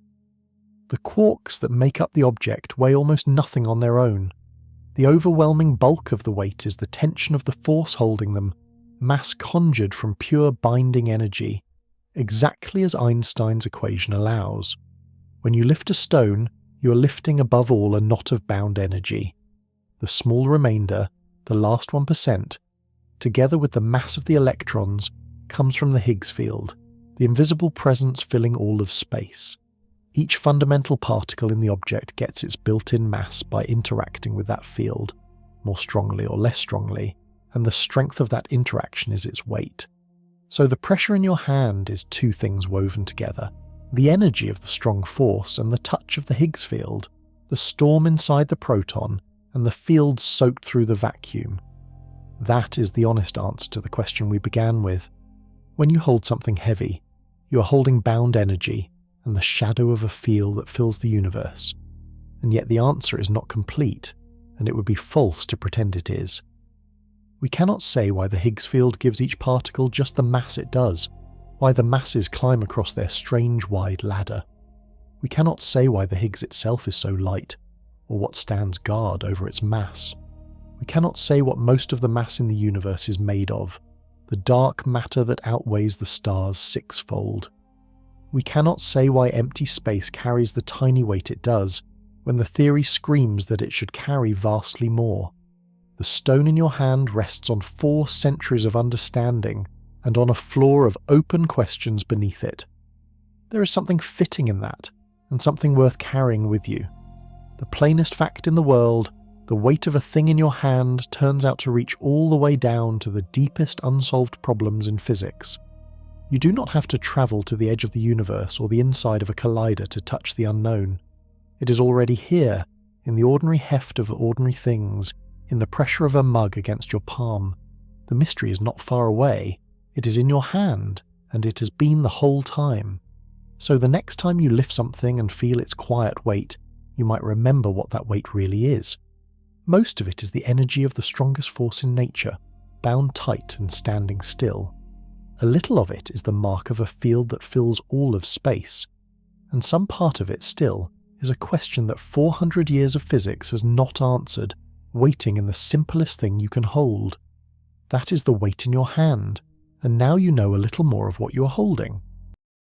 The quarks that make up the object weigh almost nothing on their own. The overwhelming bulk of the weight is the tension of the force holding them, mass conjured from pure binding energy, exactly as Einstein's equation allows. When you lift a stone, you are lifting above all a knot of bound energy. The small remainder, the last 1%, together with the mass of the electrons, comes from the Higgs field, the invisible presence filling all of space. Each fundamental particle in the object gets its built-in mass by interacting with that field, more strongly or less strongly, and the strength of that interaction is its weight. So the pressure in your hand is two things woven together: the energy of the strong force and the touch of the Higgs field, the storm inside the proton, and the field soaked through the vacuum. That is the honest answer to the question we began with. When you hold something heavy, you are holding bound energy and the shadow of a field that fills the universe. And yet the answer is not complete, and it would be false to pretend it is. We cannot say why the Higgs field gives each particle just the mass it does, why the masses climb across their strange wide ladder. We cannot say why the Higgs itself is so light, or what stands guard over its mass. We cannot say what most of the mass in the universe is made of, the dark matter that outweighs the stars sixfold. We cannot say why empty space carries the tiny weight it does, when the theory screams that it should carry vastly more. The stone in your hand rests on 4 centuries of understanding and on a floor of open questions beneath it. There is something fitting in that, and something worth carrying with you. The plainest fact in the world, the weight of a thing in your hand turns out to reach all the way down to the deepest unsolved problems in physics. You do not have to travel to the edge of the universe or the inside of a collider to touch the unknown. It is already here, in the ordinary heft of ordinary things, in the pressure of a mug against your palm. The mystery is not far away. It is in your hand, and it has been the whole time. So the next time you lift something and feel its quiet weight, you might remember what that weight really is. Most of it is the energy of the strongest force in nature, bound tight and standing still. A little of it is the mark of a field that fills all of space, and some part of it still is a question that 400 years of physics has not answered, waiting in the simplest thing you can hold. That is the weight in your hand, and now you know a little more of what you are holding.